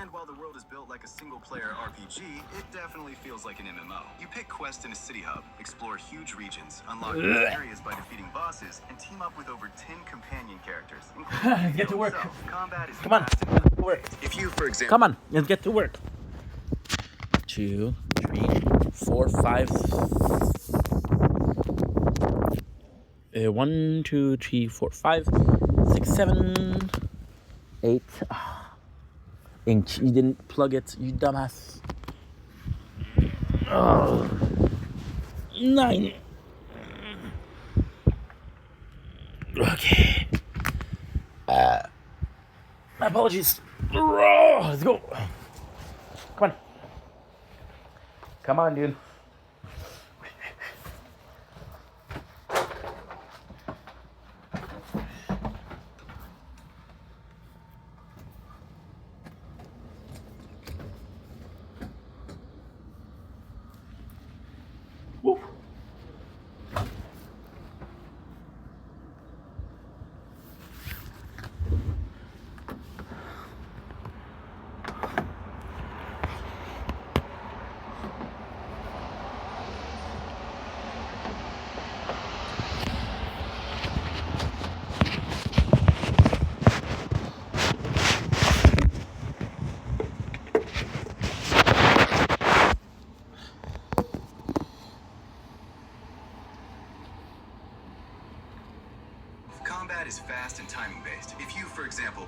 And while the world is built like a single-player RPG, it definitely feels like an MMO. You pick quests in a city hub, explore huge regions, unlock new areas by defeating bosses, and team up with over 10 companion characters, including Get to work. himself. Combat is Come on, fast and let's get to work. if you, for example, Come on, let's get to work. 2, 3, 4, 5. 1, 2, 3, 4, 5, 6, 7, 8. Ink, you didn't plug it, you dumbass. 9. Okay. My apologies. Let's go. Come on. Come on, dude. Woo. combat is fast and timing-based. If you, for example,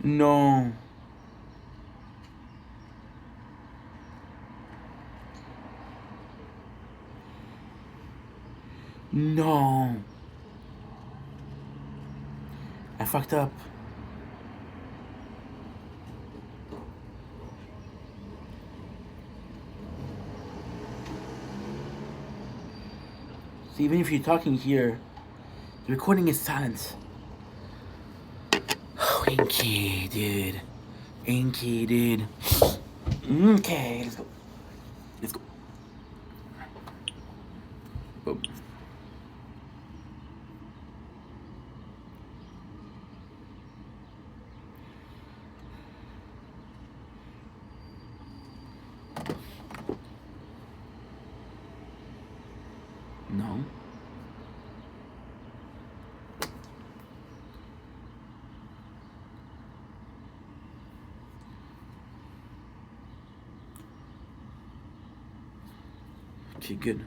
No. No. I fucked up. So even if you're talking here, the recording is silent. Oh, Inky, dude. Inky, dude. Okay, let's go. Let's go. Boom. No. Okay, good.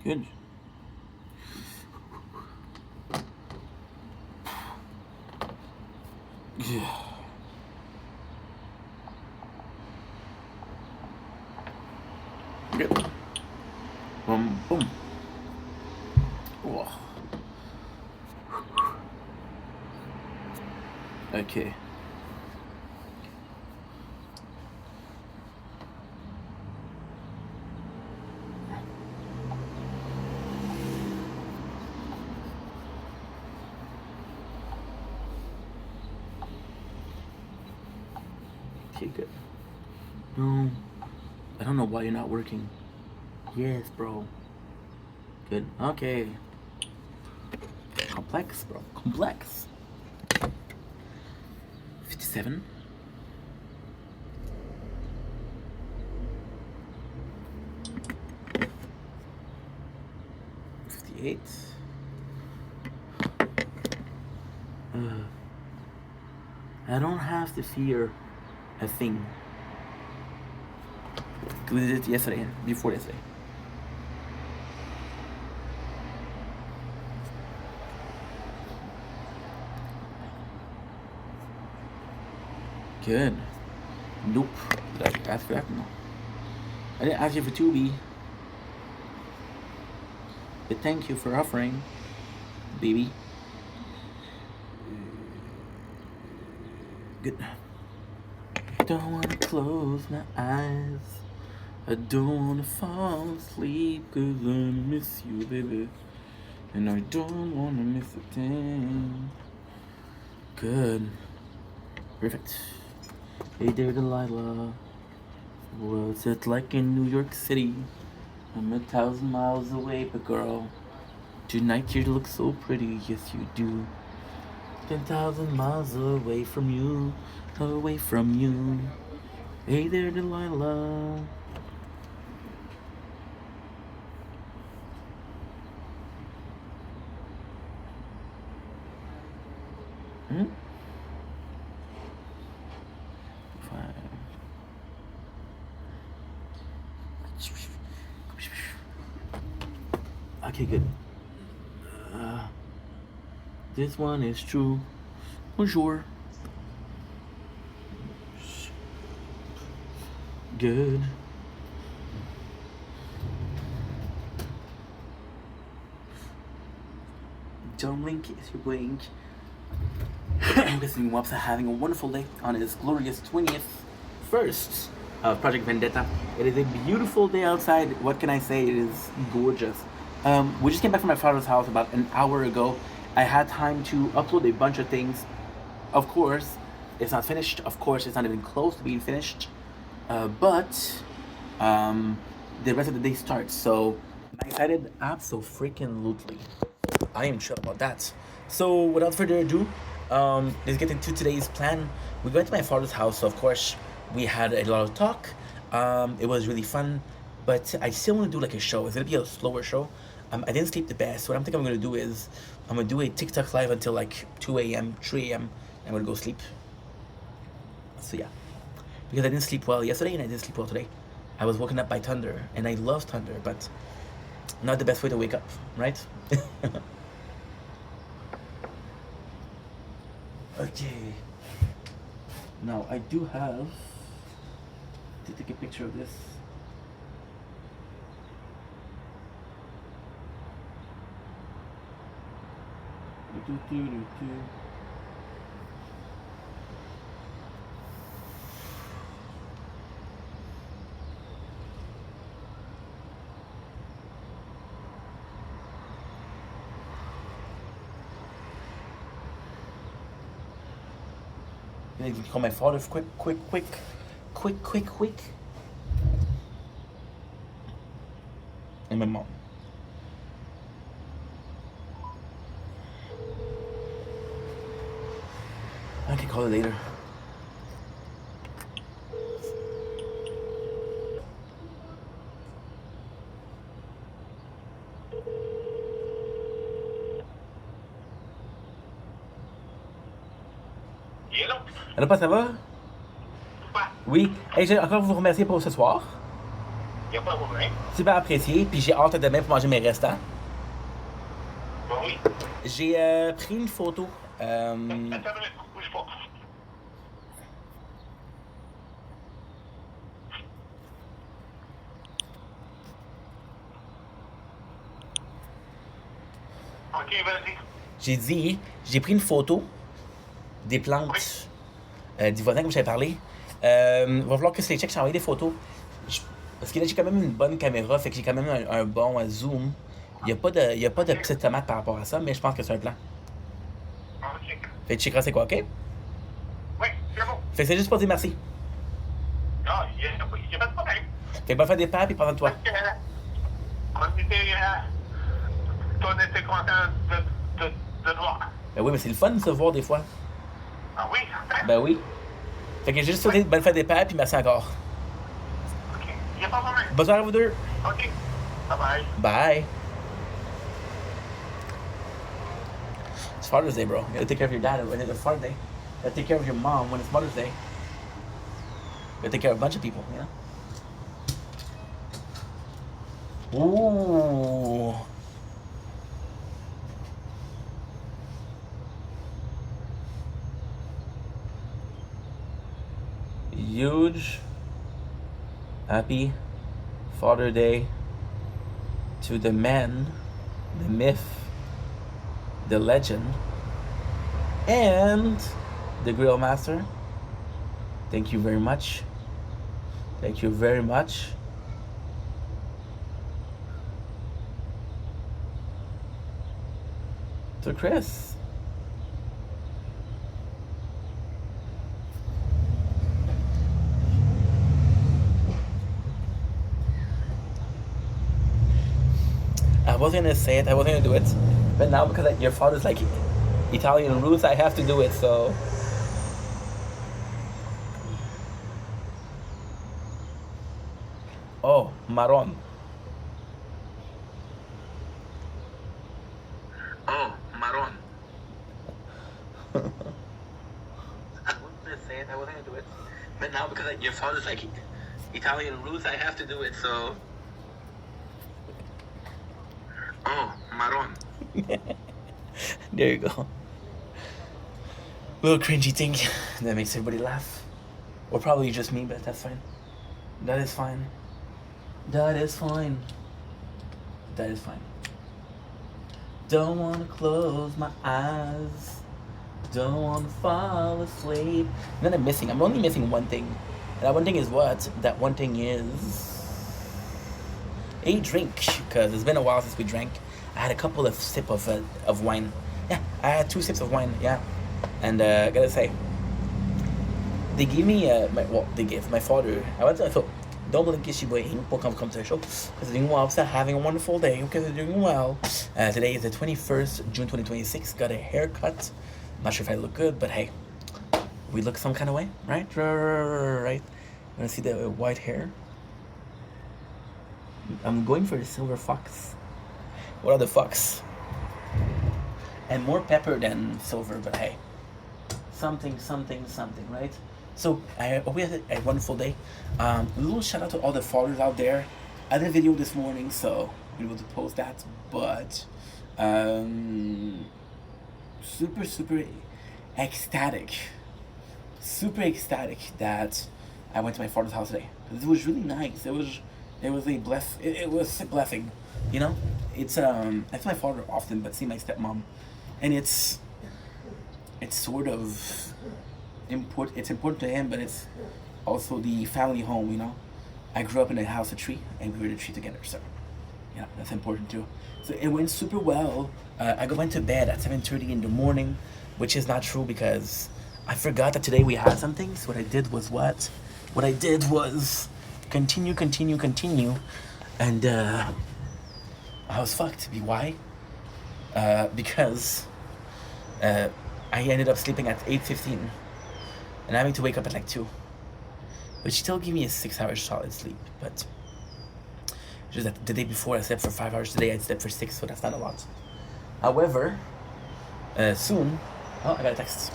Good. Yeah. Good. Boom, boom. Whoa. Okay. Okay, good. No. I don't know why you're not working. Yes, bro. Good. Okay. Complex, bro. Complex. 57. 58. I don't have to fear a thing. We did it yesterday, before yesterday. Good. Nope. Did I ask for that? No. I didn't ask you for 2B. But thank you for offering, baby. Good. don't wanna close my eyes. I don't wanna fall asleep 'cause I miss you, baby. And I don't wanna miss a thing. Good. Perfect. Hey there, Delilah. What's it like in New York City? I'm 1,000 miles away, but girl, tonight you look so pretty, yes you do. 10,000 miles away from you, away from you. Hey there, Delilah. Hmm? Fine. Okay, good. This one is true. Bonjour. Good. Don't blink if you blink. I'm guessing Wops are having a wonderful day on his glorious 21st of Project Vendetta. It is a beautiful day outside. What can I say? It is gorgeous. We just came back from my father's house about an hour ago. I had time to upload a bunch of things. Of course, it's not finished. Of course, it's not even close to being finished. But the rest of the day starts. So I'm excited. Absolutely. I am chill about that. So without further ado, let's get into today's plan. We went to my father's house, so of course we had a lot of talk. It was really fun, but I still want to do like a show. It's gonna be a slower show. I didn't sleep the best. So what I'm thinking I'm gonna do is I'm gonna do a TikTok live until like 2 a.m., 3 a.m. I'm gonna go sleep. So yeah, because I didn't sleep well yesterday and I didn't sleep well today. I was woken up by thunder, and I love thunder, but not the best way to wake up, right? Okay. Now I do have to take a picture of this. I need to call my father quick. And my mom. I can call her later. Allô, pas ça va? Oui. Hey, j'ai encore vous remercier pour ce soir. Y'a pas de problème. Super apprécié, puis j'ai hâte demain pour manger mes restants. Bon, oui. J'ai pris une photo. Attends une minute, bouge pas. Ok, vas-y. J'ai pris une photo des plantes du voisin comme j'avais parlé. Va falloir que je les check, j'ai envoyé des photos. Parce que là, j'ai quand même une bonne caméra, fait que j'ai quand même un bon zoom. Il n'y a pas de petites tomates par rapport à ça, mais je pense que c'est un plan. Ok. Fait que tu checkeras c'est quoi, ok? Oui, c'est bon. Fait que c'est juste pour dire merci. Ah, y'a pas de problème. Fait que bonne fête des pères, puis prends soin de toi. Parce que on était content de te voir. Ben oui, mais c'est le fun de se voir des fois. Ah oui, certain. Ben oui. Fait que j'ai juste souhaité bonne fête des pères, puis merci encore. Ok, y'a pas de problème. Bonne soirée à vous deux. Ok, bye bye. Bye. It's Father's Day, bro. You gotta take care of your dad when it's Father's Day. You gotta take care of your mom when it's Mother's Day. You gotta take care of a bunch of people, you know? Ooh. Huge happy Father's Day to the man, the myth, the legend, and the grill master, Thank you very much. Thank you very much. To Chris. I wasn't gonna say it, I wasn't gonna do it. But now because your father's like Italian roots, I have to do it, so. Oh, marron. Oh, marron. I wasn't gonna say it, I wasn't gonna do it. But now because your father's like Italian roots, I have to do it, so. Oh, marron. There you go. Little cringy thing that makes everybody laugh. Or probably just me, but that's fine. That is fine. That is fine. That is fine. Don't want to close my eyes. Don't want to fall asleep. And then I'm only missing one thing. And that one thing is what? That one thing is a drink, because it's been a while since we drank. I had a couple of sips of wine. Yeah, I had 2 sips of wine. Yeah, and I gotta say, they gave me they gave my father. I thought, don't blink your boy will come to the show because they're doing well. So having a wonderful day because they're doing well. Today is the 21st June 2026. Got a haircut. Not sure if I look good, but hey, we look some kind of way, right? Right. You wanna see the white hair? I'm going for the silver fox. What are the fox? And more pepper than silver, but hey, something, right? So I hope we had a wonderful day. A little shout out to all the fathers out there. I did a video this morning, so we were able to post that. But super ecstatic that I went to my father's house today. It was really nice. It was a blessing, you know. It's I see my father often, but see my stepmom, and it's sort of important. It's important to him, but it's also the family home, you know. I grew up in a house of tree, and we were in a tree together, so yeah, that's important too. So it went super well. I went to bed at 7:30 in the morning, which is not true because I forgot that today we had something. So what I did was continue, and I was fucked. Why? Because I ended up sleeping at 8:15, and having to wake up at like 2, which still gave me a 6-hour solid sleep. But just that the day before I slept for 5 hours. Today I slept for 6, so that's not a lot. However, soon, oh, I got a text.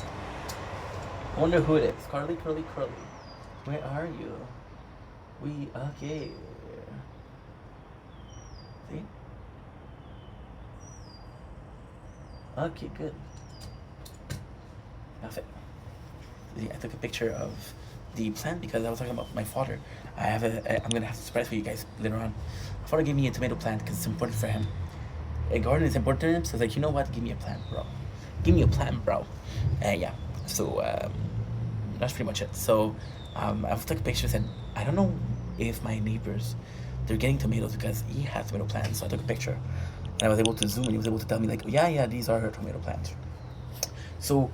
I wonder who it is. Curly. Where are you? Okay. See? Okay, good. Perfect. See, I took a picture of the plant because I was talking about my father. I'm gonna have a surprise for you guys later on. My father gave me a tomato plant because it's important for him. A garden is important to him, so I was like, you know what? Give me a plant, bro. Give me a plant, bro. Yeah. So that's pretty much it. So I took a picture and I don't know if my neighbors they're getting tomatoes because he has tomato plants. So I took a picture and I was able to zoom and he was able to tell me like, yeah, these are her tomato plants. So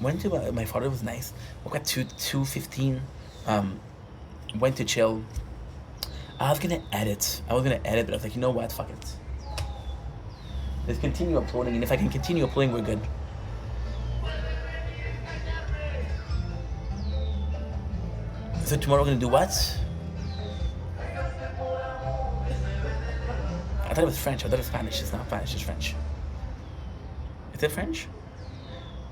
went to my father was nice. Woke at 2:15. Went to chill. I was gonna edit, but I was like, you know what? Fuck it. Let's continue uploading, and if I can continue uploading, we're good. So tomorrow we're gonna do what? I thought it was French. I thought it was Spanish. It's not Spanish. It's French. Is it French?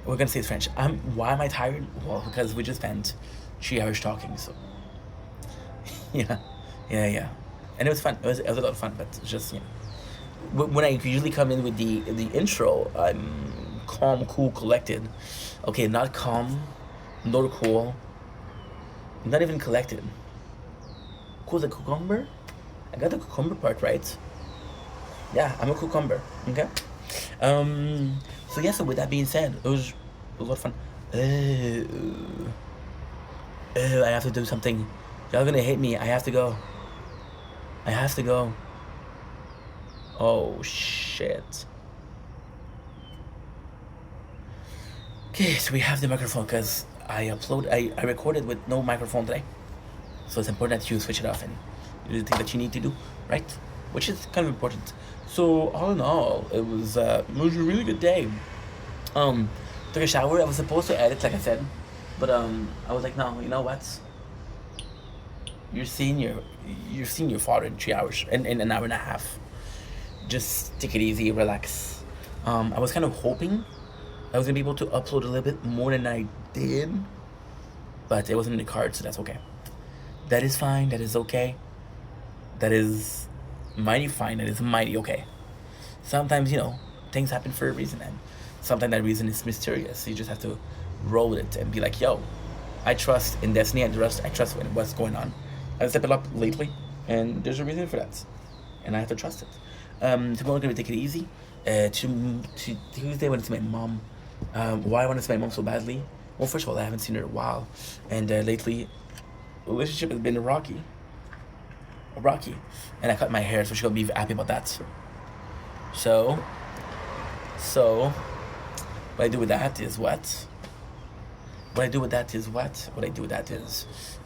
We're gonna say it's French. Why am I tired? Well, because we just spent 3 hours talking. So yeah. And it was fun. It was a lot of fun, but it's just when I usually come in with the intro, I'm calm, cool, collected. Okay, not calm, nor cool. Not even collected. Cool as a cucumber? I got the cucumber part right. Yeah, I'm a cucumber. Okay. So with that being said, it was a lot of fun. I have to do something. Y'all gonna hate me. I have to go. I have to go. Oh shit. Okay, so we have the microphone because I recorded with no microphone today. So it's important that you switch it off and you do the thing that you need to do, right? Which is kind of important. So all in all, it was a really good day. Took a shower. I was supposed to edit, like I said, but I was like, no, you know what? You're seeing your father in 3 hours, in an hour and a half. Just take it easy, relax. I was kind of hoping I was gonna be able to upload a little bit more than I did, but it wasn't in the cards, so that's okay. That is fine. That is okay. That is mighty fine. That is mighty okay. Sometimes, things happen for a reason, and sometimes that reason is mysterious. You just have to roll with it and be like, yo, I trust in destiny. I trust in what's going on. I've stepped it up lately, and there's a reason for that, and I have to trust it. Tomorrow I'm gonna take it easy. To Tuesday, I went to my mom. Why I want to see my mom so badly? Well, first of all, I haven't seen her in a while, and lately, the relationship has been rocky, and I cut my hair, so she's gonna be happy about that. So, what I do with that is what? What I do with that is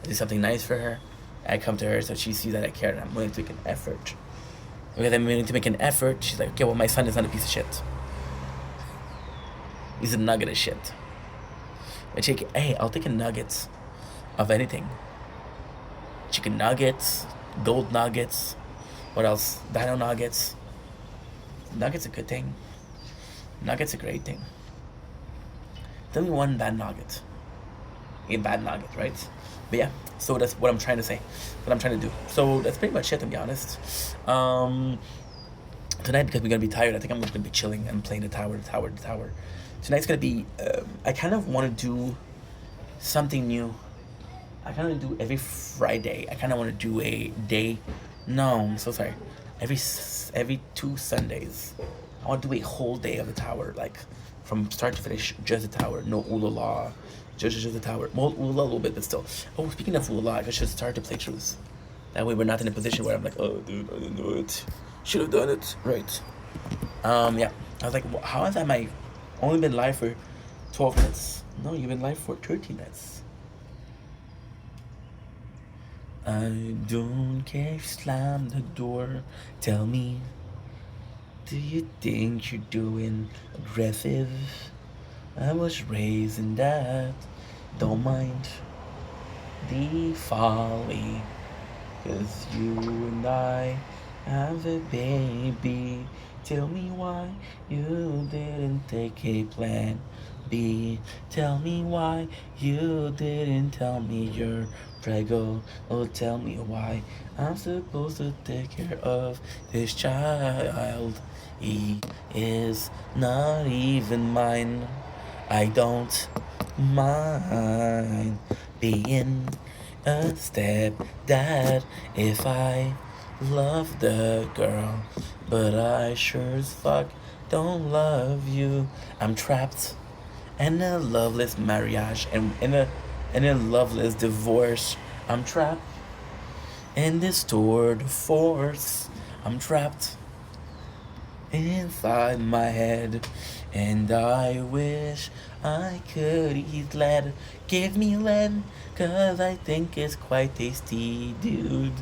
I do something nice for her. I come to her so she sees that I care and I'm willing to make an effort. Because I'm willing to make an effort, she's like, okay, well, my son is not a piece of shit. He's a nugget of shit. I'll take a nugget of anything. Chicken nuggets, gold nuggets, what else? Dino nuggets. Nuggets a good thing. Nuggets a great thing. Tell me one bad nugget. A bad nugget, right? But yeah, so that's what I'm trying to say. What I'm trying to do. So that's pretty much it, to be honest. Tonight, because we're gonna be tired, I think I'm just gonna be chilling and playing the tower. Tonight's gonna be. I kind of want to do something new. I kind of do every Friday. I kind of want to do a day. No, I'm so sorry. Every 2 Sundays, I want to do a whole day of the tower, like from start to finish, just the tower. No ooh-la-la, just the tower. Well, ooh-la-la a little bit, but still. Oh, speaking of ooh-la-la, I should start to play truths. That way, we're not in a position where I'm like, oh, dude, I didn't do it. Should have done it, right? Yeah. I was like, how has I only been live for 12 minutes? No, you've been live for 30 minutes. I don't care if you slam the door. Tell me, do you think you're doing aggressive? I was raised in that. Don't mind the folly. 'Cause you and I have a baby. Tell me why you didn't take a plan B. Tell me why you didn't tell me you're preggo. Oh, tell me why I'm supposed to take care of this child. He is not even mine. I don't mind being a stepdad if I love the girl, but I sure as fuck don't love you. I'm trapped in a loveless marriage and in a loveless divorce. I'm trapped in this tour de force. I'm trapped inside my head, and I wish I could eat lead. Give me lead, 'cause I think it's quite tasty, dude.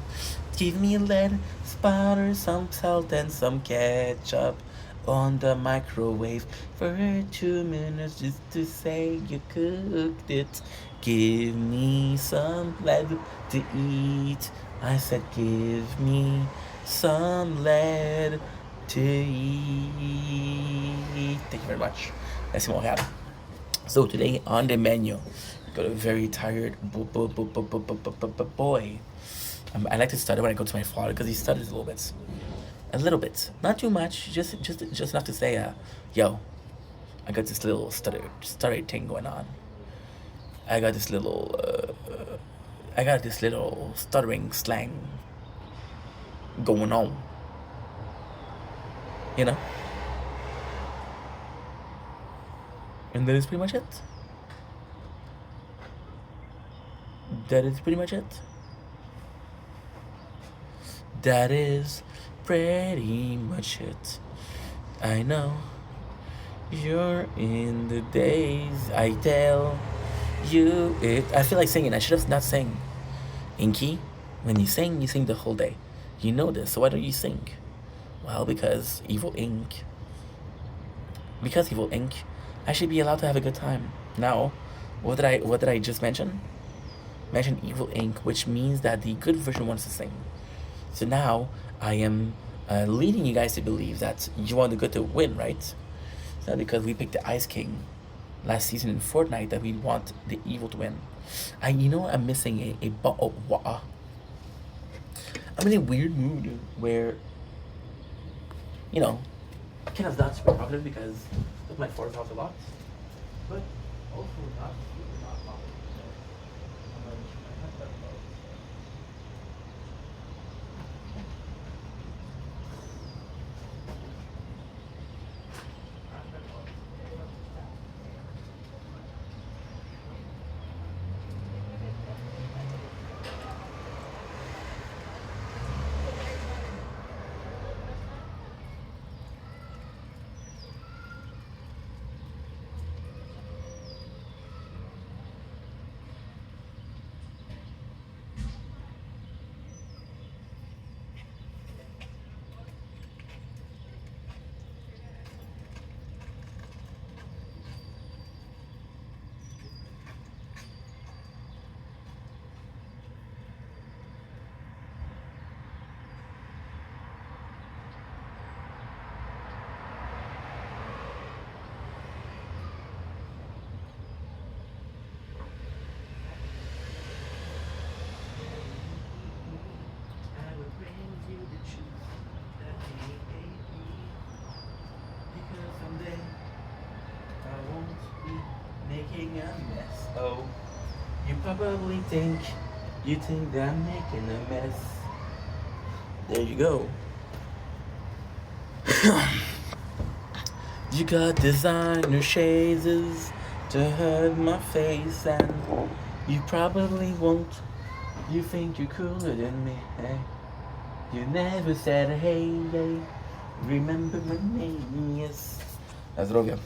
Give me lead, spatter some salt and some ketchup on the microwave for 2 minutes just to say you cooked it. Give me some lead to eat. I said give me some lead to eat. Thank you very much. Let's see what we have. So today on the menu, we got a very tired boy. I like to stutter when I go to my father because he stutters a little bit, not too much, just enough to say, yo, I got this little stutter thing going on. I got this little stuttering slang going on. You know? And that is pretty much it. that is pretty much it. That is pretty much it. I know you're in the days I tell you it. I feel like singing. I should have not sang. Inky, when you sing the whole day. You know this, so why don't you sing? Well, because Evil Inc. Because Evil Inc. I should be allowed to have a good time. Now, what did I just mention? Mention Evil Inc., which means that the good version wants to sing. So now I am leading you guys to believe that you want the good to win, right? It's not because we picked the Ice King last season in Fortnite that we want the evil to win. I'm missing I'm in a weird mood where, kind of not super talkative because of my father talks a lot, but also not super not talkative. So I'm not that low. A mess. Oh, you probably think that I'm making a mess. There you go. You got designer shades to hide my face, and you probably won't. You think you're cooler than me, hey? You never said hey, hey. Remember my name, yes. Na zdrowie.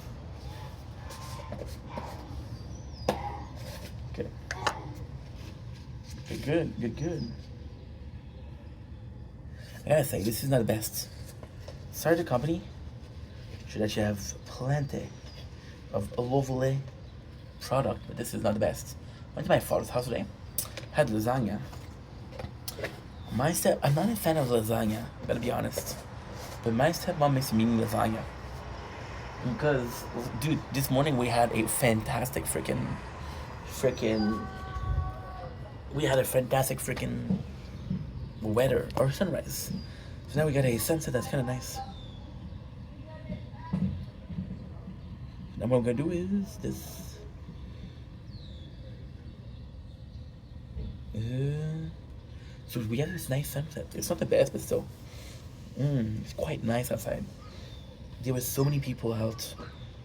Okay. Good. I gotta say, this is not the best. Sorry, the company should actually have plenty of a lovely product, but this is not the best. Went to my father's house today. Had lasagna. I'm not a fan of lasagna, gotta be honest. But my stepmom makes me lasagna. Because, dude, this morning we had a fantastic weather or sunrise. So now we got a sunset that's kind of nice. Now what I'm gonna do is this. So we got this nice sunset. It's not the best, but still. It's quite nice outside. There were so many people out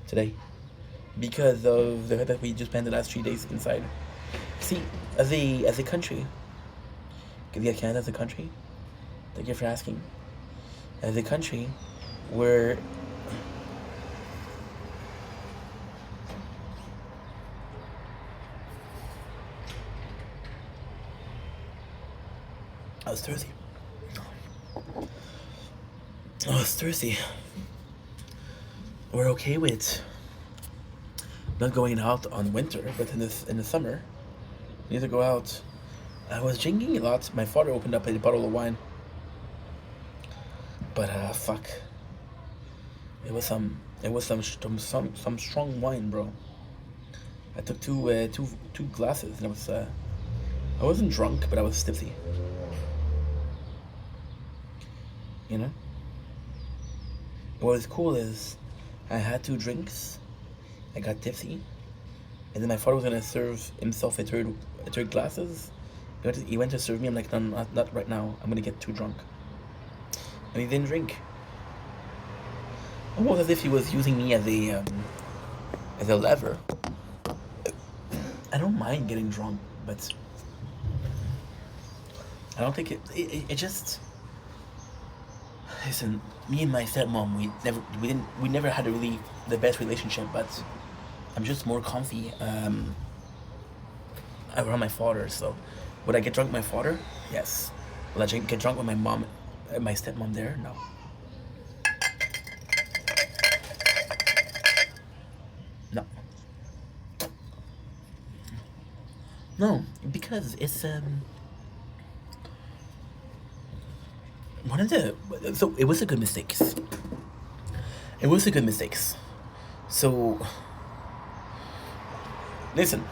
today because of the fact that we just spent the last 3 days inside. See, as a country, Canada as a country, thank you for asking. As a country, we're I was thirsty. We're okay with not going out on winter, but in the summer, we need to go out. I was drinking a lot. My father opened up a bottle of wine, but fuck, it was some strong wine, bro. I took two glasses, and I wasn't drunk, but I was tipsy. You know? What was cool is I had 2 drinks, I got tipsy, and then my father was gonna serve himself a third glasses. He went to serve me. I'm like, no, not right now. I'm gonna get too drunk. And he didn't drink. Almost as if he was using me as a lever. I don't mind getting drunk, but I don't think it just. Listen, me and my stepmom, we never had a really the best relationship, but I'm just more comfy around my father. So, would I get drunk with my father? Yes. Will I get drunk with my mom, my stepmom there? No. No. No, because it's one of the so it was a good mistakes. It was a good mistakes. So listen,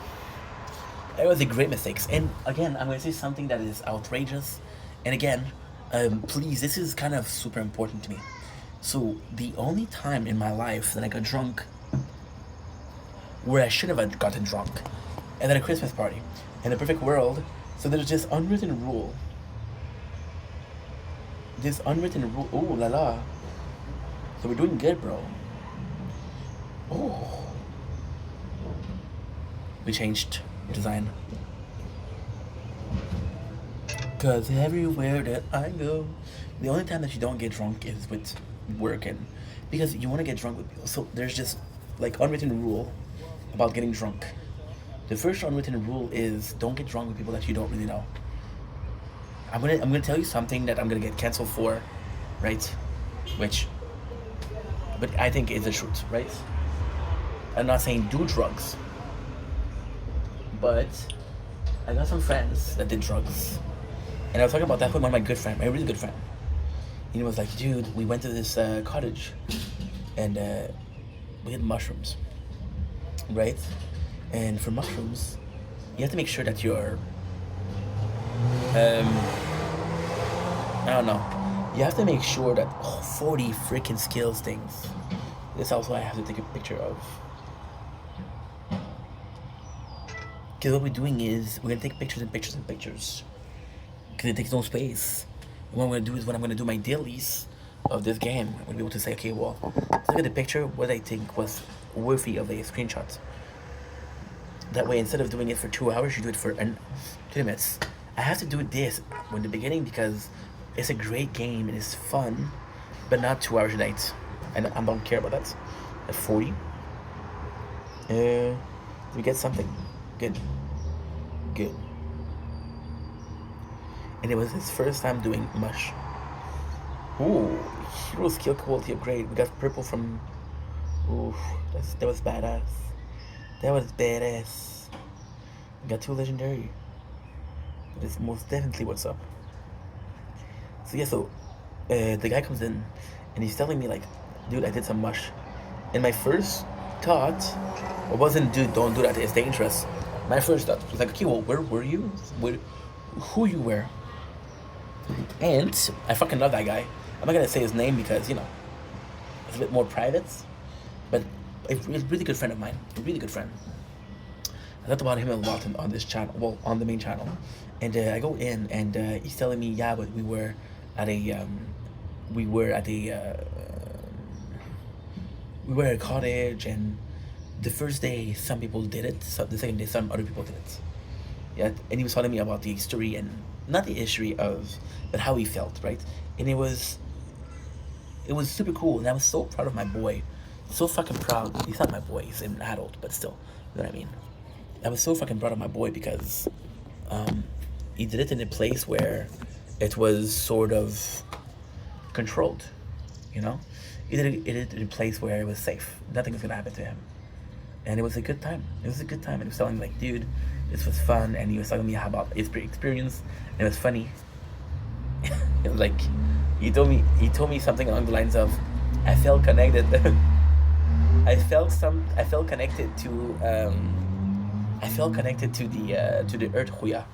it was a great mistakes. And again, I'm gonna say something that is outrageous. And again, please, this is kind of super important to me. So the only time in my life that I got drunk where I should have gotten drunk, and then a Christmas party, in a perfect world. So there's this unwritten rule. This unwritten rule. Oh la la. So we're doing good, bro. Oh. We changed design. Cause everywhere that I go, the only time that you don't get drunk is with working, because you want to get drunk with people. So there's just like unwritten rule about getting drunk. The first unwritten rule is don't get drunk with people that you don't really know. I'm gonna tell you something that I'm gonna get canceled for, right? But I think it's the truth, right? I'm not saying do drugs, but I got some friends that did drugs, and I was talking about that with one of my good friends, my really good friend. And he was like, dude, we went to this cottage, and we had mushrooms, right? And for mushrooms, you have to make sure that you're, I don't know. You have to make sure that 40 freaking skills things. This also I have to take a picture of. Because what we're doing is we're gonna take pictures and pictures and pictures. Because it takes no space. And what I'm gonna do is when I'm gonna do my dailies of this game, I'm gonna be able to say, okay, well, let's look at the picture, what I think was worthy of a screenshot. That way, instead of doing it for 2 hours, you do it for 2 minutes. I have to do this in the beginning because it's a great game and it's fun, but not 2 hours a night. And I don't care about that. At 40, we get something good. And it was his first time doing mush. Ooh, hero skill quality upgrade. We got purple from. Ooh, that was badass. That was badass. We got 2 legendary. That is most definitely what's up. So yeah, the guy comes in and he's telling me like, dude, I did some mush. And my first thought, it wasn't, dude, don't do that, it's dangerous. My first thought was like, okay, well, where were you? Who you were? And I fucking love that guy. I'm not gonna say his name because, you know, it's a bit more private. But a really good friend of mine, a really good friend. I talked about him a lot on this channel, well, on the main channel. And I go in and he's telling me, yeah, but we were at a cottage, and the first day some people did it, so the second day some other people did it. Yeah, and he was telling me about the history, and not the history of, but how he felt, right? And it was super cool, and I was so proud of my boy. So fucking proud. He's not my boy, he's an adult, but still, you know what I mean? I was so fucking proud of my boy because he did it in a place where it was sort of controlled, you know? He did it in a place where it was safe. Nothing was gonna happen to him. And it was a good time. It was a good time. And he was telling me like, dude, this was fun. And he was telling me how about his experience. And it was funny. It was like, he told me something along the lines of, I felt connected. I felt connected to the earth, Huya.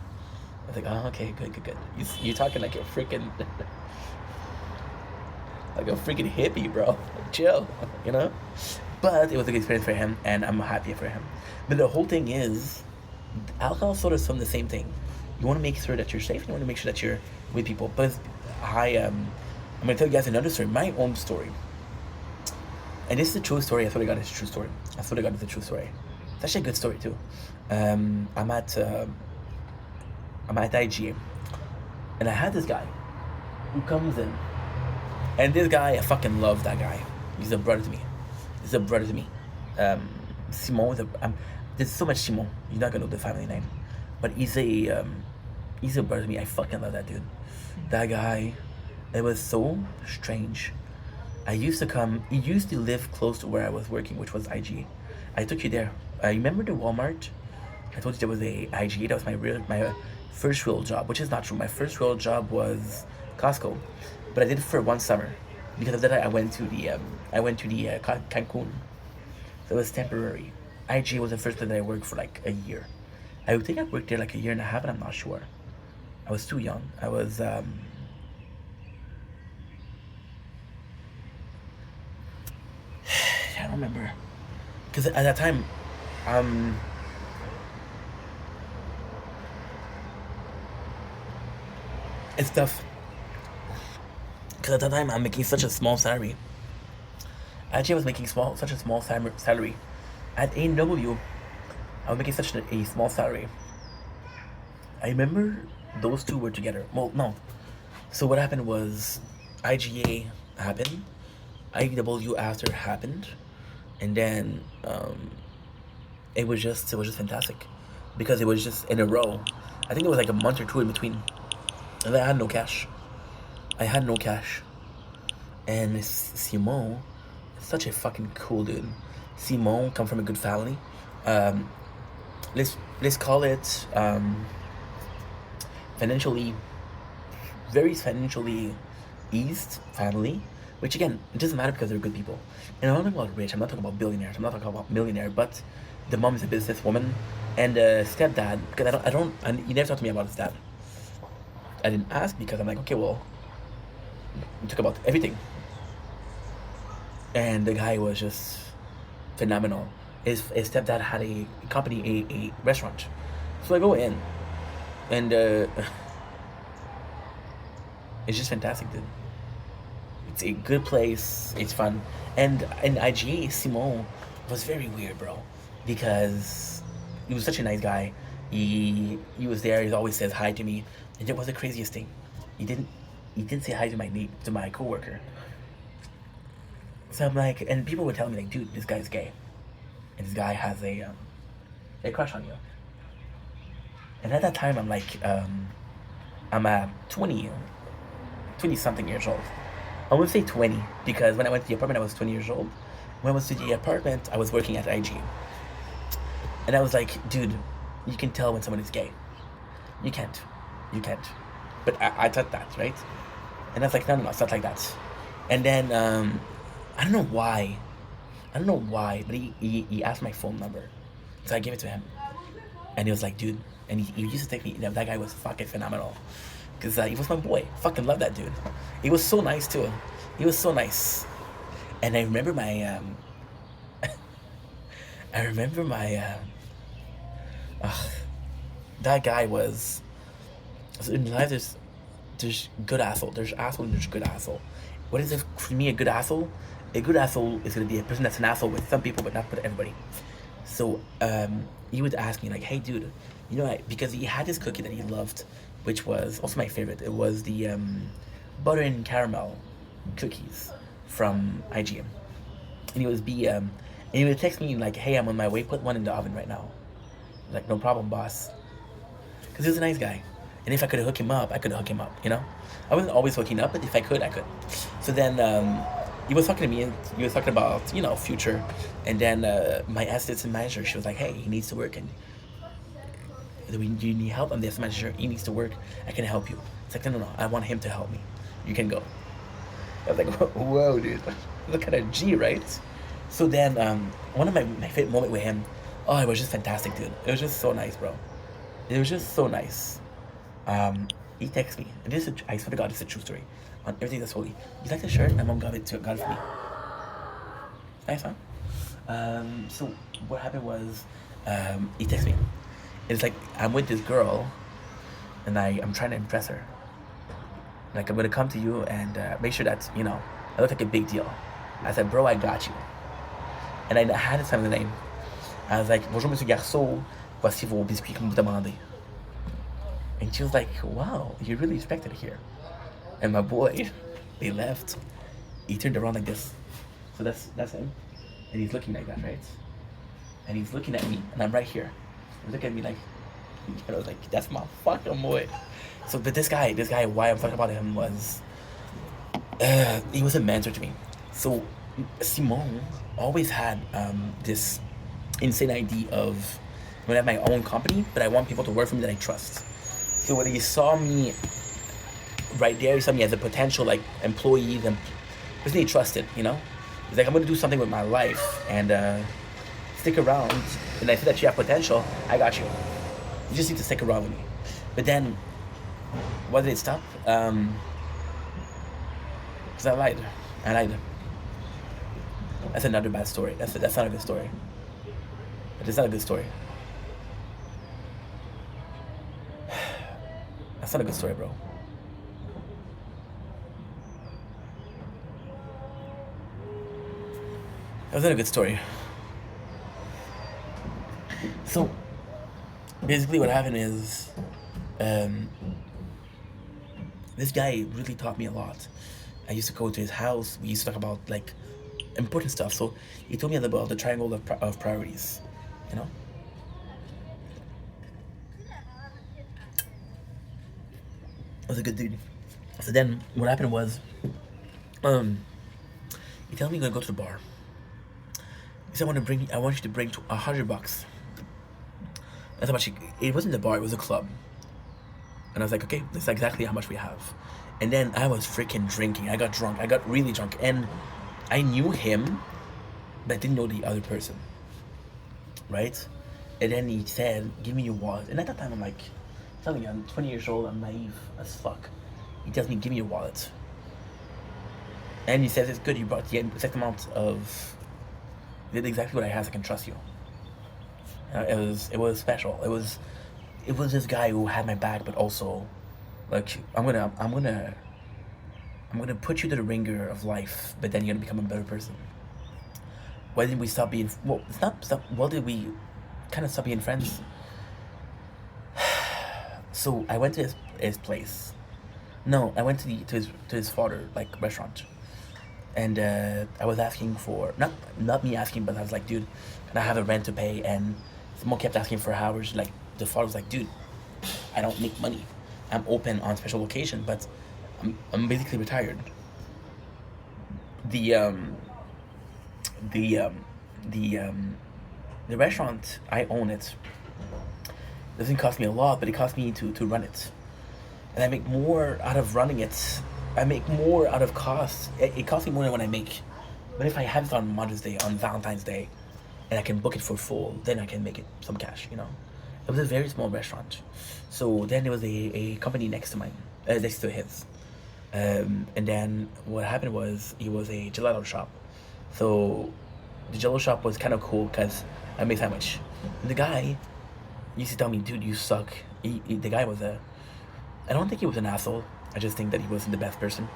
I was like, oh, okay, good. You're talking like a freaking hippie, bro. Chill, you know. But it was a good experience for him, and I'm happy for him. But the whole thing is, alcohol sort of some the same thing. You want to make sure that you're safe. You want to make sure that you're with people. But I'm gonna tell you guys another story, my own story. And this is a true story. I swear to God, it's a true story. It's a true story. It's actually a good story too. I'm at IGA, And I had this guy who comes in. And this guy, I fucking love that guy. He's a brother to me. He's a brother to me. Simon is there's so much Simon. You're not gonna know the family name. But he's a brother to me. I fucking love that dude. That guy, it was so strange. He used to live close to where I was working, which was IG. I took you there. I remember the Walmart. I told you there was a IG. That was my first real job, which is not true. My first real job was Costco, but I did it for 1 summer. Because of that, I went to the Cancun. So it was temporary. IG was the first place that I worked for like a year. I would think I worked there like a year and a half, and I'm not sure. I was too young. I was I don't remember, because at that time, it's tough. Because at that time, I'm making such a small salary. Actually, I was making such a small salary. At A&W, I was making such a small salary. I remember those two were together. Well, no. So what happened was, IGA happened, IW after happened, and then it was just fantastic, because it was just in a row. I think it was like a month or two in between, and I had no cash. And Simon, such a fucking cool dude. Simon come from a good family. Let's call it very financially eased family. Which again, it doesn't matter because they're good people. And I'm not talking about rich. I'm not talking about billionaires. I'm not talking about millionaire. But the mom is a businesswoman, and stepdad. Because he never talked to me about his dad. I didn't ask because I'm like, okay, well, we talk about everything. And the guy was just phenomenal. His stepdad had a company, a restaurant. So I go in, and it's just fantastic, dude. It's a good place. It's fun. And in IGA, Simon was very weird, bro, because he was such a nice guy. He was there. He always says hi to me, and it was the craziest thing. He didn't say hi to my coworker. So I'm like, and people would tell me like, dude, this guy's gay, and this guy has a crush on you. And at that time, I'm like, I'm 20 something years old. I wouldn't say 20, because when I went to the apartment, I was 20 years old. When I was to the apartment, I was working at IG. And I was like, dude, you can tell when someone is gay. You can't. But I thought that, right? And I was like, no, it's not like that. And then, I don't know why, but he asked my phone number. So I gave it to him. And he was like, dude, and he used to take me, that guy was fucking phenomenal. Because he was my boy. Fucking love that dude. He was so nice too. He was so nice. And I remember my that guy was, so in life there's good asshole. There's asshole and there's good asshole. What is it for me, a good asshole? A good asshole is gonna be a person that's an asshole with some people but not with everybody. So he would ask me like, hey dude, you know, because he had this cookie that he loved, which was also my favorite. It was the butter and caramel cookies from IGM. And he would text me like, hey, I'm on my way, put one in the oven right now. Like, no problem, boss. Because he was a nice guy. And if I could hook him up, I could hook him up, you know? I wasn't always hooking up, but if I could, I could. So then he was talking to me, and he was talking about, you know, future. And then my assistant manager, she was like, hey, he needs to work, and do you need help? I'm the assistant manager, he needs to work, I can help you. It's like, no, I want him to help me. You can go. I was like, whoa, dude. Look at a G, right? So then, one of my favorite moments with him, oh, it was just fantastic, dude. It was just so nice, bro. It was just so nice. He texts me, and I swear to God, this is a true story. On everything that's holy. You like the shirt? My mom got it for me. Nice, huh? So what happened was, he texts me. It's like, I'm with this girl, and I'm trying to impress her. Like, I'm gonna come to you and make sure that, you know, I look like a big deal. I said, bro, I got you. And I had to tell him the name. I was like, bonjour, monsieur Garceau, voici vos biscuits que vous demandez. And she was like, wow, you're really respected here. And my boy, they left. He turned around like this. So that's him. And he's looking like that, right? And he's looking at me, and I'm right here. He's looking at me like, and I was like, that's my fucking boy. So, but this guy, why I'm talking about him was, he was a mentor to me. So, Simone always had this insane idea of, I have my own company, but I want people to work for me that I trust. So when he saw me right there, he saw me as a potential like employee, then person he trusted, you know? He's like, I'm gonna do something with my life and stick around. And I see that you have potential, I got you. You just need to stick around with me. But then, why did it stop? Because I lied. That's another bad story. That's not a good story. It's not a good story. That's not a good story, bro. That was not a good story. So, basically what happened is, this guy really taught me a lot. I used to go to his house. We used to talk about, like, important stuff. So, he told me about the triangle of priorities, you know? Was a good dude. So then, what happened was, he told me he's gonna go to the bar. He said, I want you to bring $100. That's how much it wasn't the bar, it was a club. And I was like, okay, that's exactly how much we have. And then I was freaking drinking. I got drunk. I got really drunk. And I knew him, but I didn't know the other person. Right? And then he said, give me your wallet. And at that time, I'm like, telling you, I'm 20 years old, I'm naive as fuck. He tells me, give me your wallet. And he says, it's good, you brought the exact amount of, you did exactly what I have, I can trust you. It was special. It was this guy who had my back, but also, like, I'm gonna put you to the ringer of life, but then you're gonna become a better person. Why didn't we stop being, why did we kind of stop being friends? So I went to his place. No, I went to his father, like, restaurant. And I was asking for, not me asking, but I was like, dude, can I have a rent to pay? And someone kept asking for hours. Like, the father was like, dude, I don't make money. I'm open on special occasion, but I'm basically retired. The restaurant, I own it. It doesn't cost me a lot, but it costs me to run it. And I make more out of running it. I make more out of costs. It costs me more than what I make. But if I have it on Mother's Day, on Valentine's Day, and I can book it for full, then I can make it some cash, you know? It was a very small restaurant. So then there was a company next to mine, next to his. And then what happened was, it was a gelato shop. So the gelato shop was kind of cool because I made sandwich. And the guy used to tell me, dude, you suck. The guy was I don't think he was an asshole. I just think that he wasn't the best person.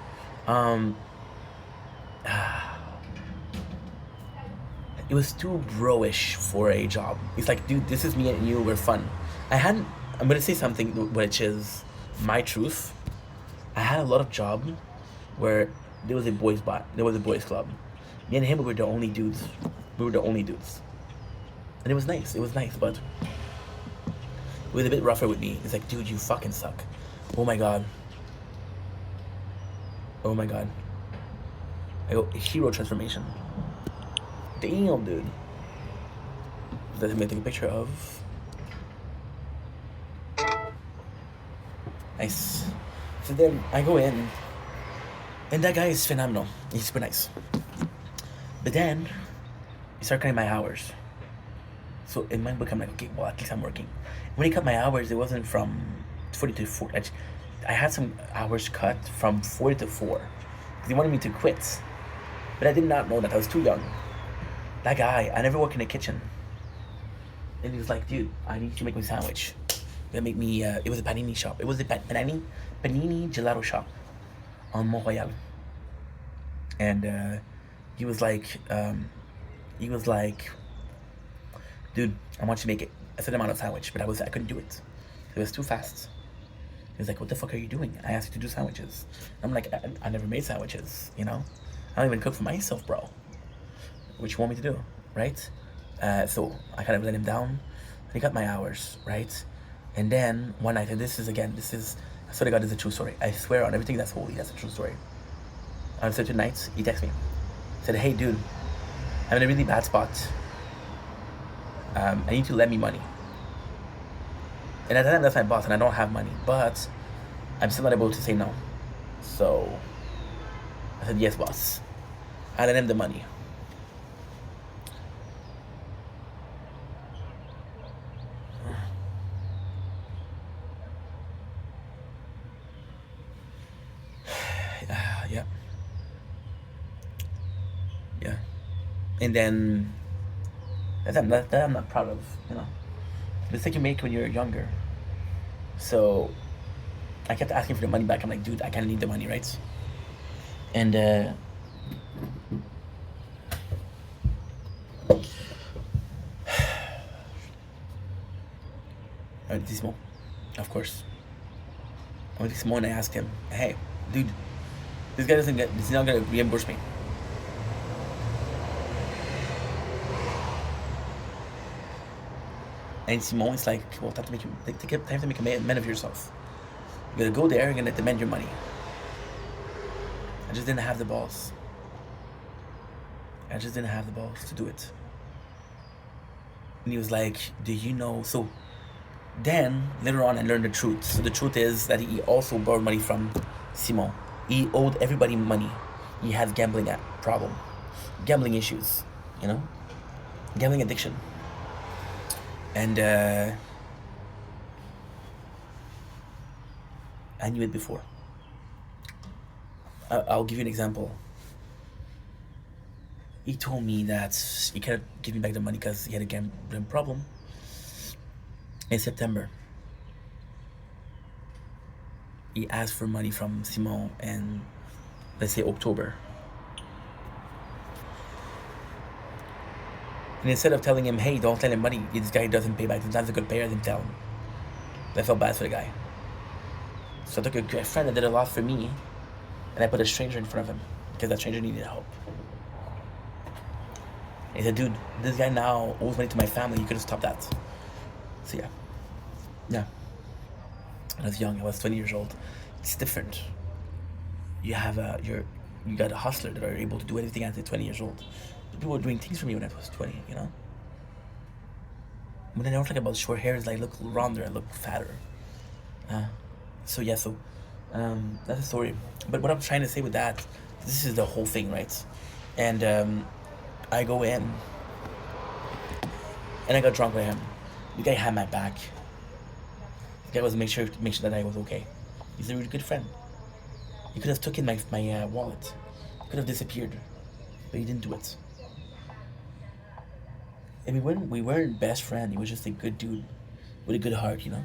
It was too bro-ish for a job. He's like, dude, this is me and you, we're fun. I'm gonna say something which is my truth. I had a lot of jobs where there was a boys' club. Me and him, we were the only dudes. And it was nice, but it was a bit rougher with me. It's like, dude, you fucking suck. Oh my god. I go, hero transformation. Damn, dude. That I'm gonna take a picture of. Nice. So then I go in, and that guy is phenomenal. He's super nice. But then he started cutting my hours. So in my book, I'm like, okay, well, at least I'm working. When he cut my hours, it wasn't from 40 to 4. I had some hours cut from 40 to 4. Because he wanted me to quit. But I did not know that. I was too young. That guy, I never worked in the kitchen. And he was like, dude, I need you to make me a sandwich. Gonna make me, it was a panini shop. It was a panini gelato shop on Mont Royal. And he was like, dude, I want you to make it a certain amount of sandwich, but I couldn't do it. It was too fast. He's like, what the fuck are you doing? I asked you to do sandwiches. I'm like, I never made sandwiches, you know? I don't even cook for myself, bro. What you want me to do, right? So I kind of let him down. He got my hours, right? And then one night, and this is, I swear to God, this is a true story. I swear on everything that's holy, that's a true story. On certain nights, he texted me. Said, hey, dude, I'm in a really bad spot. I need to lend me money. And at the time, that's my boss, and I don't have money, but I'm still not able to say no. So I said, yes, boss. I lent him the money. Yeah. Yeah. And then that I'm not proud of, you know. The mistake you make when you're younger. So I kept asking for the money back. I'm like, dude, I kind of need the money, right? And this moment, of course. I went to Simone and I asked him, hey, dude, he's not gonna reimburse me. And Simone is like, well, time to make a man of yourself. You're gonna go there, you're gonna demand your money. I just didn't have the balls. I just didn't have the balls to do it. And he was like, do you know? So then, later on, I learned the truth. So the truth is that he also borrowed money from Simon. He owed everybody money. He has gambling problem. Gambling issues, you know? Gambling addiction. And I knew it before. I'll give you an example. He told me that he can't give me back the money because he had a gambling problem in September. He asked for money from Simon in, let's say, October. And instead of telling him, hey, don't tell him money, this guy doesn't pay back, sometimes a good payer, I didn't tell him. I felt bad for the guy. So I took a friend that did a lot for me, and I put a stranger in front of him, because that stranger needed help. And he said, dude, this guy now owes money to my family, you could have stopped that. So yeah. I was young, I was 20 years old. It's different. You got a hustler that are able to do anything at 20 years old. People were doing things for me when I was 20, you know? When I don't think about short hair, it's like, look rounder, I look fatter. So that's the story. But what I'm trying to say with that, this is the whole thing, right? And I go in, and I got drunk with him. The guy had my back. The guy was make sure that I was okay. He's a really good friend. He could have taken my wallet. He could have disappeared, but he didn't do it. And we weren't best friends. He was just a good dude with a good heart, you know.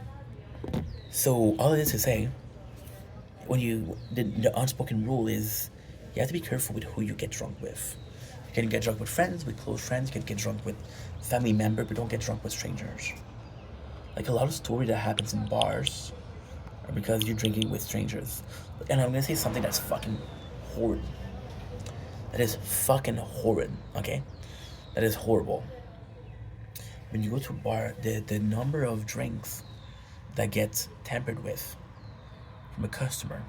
So all of this to say, the unspoken rule is you have to be careful with who you get drunk with. You can get drunk with friends, with close friends. You can get drunk with family members, but don't get drunk with strangers. Like a lot of stories that happens in bars are because you're drinking with strangers. And I'm gonna say something that's fucking horrid. That is fucking horrid, okay? That is horrible. When you go to a bar, the number of drinks that get tampered with from a customer,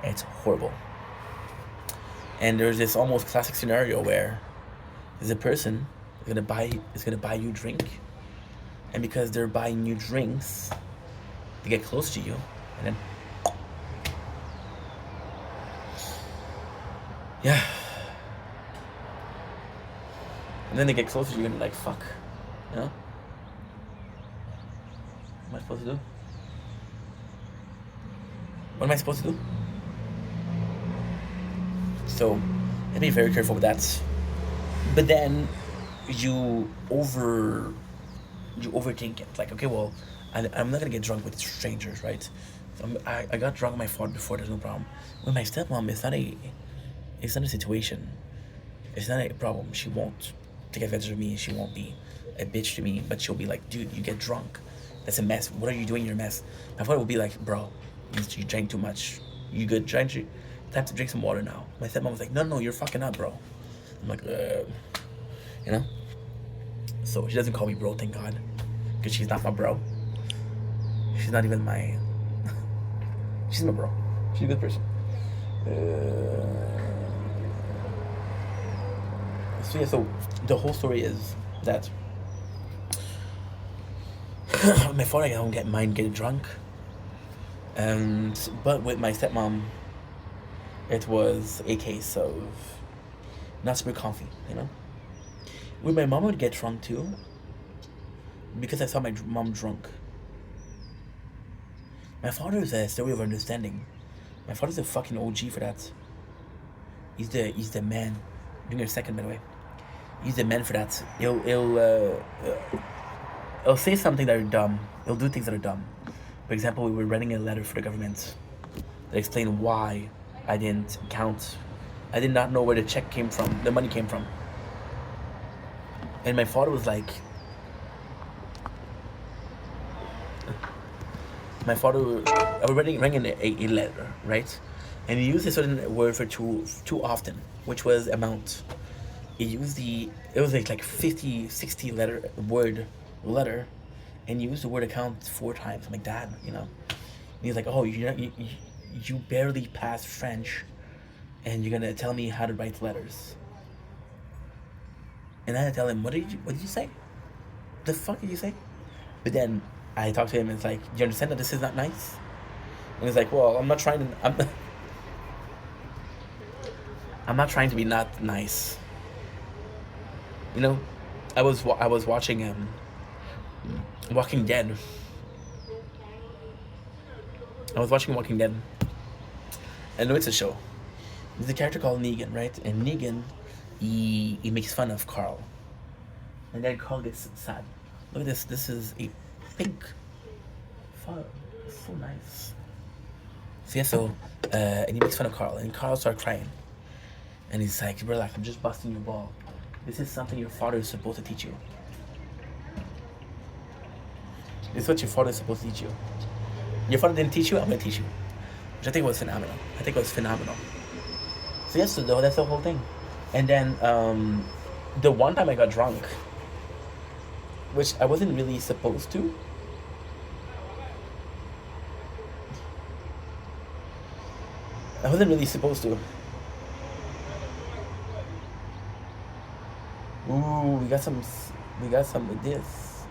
it's horrible. And there's this almost classic scenario where there's a person is gonna buy you a drink, and because they're buying you drinks, they get close to you, and then yeah. And then they get closer to you and you're like, fuck, you know? What am I supposed to do? What am I supposed to do? So, you have to be very careful with that. But then, you overthink it. Like, okay, well, I'm not gonna get drunk with strangers, right? So I got drunk with my father before, there's no problem. With my stepmom, it's not a situation. It's not a problem. She won't take advantage of me. She won't be a bitch to me, but she'll be like, dude, you get drunk. That's a mess. What are you doing? You're a mess. My father would be like, bro, you drank too much. You good? Time to drink some water now. My stepmom was like, no, you're fucking up, bro. I'm like, you know. So she doesn't call me bro, thank God, because she's not my bro. She's not even my. She's my bro. She's a good person. So yeah, so the whole story is that my father, I don't mind getting drunk, but with my stepmom, it was a case of not super comfy, you know. With my mom, I would get drunk too, because I saw my mom drunk. My father is a story of understanding. My father's a fucking OG for that. He's the man. Give me a second, by the way. He's the man for that. He'll say something that are dumb. He'll do things that are dumb. For example, we were writing a letter for the government that explained why I didn't count. I did not know where the money came from. And my father was like, I was writing a letter, right? And he used a certain word for too often, which was amount. It was like 50, 60 word letter, and he used the word account 4 times. I'm like, Dad, you know. And he's like, oh, you barely passed French, and you're gonna tell me how to write letters. And I had to tell him, what did you say? The fuck did you say? But then I talked to him, and it's like, do you understand that this is not nice? And he's like, well, I'm not trying to be not nice. You know, I was watching Walking Dead. I was watching Walking Dead. I know it's a show. There's a character called Negan, right? And Negan, he makes fun of Carl. And then Carl gets sad. Look at this. This is a pink fur. It's so nice. So yeah, and he makes fun of Carl. And Carl starts crying. And he's like, relax, I'm just busting your ball. This is something your father is supposed to teach you. This is what your father is supposed to teach you. Your father didn't teach you, I'm going to teach you. Which I think was phenomenal. So yes, so that's the whole thing. And then the one time I got drunk, which I wasn't really supposed to. Ooh, we got some of this.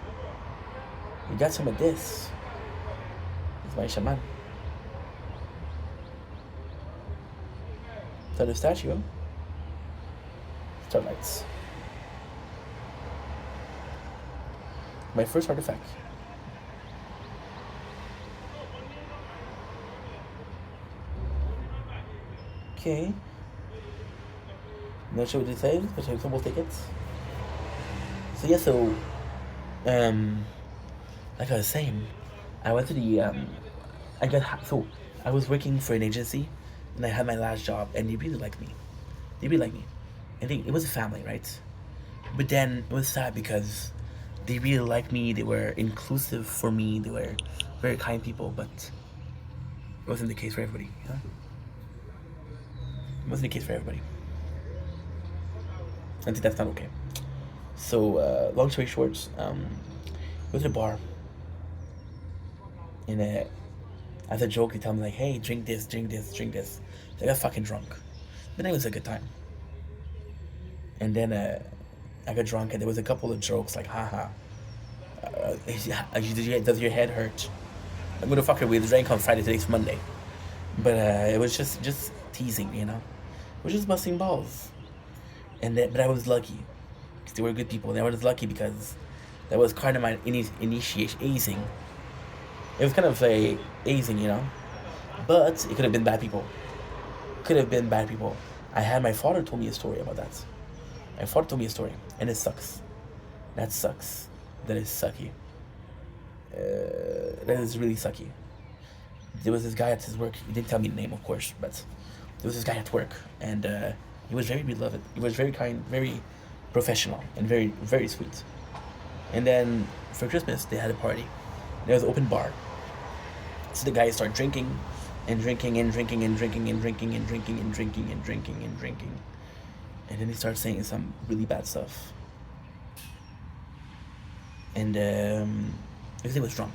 It's my shaman. Is that a statue? Starlights. My first artifact. Okay. Not sure what it says, but I have some tickets. So yeah, like I was saying, I went to the I was working for an agency, and I had my last job, and they really liked me. I think it was a family, right? But then it was sad because they really liked me. They were inclusive for me. They were very kind people, but it wasn't the case for everybody. You know? It wasn't the case for everybody. I think that's not okay. So, long story short, I was at a bar, and as a joke, they tell me like, hey, drink this. So I got fucking drunk. But it was a good time. And then I got drunk, and there was a couple of jokes like, haha, does your head hurt? I'm gonna fuck her. We drank on Friday, today's Monday. But it was just teasing, you know? It was just busting balls. But I was lucky. Because they were good people. And I was lucky because that was kind of my initiation, hazing. It was kind of a hazing, you know? But it could have been bad people. I had my father told me a story about that. And it sucks. That sucks. That is sucky. That is really sucky. There was this guy at his work. He didn't tell me the name, of course, but there was this guy at work, and he was very beloved. He was very kind, very professional, and very, very sweet. And then for Christmas, they had a party. There was an open bar. So the guys start drinking and drinking and drinking and drinking and drinking and drinking and drinking and drinking and drinking. And then they start saying some really bad stuff. And everything was drunk.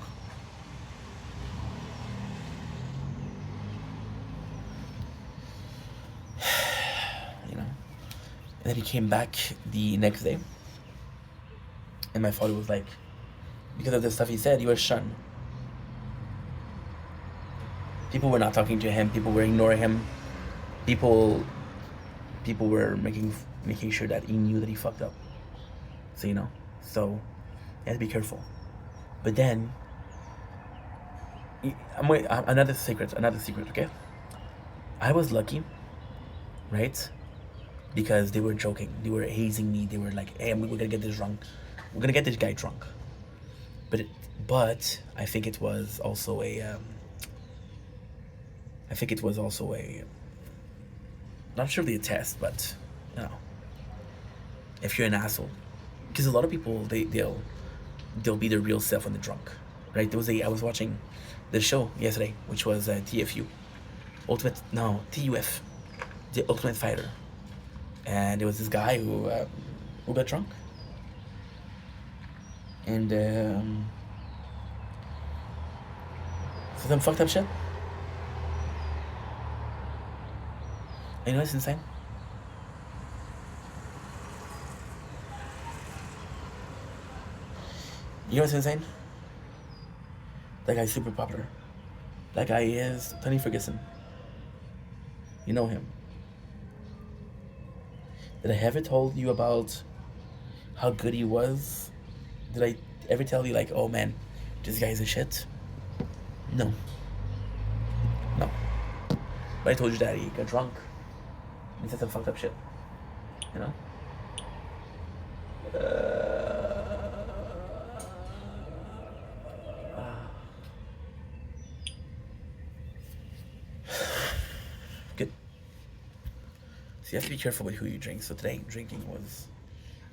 You know. And then he came back the next day. And my father was like, because of the stuff he said, he was shunned. People were not talking to him. People were ignoring him. People were making sure that he knew that he fucked up. So, you know. So, you have to be careful. But then, another secret, okay? I was lucky, right? Because they were joking. They were hazing me. They were like, hey, we're gonna get this drunk. We're gonna get this guy drunk. But I think it was also a not sure the test, but you know, if you're an asshole, because a lot of people they'll be their real self when they're drunk, right? I was watching the show yesterday, which was TFU, TUF, the Ultimate Fighter, and there was this guy who got drunk, and some fucked up shit. You know what's insane? You know what's insane? That guy's super popular. That guy is Tony Ferguson. You know him. Did I ever told you about how good he was? Did I ever tell you like, oh man, this guy's a shit? No. But I told you that he got drunk. He said some fucked up shit. You know? Good. So you have to be careful with who you drink. So today, drinking was...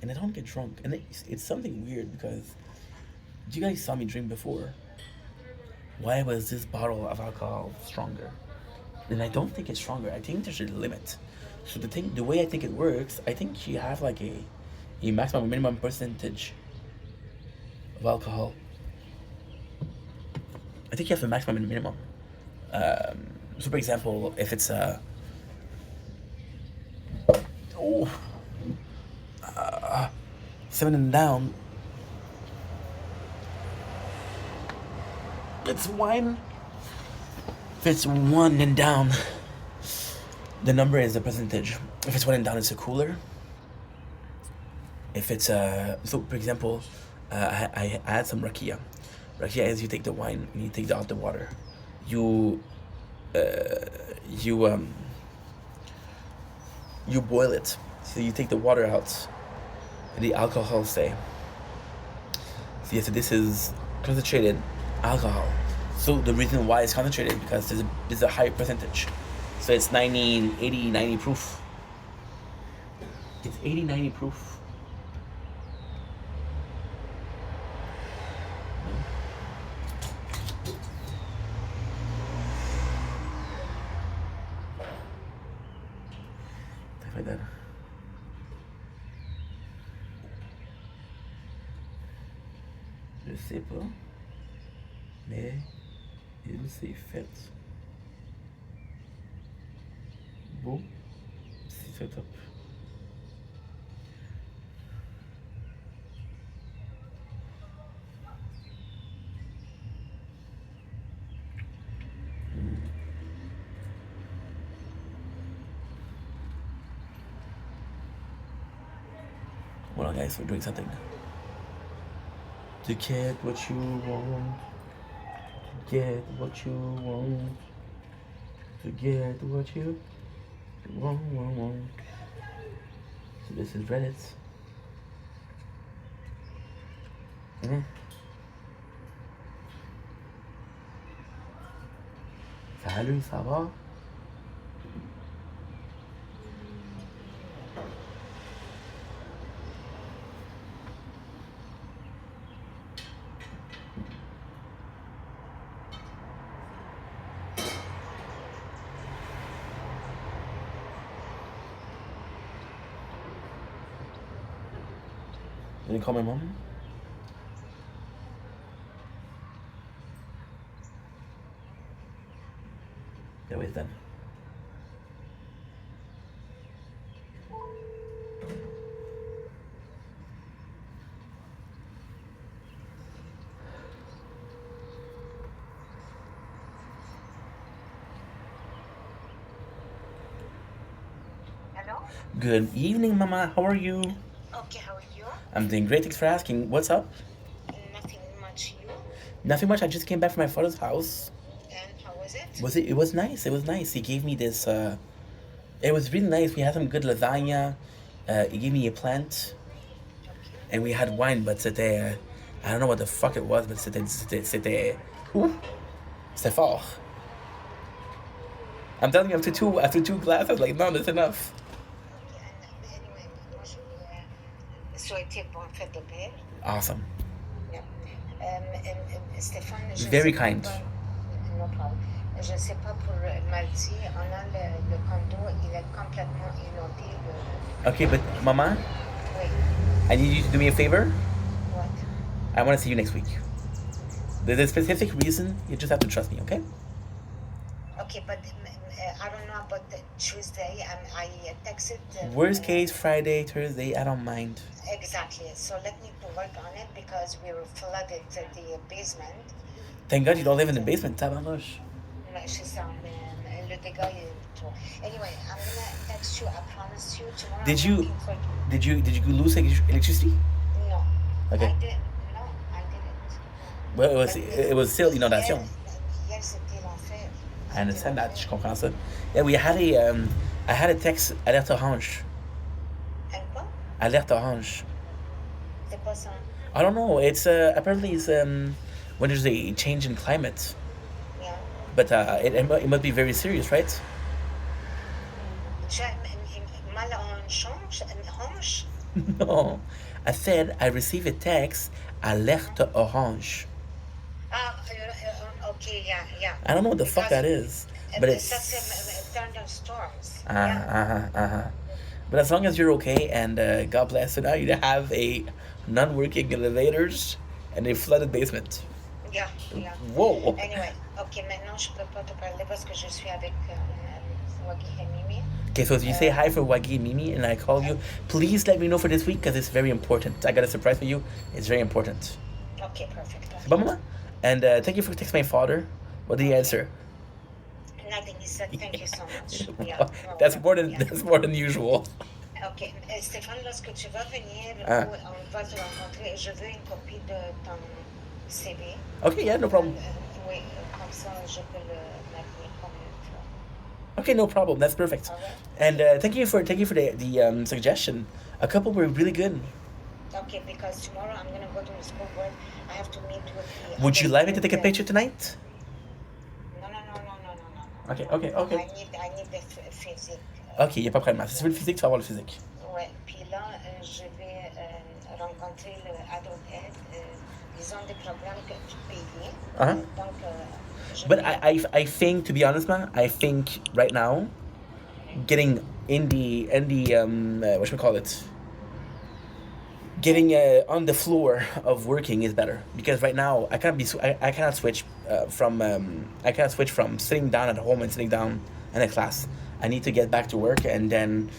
And I don't get drunk. And it's something weird because... You guys saw me drink before. Why was this bottle of alcohol stronger? And I don't think it's stronger. I think there's a limit. So the way I think it works, I think you have like a maximum minimum percentage of alcohol. I think you have a maximum and minimum. So for example, if it's 7 and down, it's wine. If it's 1 and down, the number is the percentage. If it's 1 and down, it's a cooler. If it's so for example, I had some rakia. Rakia is you take the wine and you take out the water. You boil it. So you take the water out and the alcohol stay. So yeah, so this is concentrated alcohol. So the reason why it's concentrated because there's a high percentage. So it's 90 proof. It's 80-90 proof. Stuff like that. Je sais pas, mais il s'est fait beau, c'est top. Well, guys, we're doing something. To get what you want. To get what you want. To get what you want. So this is Reddit. Salut, ça va? Let me call my mom. Yeah, wait then. Hello? Good evening, Mama. How are you? Okay, how are you? I'm doing great. Thanks for asking. What's up? Nothing much, you? Nothing much. I just came back from my father's house. And how was it? Was it? It was nice. It was nice. He gave me this. It was really nice. We had some good lasagna. He gave me a plant, Okay. and we had wine. But c'était, I don't know what the fuck it was, but ouh, c'était fort. I'm telling you, after two glasses, I was like, no, that's enough. Okay, and anyway, moi je voulais souhaiter bonne fête de paix. Awesome. Yeah. Stéphane, je Very sais kind. Pas, no problem. Je sais pas pour mardi, on a le condo, il est complètement inondé. Okay, but Mama, Oui. I need you to do me a favor. What? I want to see you next week. There's a specific reason. You just have to trust me, okay? Okay, but I don't know about the Tuesday. I texted. Worst case, Friday, Thursday. I don't mind. Exactly. So let me work on it because we were flooded the basement. Thank God you don't live in the basement, tabarnouche. She's le dégât est trop. Anyway, I'm gonna text you. I promise you tomorrow. Did I'm you looking for... did you lose electricity? No. Okay. I didn't. No, I didn't. Well, it was still inondation. Hier, c'était l'enfer. I understand that. Je comprends ça. Yeah, we had I had a text alerte orange. And quoi? Alerte orange. C'est quoi ça? I don't know. It's apparently it's when there's a change in climate. Yeah. But it must be very serious, right? Mal en hanche? No, I said I received a text alerte orange. Ah, okay, yeah. I don't know what the fuck that is, but it's Ça, c'est thunderstorms. But as long as you're okay and God bless, so now you have a non-working elevators and a flooded basement. Yeah. Whoa. Anyway, ok, maintenant je peux pas te parler parce que je suis avec Wagi et Mimi. Okay, so if you say hi for Wagi and Mimi and I call you, please let me know for this week because it's very important. I got a surprise for you. It's very important. Okay, perfect. Okay. But Mama, and thank you for texting my father. What did he answer? Nothing, he said thank you so much. Yeah. That's more than Yeah. that's more than usual. Ok, Stéphane, lorsque tu vas venir, on va te rencontrer. Je veux une copie de ton CV. Okay, yeah, no problem. Oui, comme ça, je peux le mettre comme Okay, no problem. That's perfect. Alright. And thank you for the suggestion. A couple were really good. Okay, because tomorrow I'm gonna go to the school work. I have to meet with the. Would you like me to take a picture tonight? No. Okay. I need the physique. Ok, il n'y a pas de problème. Si tu veux le physique, tu vas avoir le physique. Ouais, puis là, je vais rencontrer le Adult Ed. Ils ont des programmes que tu payes. Uh-huh. Donc, je But vais- I think, to be honest, man, I think right now, getting in the what should we call it? Getting on the floor of working is better because right now I cannot switch from sitting down at home and sitting down in a class. I need to get back to work and then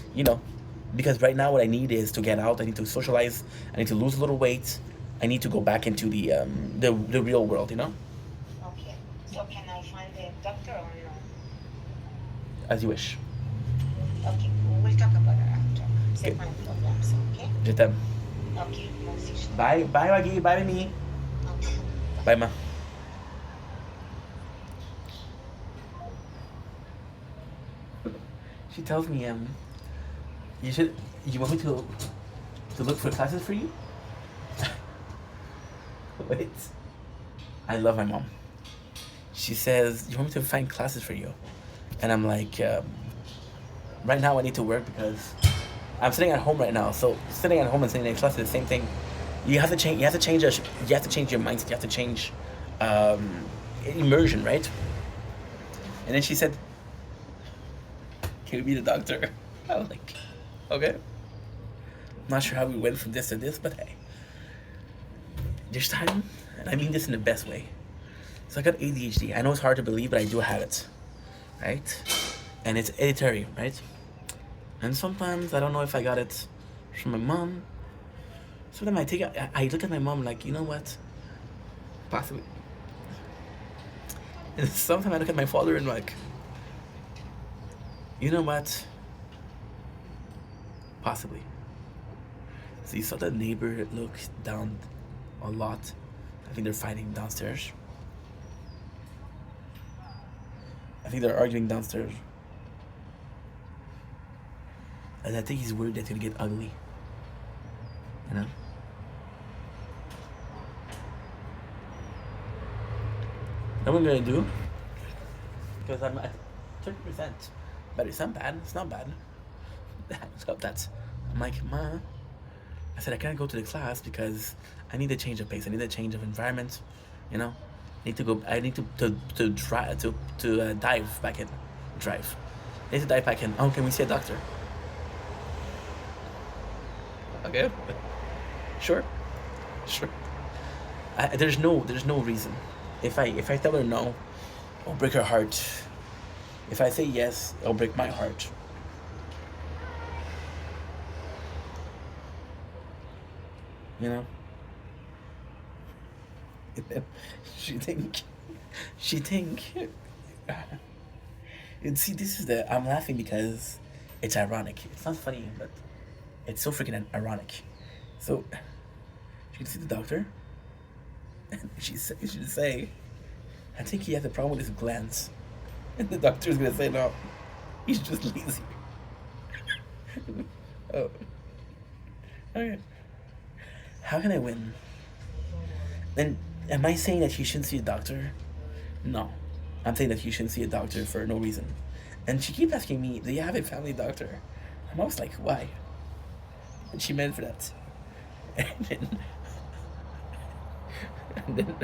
because right now what I need is to get out. I need to socialize. I need to lose a little weight. I need to go back into the real world. Okay. So can I find a doctor or no? As you wish. Okay, we'll talk about it after. C'est Okay. pas un problème, ça, ok? Je t'aime. Ok, moi aussi je Bye, Maggie. Bye, Mimi. Ok. Bye, ma. She tells me, you want me to look for classes for you? Wait. I love my mom. She says, you want me to find classes for you? And I'm like, right now I need to work because I'm sitting at home right now. So sitting at home and sitting in class is the same thing. You have to change your mindset. You have to change immersion, right? And then she said, can we be the doctor? I was like, okay. I'm not sure how we went from this to this, but hey. This time, and I mean this in the best way. So I got ADHD. I know it's hard to believe, but I do have it, right? And it's hereditary, right? And sometimes I don't know if I got it from my mom. Sometimes I look at my mom like, you know what? Possibly. And sometimes I look at my father and like, you know what? Possibly. So you saw the neighbor look down a lot. I think they're fighting downstairs. I think they're arguing downstairs. And I think he's worried that it's gonna get ugly. You know? What am I gonna do? Because I'm at 30%. But it's not bad. It's not bad. So that's. I'm like, Ma. I said I can't go to the class because I need a change of pace. I need a change of environment. You know, I need to go. I need to try to dive back in. Drive. I need to dive back in. Oh, can we see a doctor? Okay. Sure. There's no reason. If I tell her no, I'll break her heart. If I say yes, I'll break my heart. You know? she think. And see, this is I'm laughing because it's ironic. It's not funny, but it's so freaking ironic. So, she can see the doctor, and she should say, I think he has a problem with his glands. And the doctor's gonna say, no, he's just lazy. Oh. Okay. How can I win? And am I saying that he shouldn't see a doctor? No. I'm saying that he shouldn't see a doctor for no reason. And she keeps asking me, do you have a family doctor? I'm always like, why? And she meant for that. And then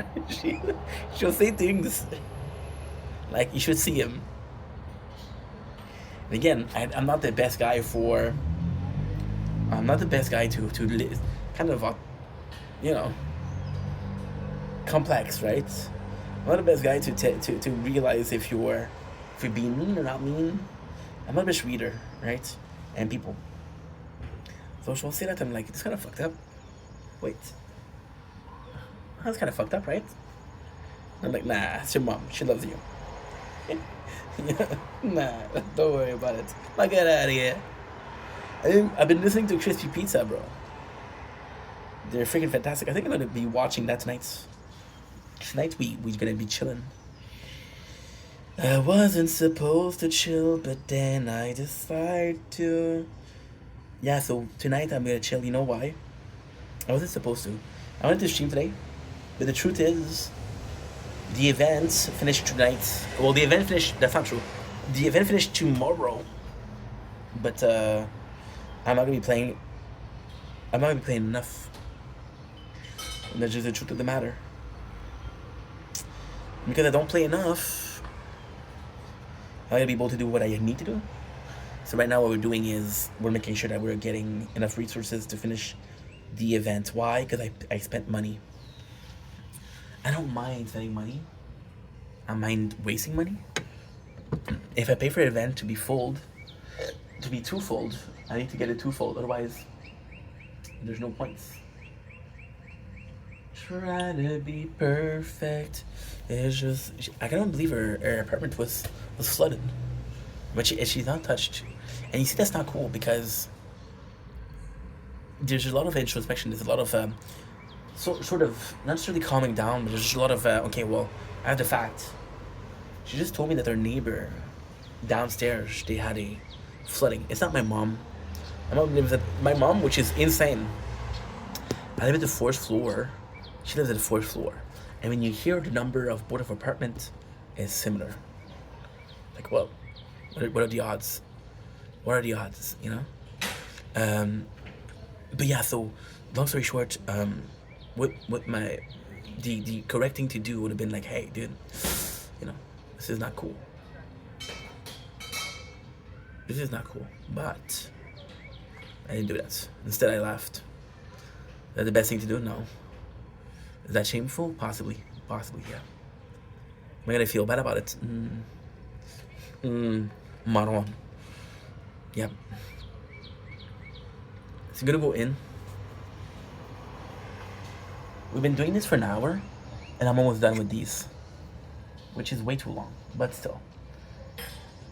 she'll say things like, you should see him. And again, I'm not the best guy for... I'm not the best guy to kind of, you know, complex, right? I'm not the best guy to realize if you're being mean or not mean. I'm not the best reader, right? And people. So she'll say that, I'm like, it's kind of fucked up. Wait. That's kind of fucked up, right? I'm like, nah, it's your mom. She loves you. Nah, don't worry about it. Like, get out of here. I've been listening to Crispy Pizza, bro. They're freaking fantastic. I think I'm gonna be watching that tonight. Tonight we're gonna be chilling. I wasn't supposed to chill, but then I decided to. Yeah, so tonight I'm gonna chill. You know why? I wasn't supposed to. I wanted to stream today, but the truth is, the event finished tonight. Well, the event finished. That's not true. The event finished tomorrow. But I'm not gonna be playing. I'm not gonna be playing enough. And that's just the truth of the matter. Because I don't play enough, I'm not gonna be able to do what I need to do. So right now what we're doing is we're making sure that we're getting enough resources to finish the event. Why? Because I spent money. I don't mind spending money. I mind wasting money. If I pay for an event to be twofold, I need to get it twofold. Otherwise, there's no points. Try to be perfect. It's just I can't believe her apartment was flooded, but she's not touched. And you see that's not cool because there's a lot of introspection. There's a lot of sort of not necessarily calming down, but there's just a lot of okay. Well, I have the fact. She just told me that her neighbor downstairs they had a flooding. It's not my mom. My mom, which is insane. I live at the 4th floor. She lives at the 4th floor. And when you hear the number of both of apartments, it's similar. Like, well, what are the odds? What are the odds, you know? But yeah, so, long story short, what my, the correct thing to do would have been like, hey, dude, you know, this is not cool. This is not cool. But I didn't do that. Instead, I laughed. Is that the best thing to do? No. Is that shameful? Possibly. Possibly, yeah. Am I gonna feel bad about it? Marron. Yep. So I'm gonna go in. We've been doing this for an hour, and I'm almost done with these, which is way too long, but still.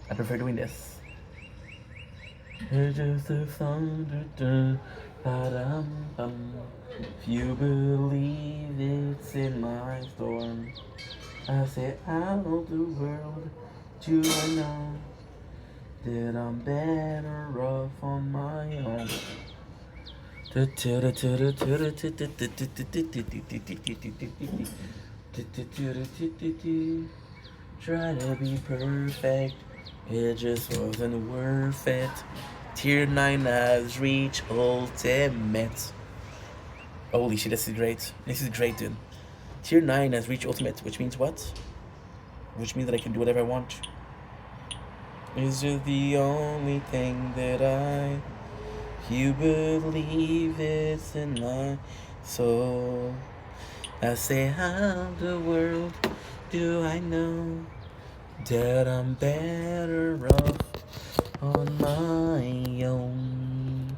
I prefer doing this. It's just a thunder, ba-dum-bum. If you believe it's in my storm, I say out the world, do I know that I'm better off on my own? Try to be perfect, it just wasn't worth it. Tier 9 has reached ultimate. Holy shit, this is great. This is great, dude. Tier 9 has reached ultimate, which means what? Which means that I can do whatever I want. Is just the only thing that you believe it's in my soul. I say, how the world do I know that I'm better off on my own?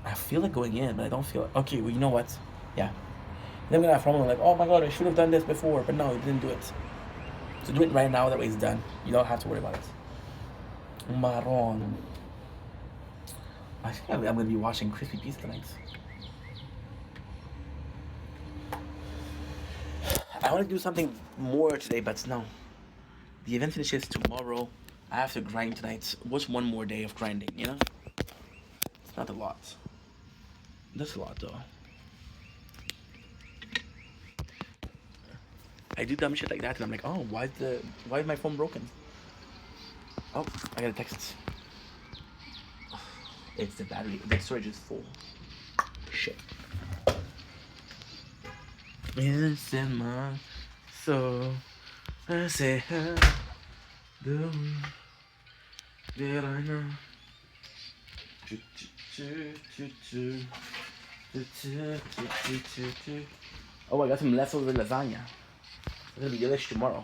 I feel like going in, but I don't feel it. Okay, well, you know what? Yeah. Then I'm gonna have problem like, oh my god, I should have done this before, but no, you didn't do it. So do it right now, that way it's done. You don't have to worry about it. Marron. I think I'm gonna be watching Crispy Pizza tonight. I want to do something more today, but no. The event finishes tomorrow. I have to grind tonight. What's one more day of grinding, you know? It's not a lot. That's a lot, though. I do dumb shit like that, and I'm like, oh, why is my phone broken? Oh, I got a text. It's the battery. The storage is full. Shit. It's in my soul. I say, how do did I know? Oh, I got some leftover lasagna. It's gonna be delicious tomorrow.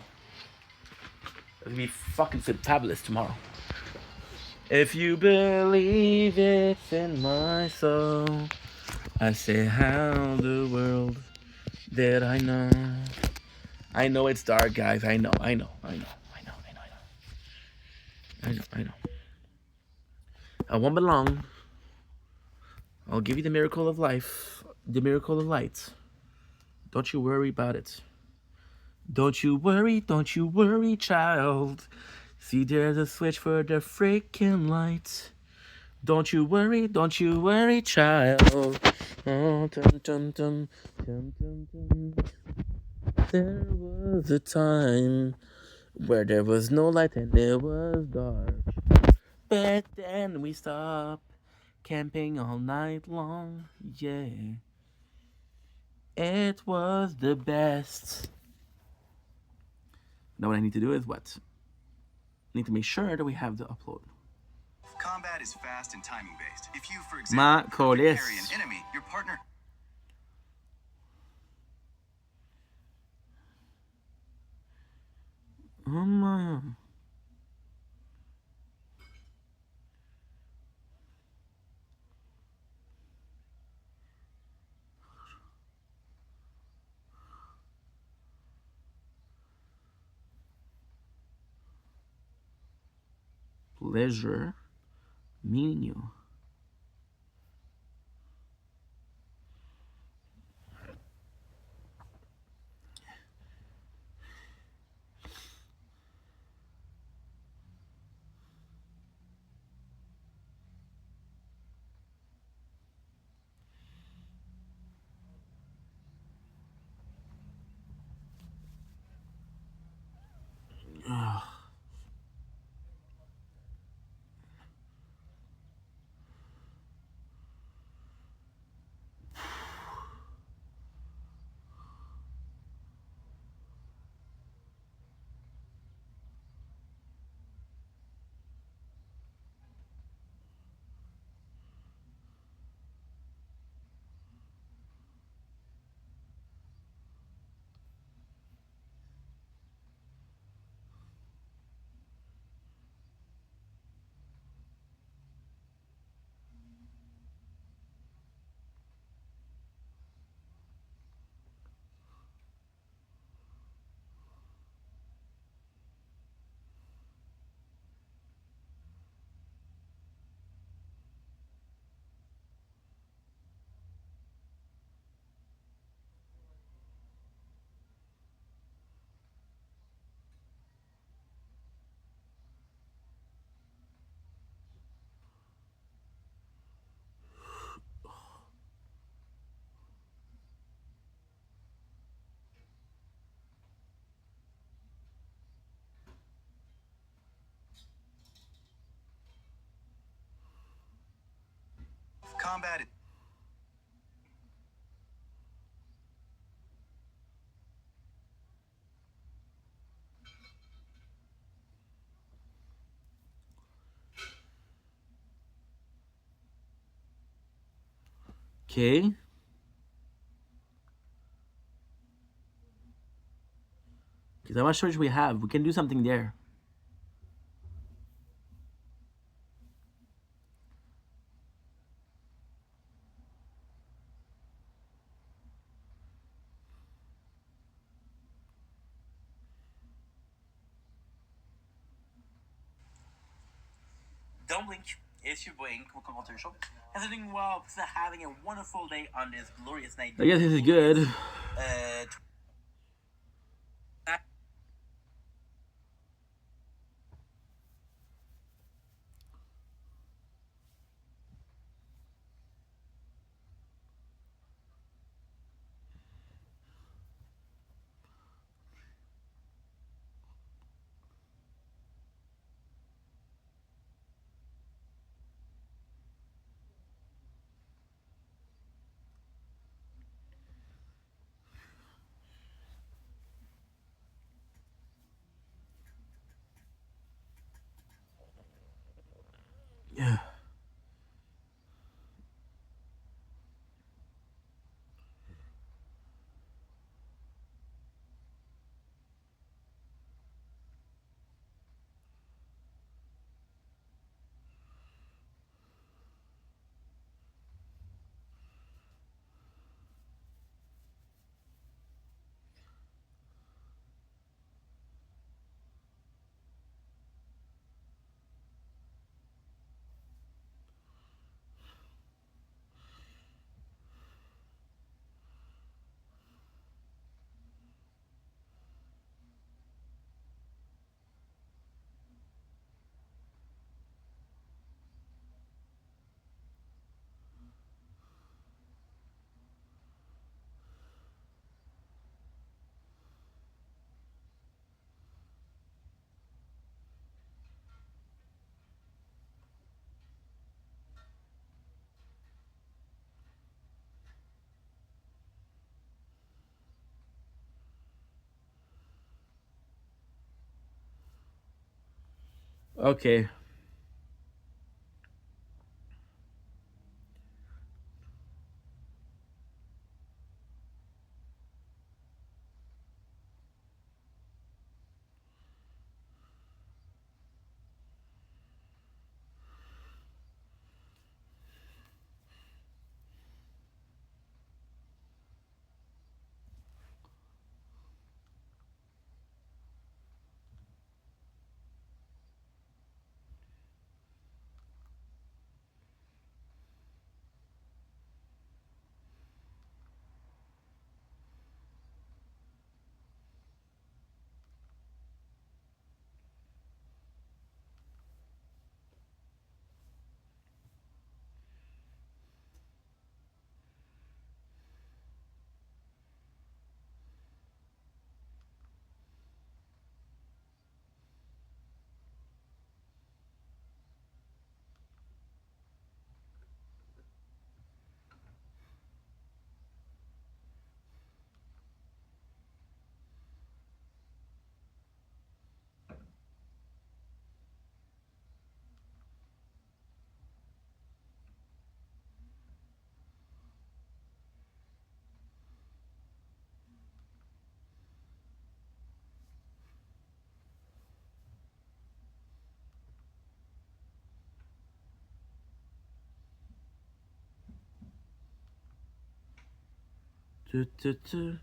It's gonna be fucking fabulous tomorrow. If you believe it's in my soul, I say, how the world did I know? I know it's dark, guys. I know. I won't be long. I'll give you the miracle of life, the miracle of light. Don't you worry about it. Don't you worry, child. See, there's a switch for the freaking light. Don't you worry, child. Oh, dum, dum, dum, dum, dum, dum. There was a time where there was no light and it was dark. But then we stopped camping all night long. Yeah. It was the best. Now what I need to do is what? I need to make sure that we have the upload. Combat is fast and timing based. If you, for example, carry an enemy, your partner. Oh my. Pleasure meeting you. combat. Okay. Because how much storage we have? We can do something there. Don't blink. It's your blink. Welcome to your show. As doing well, having a wonderful day on this glorious night. I guess this is good. Yeah. Okay. Tu, tu, tu.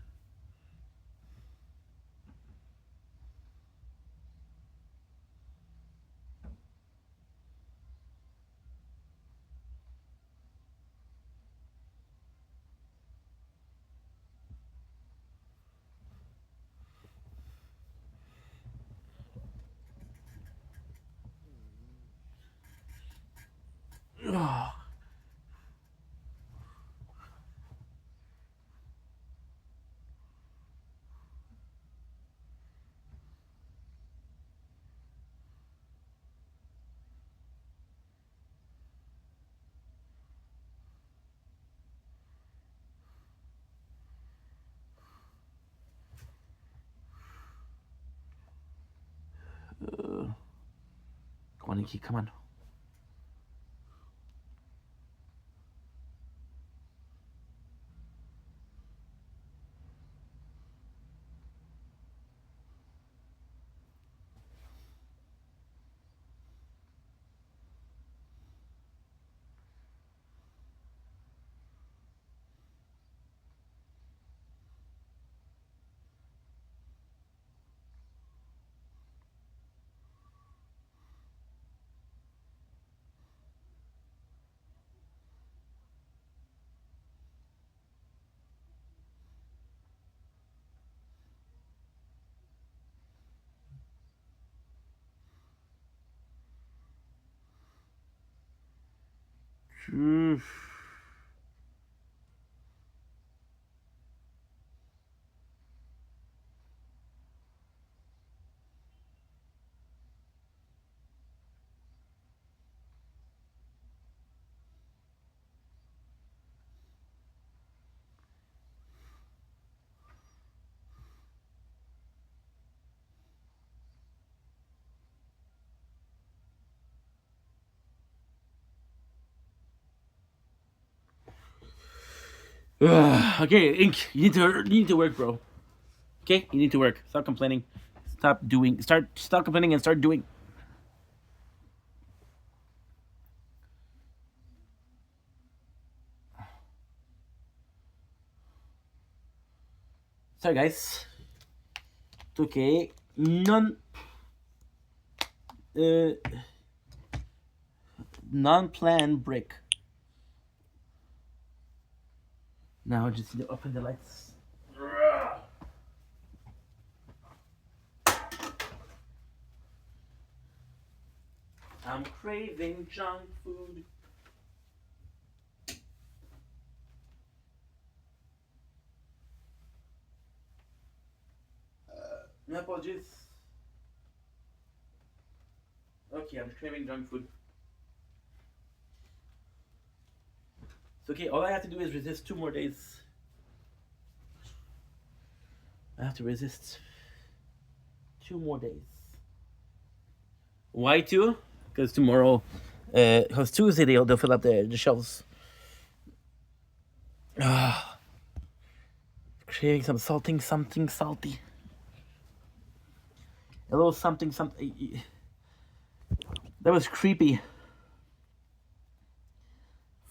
on, Inky, come on. Okay, Ink, you need to work, bro. Okay, you need to work. Stop complaining. Stop complaining and start doing. Sorry, guys. It's okay. Non-planned break. Now I just need to open the lights. I'm craving junk food. My apologies. Okay, I'm craving junk food. It's okay, all I have to do is resist 2 more days. I have to resist 2 more days. Why 2? Because tomorrow, because Tuesday they'll fill up the shelves. Craving something salty. A little something. That was creepy.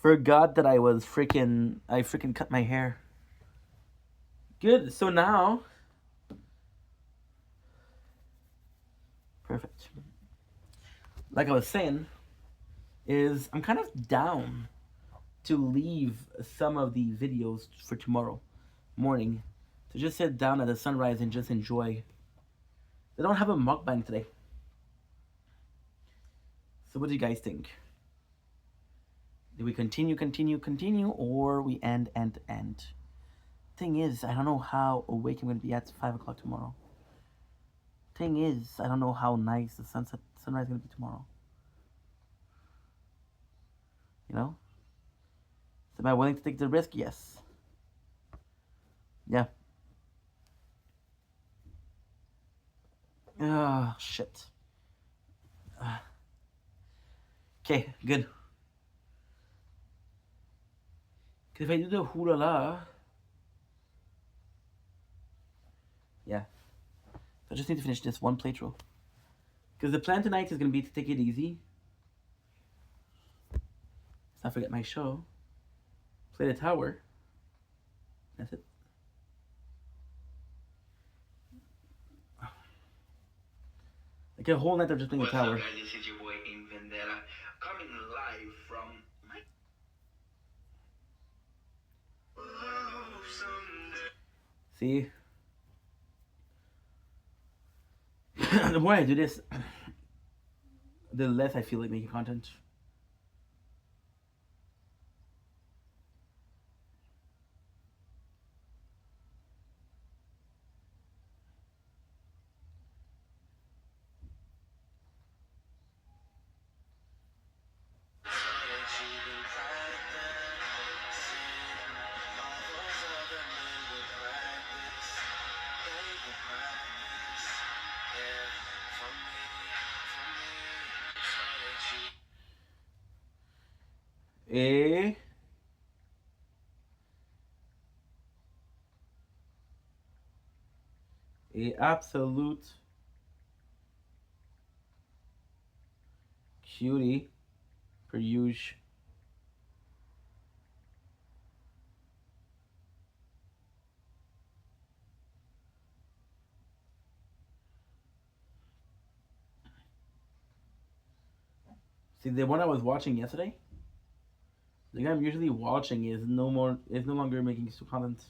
Forgot that I freaking cut my hair. Good, so now. Perfect. Like I was saying, is I'm kind of down to leave some of the videos for tomorrow morning. To just sit down at the sunrise and just enjoy. They don't have a mukbang today. So what do you guys think? Do we continue, or we end? Thing is, I don't know how awake I'm going to be at 5 o'clock tomorrow. Thing is, I don't know how nice the sunrise is going to be tomorrow. You know? So am I willing to take the risk? Yes. Yeah. Oh, shit. Okay, good. Because if I do the hoo-la-la... Yeah. I just need to finish this one playthrough. Because the plan tonight is going to be to take it easy. Let's not forget my show. Play the tower. That's it. Like a whole night of just playing the tower. What's up, guys? This is your boy Vendetta, coming live from my... See? The more I do this, the less I feel like making content. a absolute cutie per usual. See, the one I was watching yesterday, the guy I'm usually watching is no longer making content.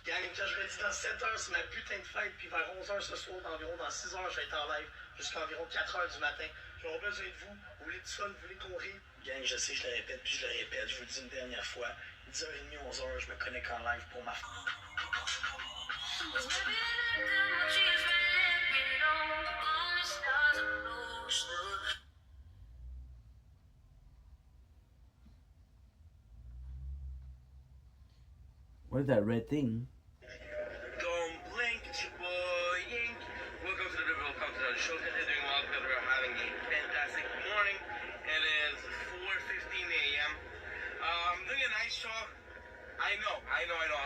Gang, quand je me dis dans 7 heures, c'est ma putain de fête, puis vers 11 heures ce soir, d'environ dans 6 heures, je vais être en live jusqu'à environ 4 heures du matin. J'aurai besoin de vous. Vous voulez du fun, vous voulez qu'on rie? Gang, je sais, je le répète, puis je le répète, je vous le dis une dernière fois. 10h30, 11h, je me connecte en live pour ma fête. What is that red thing? Don't blink, it's your boy Yink. Welcome to the River Countdown. The show's continuing well because we're having a fantastic morning. It is 4:15 a.m. I'm doing a night show. I know.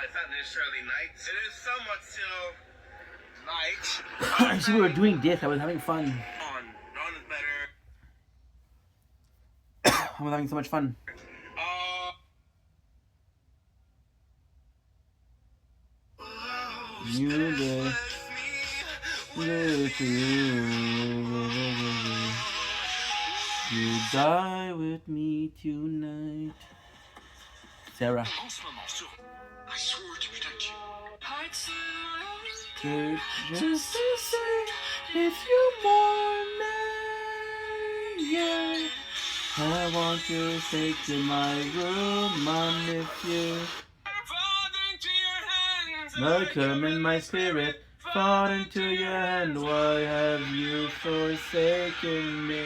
It's not necessarily night. It is somewhat still night. See, we were doing this. I was having fun. Dawn is better. I was having so much fun. You did. You die with me tonight. Sarah. I swore to protect you. Just to say, if you want me, yeah. I want to take to my room, and if you I come in my spirit, fall into your hand. Why have you forsaken me?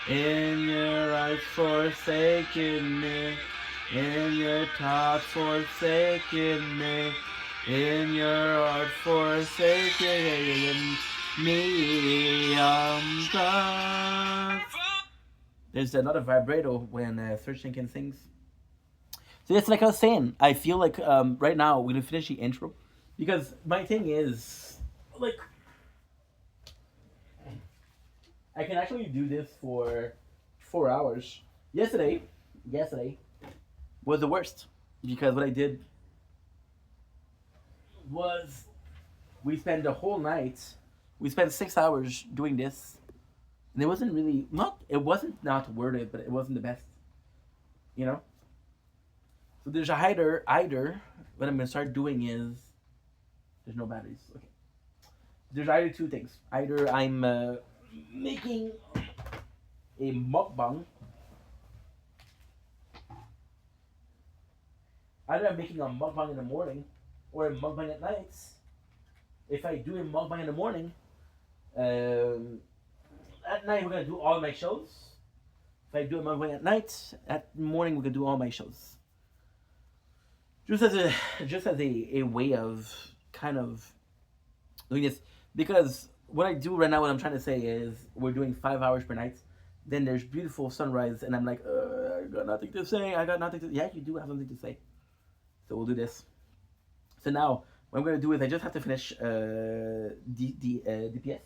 In your eyes forsaken me. In your thoughts forsaken me. In your heart forsaken me. There's another vibrato when Search Engine sings. So it's like I was saying, I feel like right now we're gonna finish the intro because my thing is like I can actually do this for 4 hours. Yesterday was the worst because what I did was we spent the whole night. We spent 6 hours doing this, and it wasn't really not worth it, but it wasn't the best, you know. So there's either what I'm gonna start doing is there's no batteries. Okay. There's either two things. Either I'm making a mukbang. Either I'm making a mukbang in the morning or a mukbang at night. If I do a mukbang in the morning, at night we're gonna do all my shows. If I do a mukbang at night, at morning we're gonna do all my shows. Just as a way of kind of doing this, because what I do right now, what I'm trying to say is we're doing 5 hours per night. Then there's beautiful sunrise, and I'm like, I got nothing to say. Yeah, you do have something to say. So we'll do this. So now what I'm gonna do is I just have to finish DPS,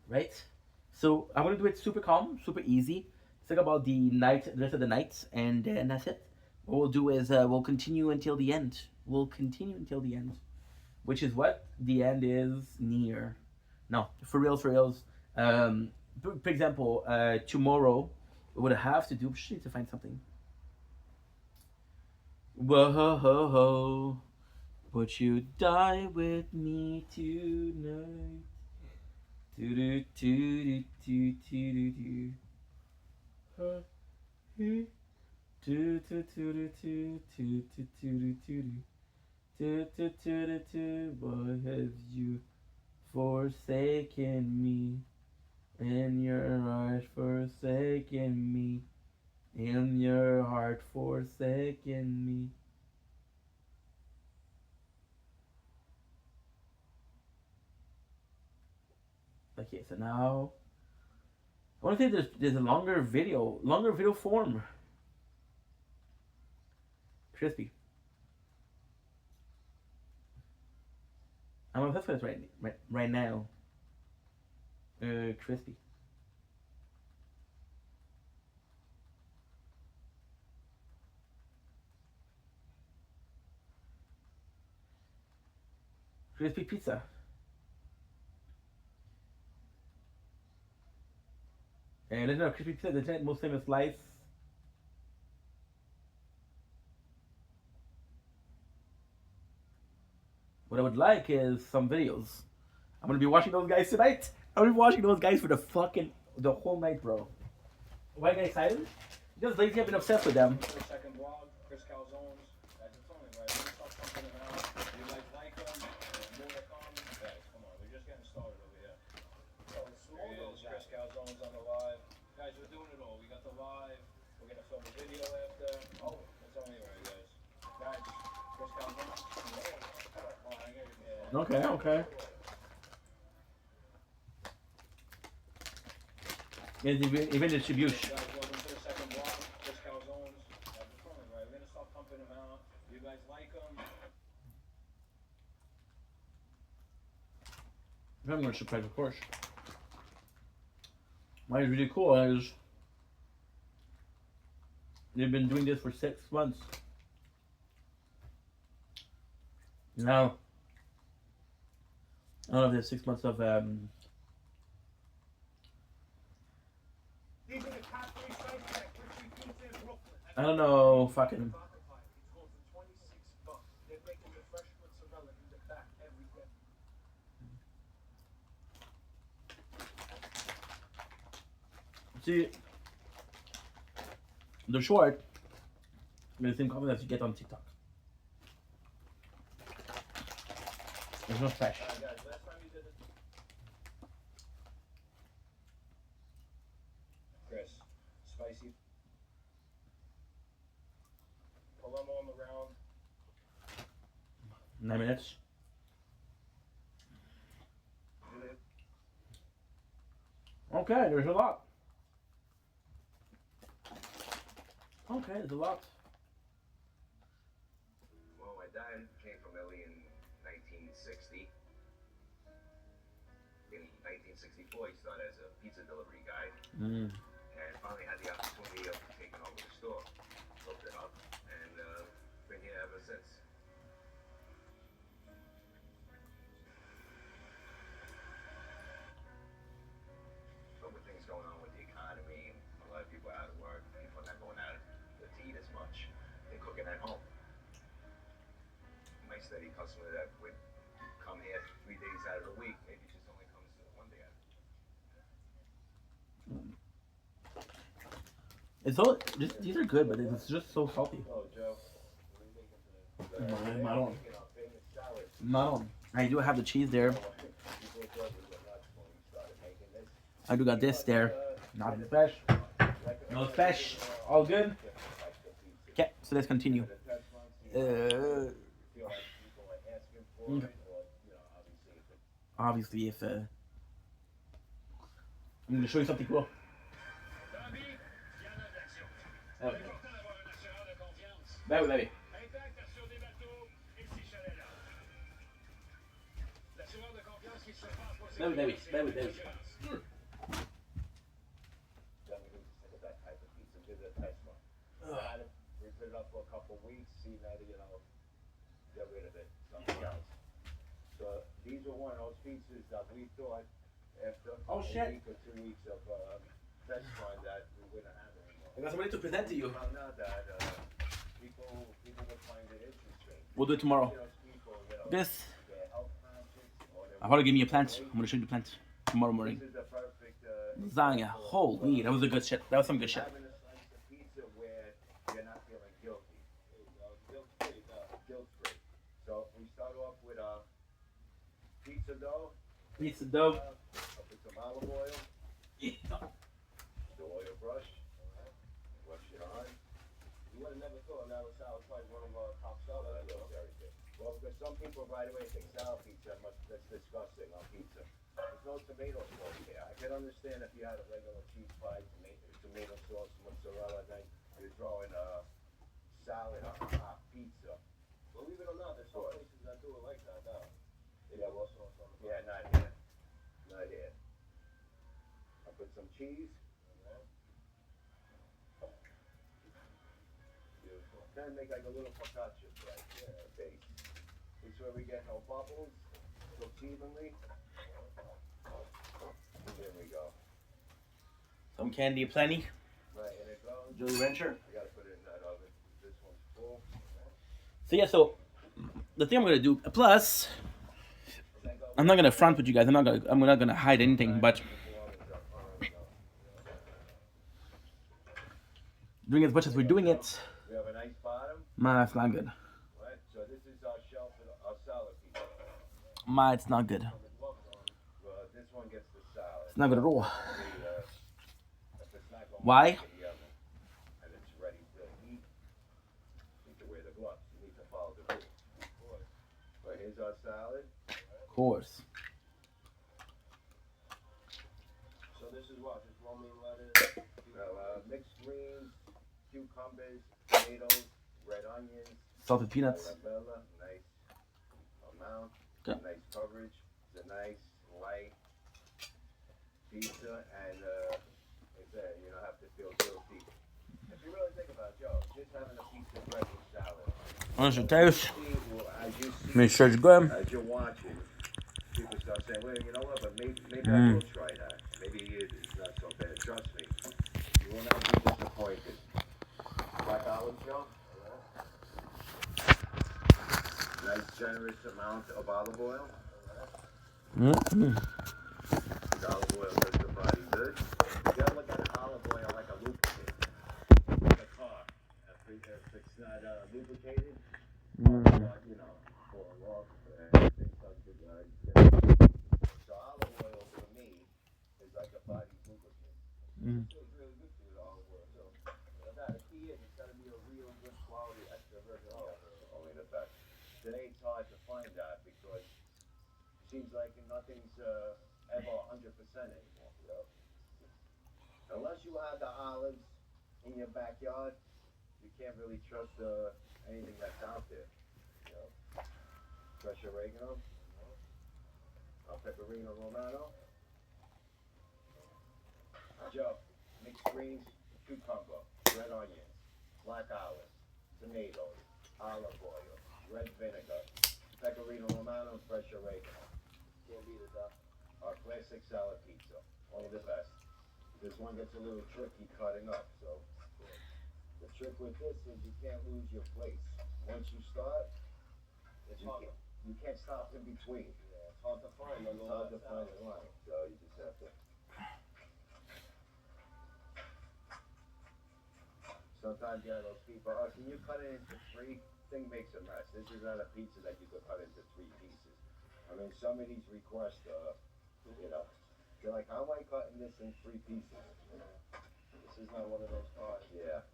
right? So I'm gonna do it super calm, super easy. Think about the rest of the night, and that's it. What we'll do is we'll continue until the end. Which is what? The end is near. No, for reals. For example, tomorrow we would have to do. She needs to find something. Whoa ho ho ho. Would you die with me tonight? Do do do do do do do. Do do do do do do do do do do do do do. Why have you forsaken me. In your heart forsaken me. In your heart forsaken me. Okay, so now I want to say there's a longer video form. Crispy. I'm obsessed with this right now. Crispy. Crispy pizza. And there's no crispy pizza. The most famous slice. What I would like is some videos. I'm gonna be watching those guys tonight. I'm gonna be watching those guys for the whole night, bro. Why are you guys excited? Just lately I've been obsessed with them. Second blog, Chris Calzones. That's its only right. We're stop pumping them out. You guys like them? More to come. Guys, come on. We're just getting started over here. Here he is, Chris Calzones on the live. Guys, we're doing it all. We got the live. We're gonna film a video after. Oh, that's only right, guys. Guys, Chris Calzones. Oh, I got you. Okay, okay. It's even distribution. Guys, welcome to the second blog, Chris Calzones. That's its only right. We're gonna start pumping them out. You guys like them? I'm gonna surprise, of course. Mine is really cool. They've been doing this for 6 months. Now, I don't know if there's 6 months of These are the top 3 sites at Richie Pizza in Brooklyn. I don't know, fucking. It's going for $26. They're making the fresh mozzarella in the back every day. See, they're short. But the same comment that you get on TikTok. There's no fresh. Guys, last time you did it. Chris, spicy. Pull them on the round. 9 minutes. Okay, there's a lot. Okay, there's a lot. Well, my dad came from Italy in 1960. In 1964, he started as a pizza delivery guy, Mm. and finally had the opportunity of taking over the store. Built it up, and been here ever since. But with things going on with the economy, a lot of people are out of work, people are not going out to eat as much. They're cooking at home. My steady customer that would come here 3 days out of the week, maybe just only comes 1 day out of the week. It's so these are good, but it's just so salty. Oh, Joe. What are you making today? Maron. Making our famous salad. Maron. I do have the cheese there. People thought we were nuts when we started making this. I do got this there. Not the fish. No fish. All good. Okay, so let's continue. Feel like people are asking for Okay. it, or, you know, Obviously, obviously if it if I'm gonna show you something cool. Bah oui, bah oui. Bah oui, bah oui, bah oui, bah oui. then we need to think of that type of pizza, give it a test run. We put it up for a couple of weeks, see now that, you know, get rid of it, something else. So these are one of those pizzas that we thought after Oh, a shit. week or 2 weeks of test run that we wouldn't have anymore. I got somebody to present to you. We found out that people would find it interesting. We'll do it tomorrow. You know, people, you know, This. they're health conscious, or they're I'll give me a plant. I'm gonna show you the plant tomorrow morning. This is the perfect Lasagna. Holy, that was a good shit. That was some good shit. having a slice of pizza where you're not feeling guilty. Guilt-free. So we start off with pizza dough, Piece of dope. I'll put some olive oil, the oil brush, brush it on. You would have never thought now salad probably one of our top I sellers. love everything. Well, because some people right away think salad pizza, that's disgusting on pizza. There's no tomato sauce here. I can understand if you had a regular cheese pie, tomato sauce, mozzarella, then you're throwing salad on hot pizza. Believe it or not, there's some places that do it like that now. They Yeah, put well, sauce on the yeah, bottom. not here. Not here. I put some cheese. Beautiful. Then make like a little focaccia bread. Yeah, base. This way we get no bubbles. Cooks evenly. And there we go. Some candy aplenty. Right, and it goes. Jolly Rancher. I gotta put it in that oven. This one's full. So yeah, so the thing I'm gonna do. Plus, I'm not gonna front with you guys. I'm not gonna hide anything. But doing as much as we're doing it, We have a nice bottom. man, it's not good. Right, so this is our shelf for our salad pizza. Man, it's not good. Well, this one gets the salad. It's not good at all. If it's not going Why? back in the oven and it's ready to eat, you need to wear the gloves. You need to follow the rules. But here's our salad. Of course. So this is what? Just romaine lettuce? Mixed greens, cucumbers, tomatoes, red onions, Salted peanuts. arabella, nice amount, Okay. nice coverage. It's a nice light pizza, and like I said, you don't have to feel guilty. If you really think about it, Joe, just having a piece of bread with salad. Once it tastes, As you see, make sure it's good. as you're watching, people start saying, well, you know what, but maybe I will try that. Maybe it's not so bad. Trust me, you will not be disappointed. Black olive, Joe? Nice generous amount of olive oil. Mm-hmm. The olive oil does the body good. You gotta look at olive oil like a lubricant. Like a car. If it's not lubricated, you know, falling off, everything starts to so olive oil for me is like a body lubricant. It's really good for you, the olive oil. So the key is it's got to be a real good quality extra virgin olive oil. Only the best. Today it's hard to find that because it seems like nothing's ever 100% anymore. Unless you have the olives in your backyard, you can't really trust anything that's out there. You know? Fresh oregano, pepperino romano. Joe, mixed greens, cucumber, red onions, black olives, tomatoes, olive oil, red vinegar, pecorino romano, and fresh oregano. Can't beat it, though. Our classic salad pizza, only the best. This one gets a little tricky cutting up, so the trick with this is you can't lose your place. Once you start, you can't stop in between. Yeah, it's hard to find. It's hard to find a line, so you just have to. Sometimes you have those people, oh, can you cut it into three? Thing makes a mess. This is not a pizza that you could cut into 3 pieces. I mean, some of these request, you know, you're like, how am I cutting this in 3 pieces? This is not one of those cars. Yeah.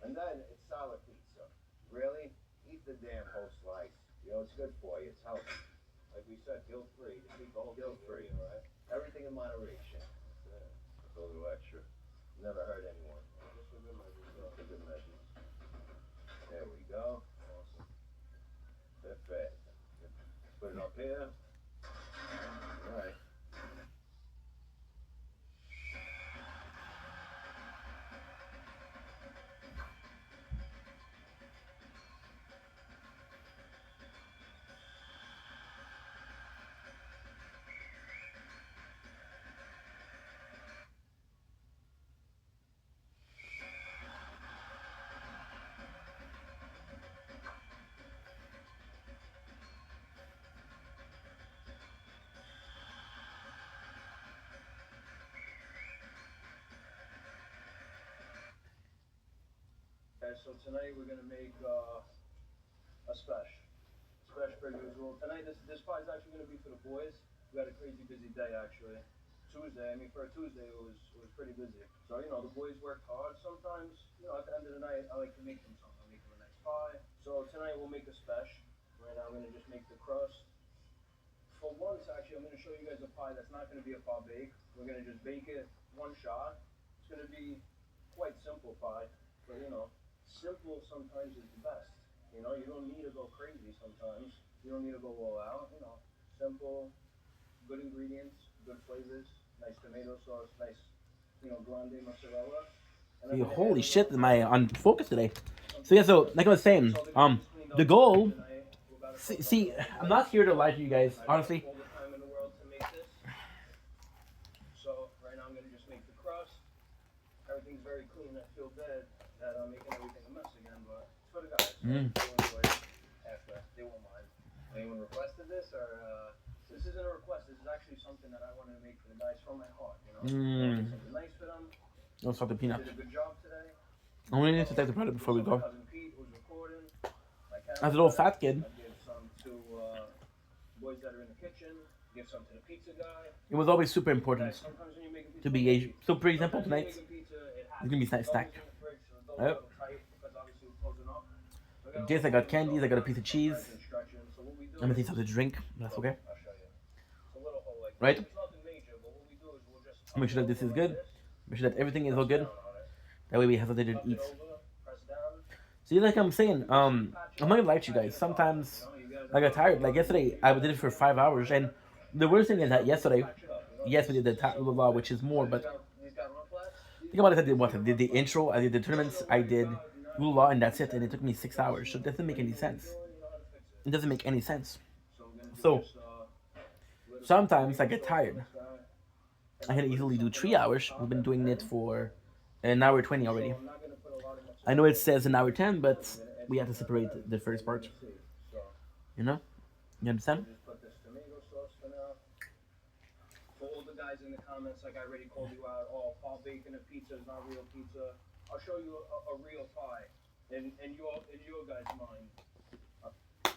And then it's solid pizza. Really? Eat the damn whole slice. You know, it's good for you. It's healthy. Like we said, guilt-free. Just eat the whole Guilt-free. thing, right? Everything in moderation. A little extra. Never hurt anyone. Just for good measure. For good measures. There we go. Perfect. Put it up here. All right. Okay, so tonight we're gonna make a special per usual. Tonight this pie is actually gonna be for the boys. We had a crazy busy day actually. Tuesday, I mean for a Tuesday it was pretty busy. So you know the boys worked hard. Sometimes you know at the end of the night I like to make them something. I make them a nice pie. So tonight we'll make a special. Right now I'm gonna just make the crust. For once actually I'm gonna show you guys a pie that's not gonna be a pie bake. We're gonna just bake it one shot. It's gonna be quite simple pie, but you know simple sometimes is the best. You know you don't need to go crazy sometimes. You don't need to go all out. You know simple, good ingredients, good flavors, nice tomato sauce, nice, you know, grande mozzarella. Dude, holy shit, am I on focus today? So yeah, so like I was saying, the goal. See, I'm not here to lie to you guys, honestly. All the time in the world to make this. So right now I'm gonna just make the crust. Everything's very clean. I feel bad that I'm making everything a mess again, but it's for the guys. Mm. They'll enjoy it after. They won't mind. Anyone requested this or? This isn't a request. This is actually something that I wanted to make for the guys from my heart. You know, something nice for them. Don't stop the peanut. Did a good job today. I only need to take the product before we go. Cousin Pete was recording. As a little fat kid, I give some to boys that are in the kitchen. Give some to the pizza guy. it was always super important Sometimes when you make a pizza, to be Asian. So, for example, sometimes tonight, when you make a pizza, it has it's gonna be to nice snack. always in the fridge, so it's Yep. a little tight because obviously we're closing up. So In case I got candies, I got a piece of cheese. instructions. So what we do I'm gonna is- take something to drink. That's okay. I'll show you. It's a little hole like Right? It's nothing major, but what we do is we'll just Make sure that this is good. Make sure that everything is all good. That way we have something to eat. press down. See, like I'm saying, I'm not gonna lie to you guys. Sometimes I got tired. Like yesterday, I did it for 5 hours, and the worst thing is that yesterday, yes, we did the top law, which is more, but think about it. I did what? I did the intro, I did the tournaments, I did law, and that's it. And it took me 6 hours. So it doesn't make any sense. It doesn't make any sense. So sometimes I get tired. I can easily do 3 hours. We've been doing it for an hour 20 already. I know it says an hour 10, but we have to separate the first part. You know? You understand? Just put this tomato sauce for now. For all the guys in the comments, like I already called you out, oh, Paul Bacon and pizza is not real pizza. I'll show you a real pie in your guys' mind.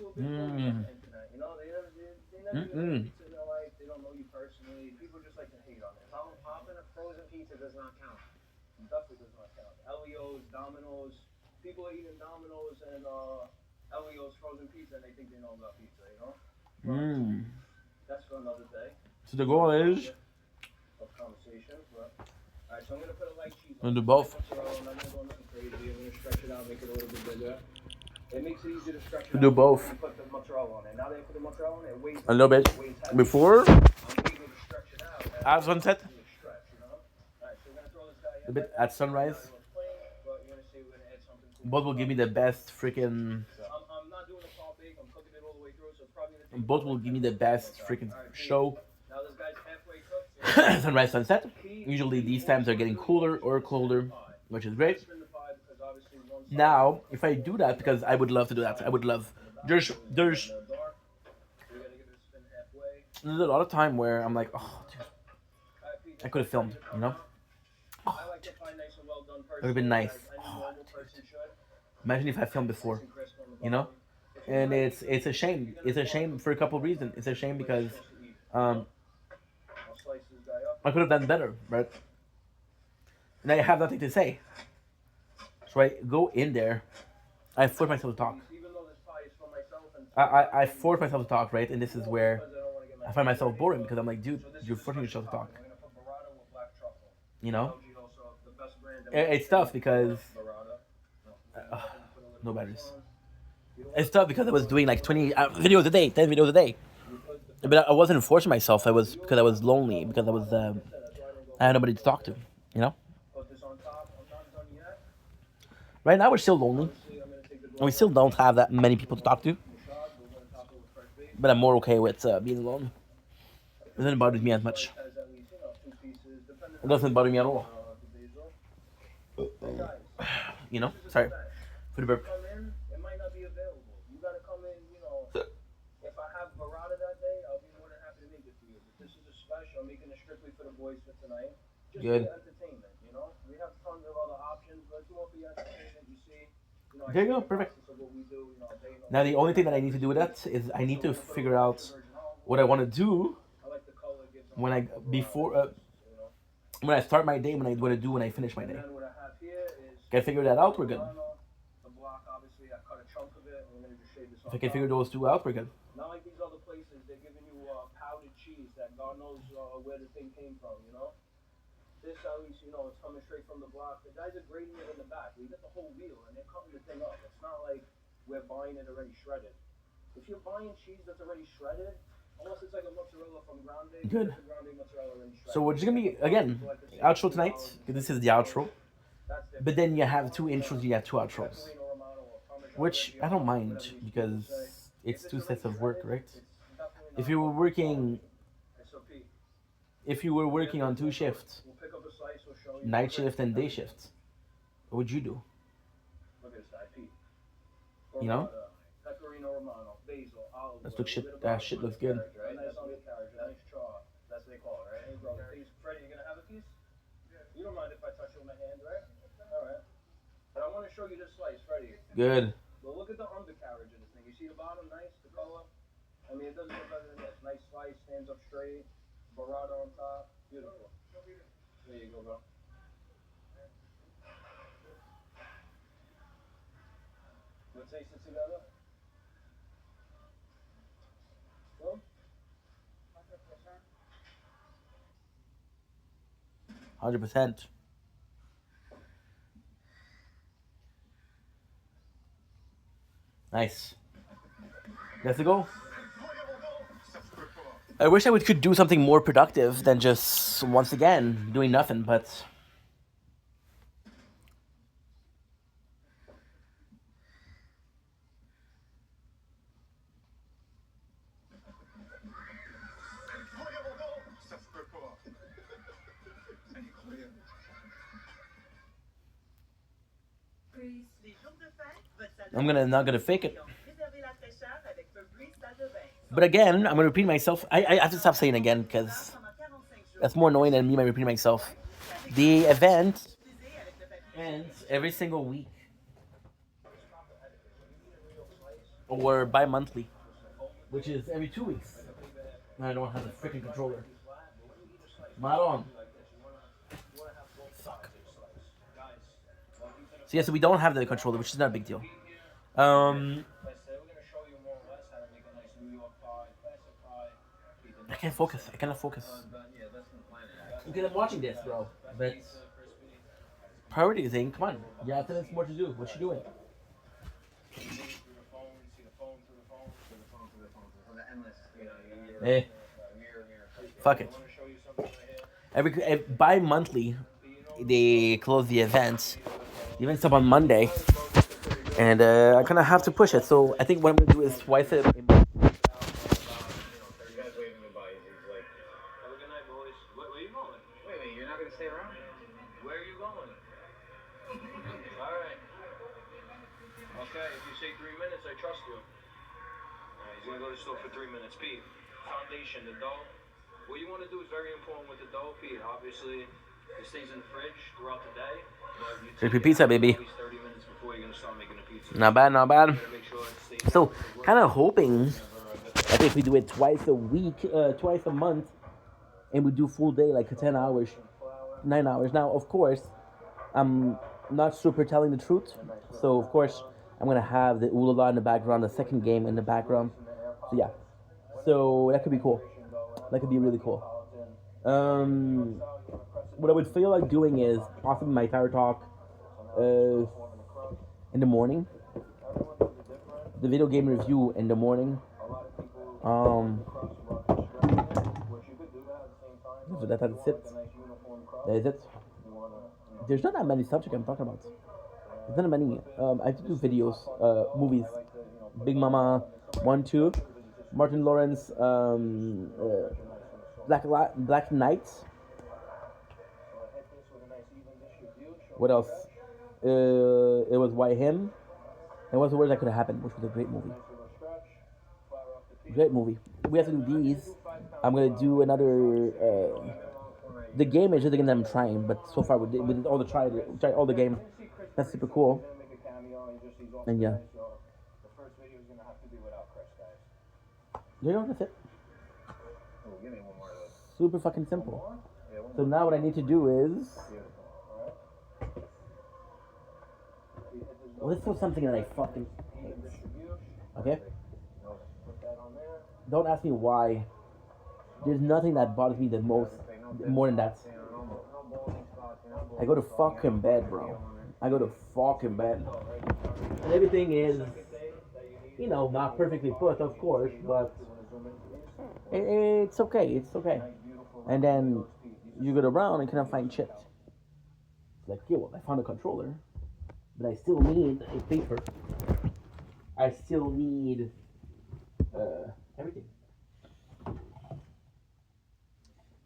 You know, they never eat pizza in their life. They don't know you personally. People just like to hate on it. Popping a frozen pizza does not count. It definitely does not count. Elio's, Domino's. People are eating Domino's and Elio's frozen pizza and they think they know about pizza, you know? That's for another day So the goal is of conversation. But, alright, so I'm going to put a light cheese I'm on gonna do both. I'm not going to go nothing crazy. I'm going to stretch it out, make it a little bit bigger. It makes it easier to stretch it out. Do both. You put the mozzarella on it. Now that you put the mozzarella on it, it weighs a little bit weighs heavy. before I'm able to stretch it out. at sunset, Stretch, you know? Alright, so we're going to throw this guy a in. bit at sunrise. But you're going to see we're going to add something to it. Both will give me the best freaking. I'm not doing a pop bake. I'm cooking it all the way through, so it's probably going to take Both will give me the best freaking show. Now this guy's halfway cooked. Sunrise, sunset. Usually these times are getting cooler or colder, which is great. Spin the pie because obviously one side Now, if I do that, because I would love to do that, I would love. There's is dark. So we got to give it a spin halfway. a lot of time where I'm like, oh, dude, I could have filmed, you know? I like to find nice and well done person. It would've been nice. Any normal person should. Imagine if I filmed before, Nice and crisp on the you know? bottom. And it's a shame. It's a shame for a couple of reasons. It's a shame because I'll slice this guy up. I could have done better, right? And I have nothing to say. So I go in there, I force myself to talk. Even though this pie is for myself and I force myself to talk, right? And this is where because I don't want to get my I find myself boring because I'm like, dude, you're forcing yourself to talk. I'm gonna put burrata with black truffle. You know? LG also the best brand that It's tough because burrata. no batteries. It's tough because I was doing like 20 videos a day, 10 videos a day. But I wasn't forcing myself. I was because I was lonely because I was I had nobody to talk to. You know. Put this on top. I'm not done yet. Right now we're still lonely. See, I'm gonna take the And we still don't have that many people to talk to. shot. We're gonna top it with fresh basil. But I'm more okay with being alone. It doesn't bother me as much. Has at least 2 pieces, depending It doesn't bother me at all. the basil. Hey guys, You know. Sorry for the burp. come in. It might not be available. You gotta come in. You know, if I have burrata that day, I'll be more than happy to make it for you. But this is a special. I'm making it strictly for the boys for tonight. Just Good. for entertainment. You know, we have tons of other options, but it's more for your entertainment. You see. You know, I There you see go, the perfect. process of what we do, you know, day in the Now the only thing that I need to do with that is I need to figure out what I want to do when I when I start my day, when I finish my And day. then what I have here is Can I figure that out? We're good. the block. Obviously, I cut a chunk of it, and we're gonna just shave this If off. I can figure those two out, we're good. Not like these other places, they're giving you powdered cheese that God knows where the thing came from, you know? This, at least, you know, it's coming straight from the block. The guys are grading it in the back. We get the whole wheel, and they're cutting the thing up. It's not like we're buying it already shredded. If you're buying cheese that's already shredded, unless it's like a mozzarella from Grande, Good. the Grande mozzarella already shredded. So we're just gonna be, again, outro tonight, because this is the outro. But then you have two intros, you have two outros. Which I don't mind, because it's two sets of work, right? If you were working on two shifts, We'll pick up a slice, we'll show you. night shift and day shift, what would you do? Look at this guy, Pete. You know? Pecorino Romano, basil, olive Let's oil, look shit. a bit of That garlic, shit looks good. right? Nice on the carriage, a nice chaw. That's what they call it, right? Hey, bro, Freddie, you gonna have a piece? You don't mind if I touch it with my hand, right? All right. But I want to show you this slice, Freddie. Good. But look at the undercarriage of this thing. You see the bottom, nice, the color? I mean, it doesn't look better than this. Nice slice, stands up straight, burrata on top. Beautiful. There you go, bro. Let's taste it together. Well, 100%. Nice. Let's go. I wish I could do something more productive than just, once again, doing nothing, but... I'm not gonna fake it. But again, I'm gonna repeat myself. I have to stop saying again, because that's more annoying than me repeating myself. The event ends every single week. Or bi-monthly. Which is every 2 weeks. And I don't have the freaking controller. Maron. Fuck. So yeah, so we don't have the controller, which is not a big deal. I can't focus. I cannot focus. Okay, I'm watching this, bro. But priority thing, come on. You have 10 minutes more to do. What you doing? Hey. Fuck it. Every bi-monthly, they close the event. The event's up on Monday. And I kind of have to push it. So I think what I'm going to do is twice a month. For 3 minutes, Pete. Foundation, the dough. What you want to do is very important with the dough, Pete. Obviously, it stays in the fridge throughout the day. Crispy pizza, baby. 30 minutes before you're gonna start making the pizza. Not bad, not bad. So, kind of hoping that if we do it twice a week, twice a month, and we do full day, like 10 hours, 9 hours. Now, of course, I'm not super telling the truth. So, of course, I'm going to have the Ulala in the background, the second game in the background. So, yeah. So, that could be cool. That could be really cool. What I would feel like doing is possibly my Tower Talk in the morning. The video game review in the morning. So that's it. That is it. There's not that many subjects I'm talking about. There's not many. I have to do videos, movies. Big Mama 1, 2. Martin Lawrence, Black Knight. What else? It was Why Him. And what's the worst that could have happened, which was a great movie. Great movie. We have to do these. I'm gonna do another. The game is just again that I'm trying, but so far we did all the tried all the game. That's super cool. And yeah. There you go. That's it. Oh, give me one more of those. Super fucking simple. So now what I need to do is, well, let's do something that I fucking hate. Okay? Don't ask me why. There's nothing that bothers me the most, more than that. I go to fucking bed, bro. I go to fucking bed. And everything is, you know, not perfectly put, of course, but it's okay. It's okay. And then you go around and cannot find shit. It's like, yeah, well, I found a controller, but I still need a paper. I still need everything.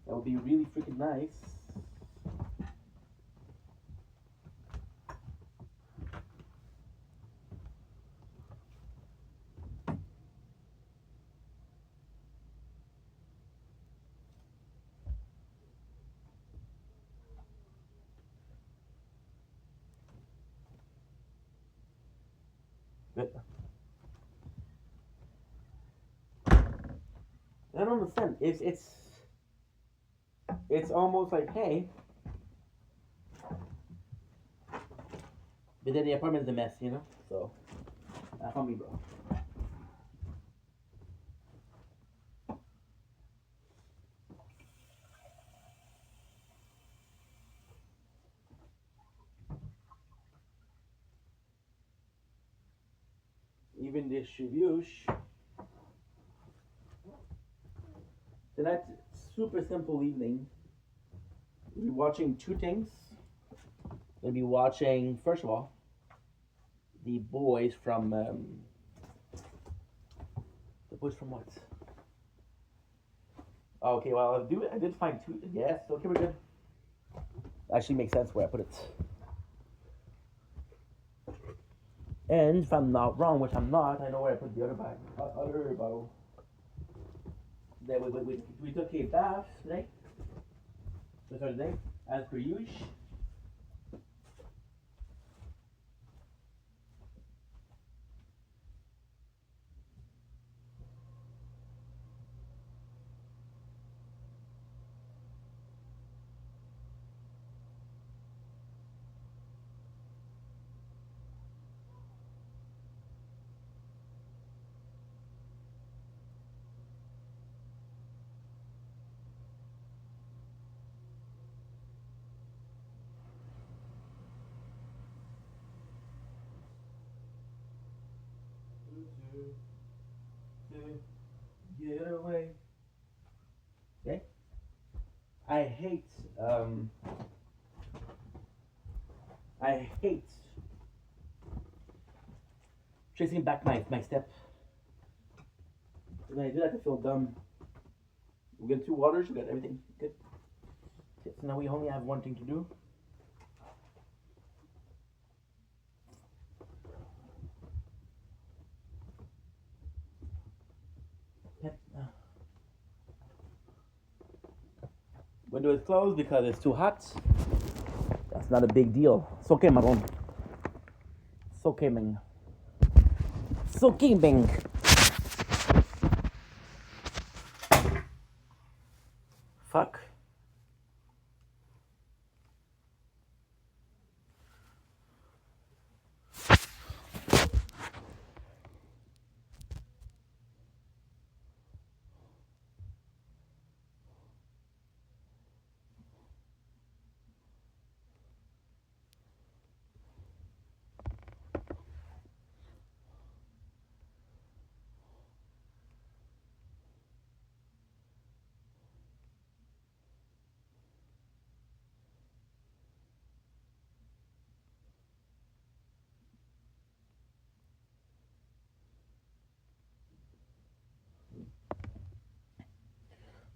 That would be really freaking nice. But I don't understand. It's almost like, hey, but then the apartment's a mess, you know. So that's on me, bro. Even this Shivyush. Tonight's super simple evening. We'll be watching two things. We'll be watching, first of all, the boys from the boys from what? Oh, okay, well I did find two. Yes, okay, we're good. Actually makes sense where I put it. And if I'm not wrong, which I'm not, I know where I put the other bag, other bottle. Then we took a bath today. So today, as per usual. Get away. Okay. I hate um I hate tracing back my step. When I do that, I feel dumb. We get two waters, we got everything. Good. Okay, so now we only have one thing to do. Yep. Window is closed because it's too hot. That's not a big deal. It's okay, Maron. It's okay, man. It's okay, Bing. Fuck.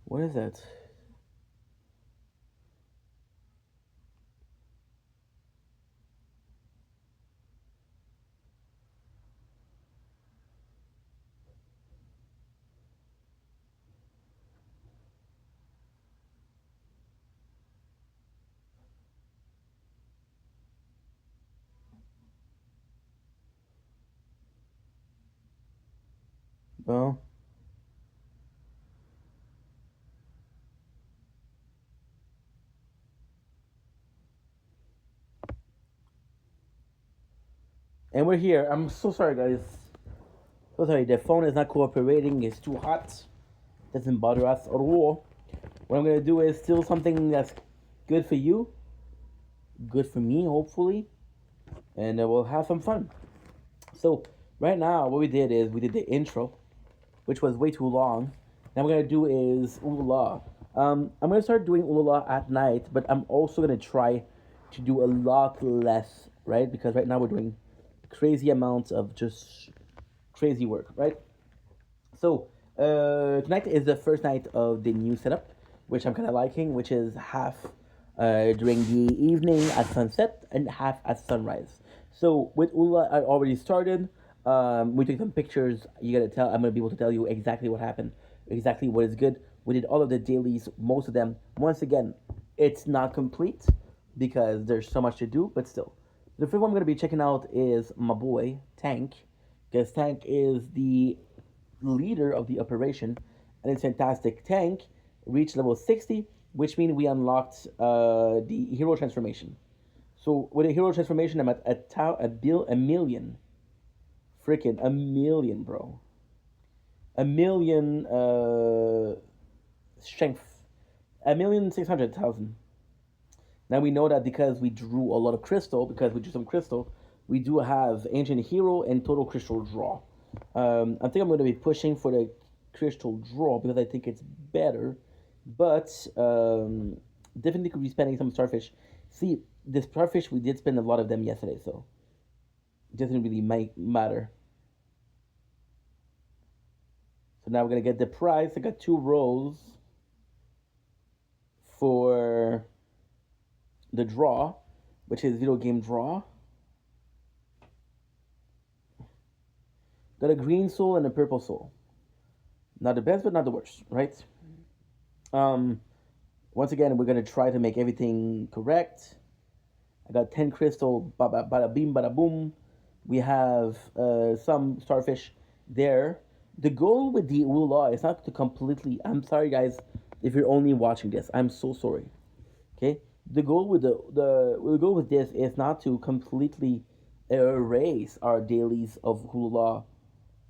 What is that? Well, And we're here. I'm so sorry, guys. So sorry. The phone is not cooperating. It's too hot. Doesn't bother us at all. What I'm gonna do is still something that's good for you, good for me, hopefully, and we'll have some fun. So right now, what we did is we did the intro, which was way too long. Now what we're gonna do is Ulula. I'm gonna start doing Ulula at night, but I'm also gonna try to do a lot less, right? Because right now we're doing crazy amounts of just crazy work, right? So tonight is the first night of the new setup, which I'm kind of liking, which is half during the evening at sunset and half at sunrise. So with Ula, I already started. We took some pictures. You gotta tell. I'm gonna be able to tell you exactly what happened, exactly what is good. We did all of the dailies, most of them. Once again, it's not complete because there's so much to do, but still. The first one I'm gonna be checking out is my boy Tank, because Tank is the leader of the operation, and it's fantastic. Tank reached level 60, which means we unlocked the hero transformation. So with a hero transformation, I'm at a million, freaking a million, bro, a million strength, 1,600,000. Now we know that because we drew a lot of crystal, because we drew some crystal, we do have ancient hero and total crystal draw. I think I'm going to be pushing for the crystal draw because I think it's better, but definitely could be spending some starfish. See, the starfish we did spend a lot of them yesterday, so it doesn't really matter. So now we're gonna get the prize. I got 2 rolls for the draw, which is video game draw. Got a green soul and a purple soul. Not the best, but not the worst, right? Um, Once again, we're gonna try to make everything correct. I got 10 crystal, bada, bada beam, bada boom. We have some starfish there. The goal with the Ula is not to completely. I'm sorry, guys, if you're only watching this. I'm so sorry. Okay, the goal with the goal with this is not to completely erase our dailies of hula.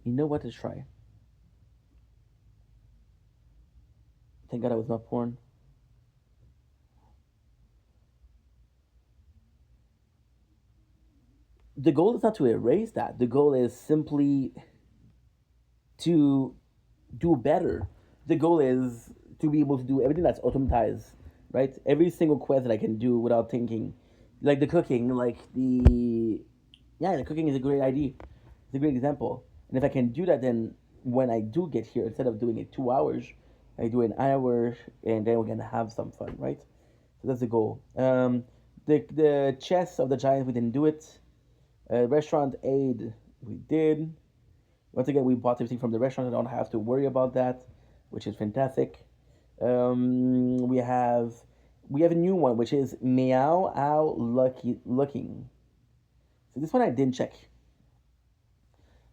You know what to try. Thank God I was not porn. The goal is not to erase that. The goal is simply to do better. The goal is to be able to do everything that's automatized, right? Every single quest that I can do without thinking, like the cooking, the cooking is a great idea. It's a great example. And if I can do that, then when I do get here, instead of doing it 2 hours, I do an hour, and then we're gonna have some fun, right? So that's the goal. The chess of the giants, we didn't do it. Restaurant aid, we did. Once again, we bought everything from the restaurant. I don't have to worry about that, which is fantastic. We have a new one, which is Meow Ow Lucky Looking. So this one I didn't check.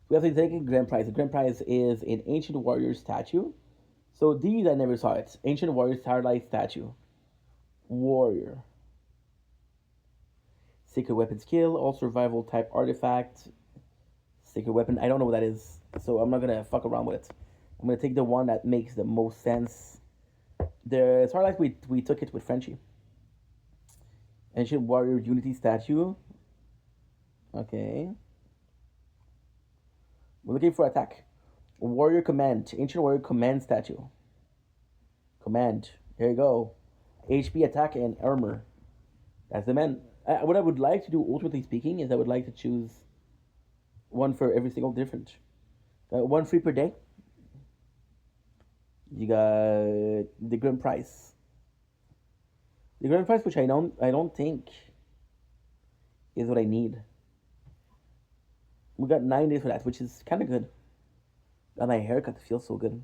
We have to take a grand prize. The grand prize is an ancient warrior statue. So these I never saw it. Ancient warrior starlight statue. Warrior. Sacred weapon skill, all survival type artifact. Sacred weapon. I don't know what that is, so I'm not gonna fuck around with it. I'm gonna take the one that makes the most sense. The Starlight, we took it with Frenchie. Ancient Warrior Unity statue. Okay. We're looking for attack. Warrior Command. Ancient Warrior Command statue. Command. There you go. HP, attack, and armor. That's the man. What I would like to do, ultimately speaking, is I would like to choose one for every single different. One free per day. You got the grand prize. The grand prize, which I don't think is what I need. We got 9 days for that, which is kind of good. Got my haircut feels so good.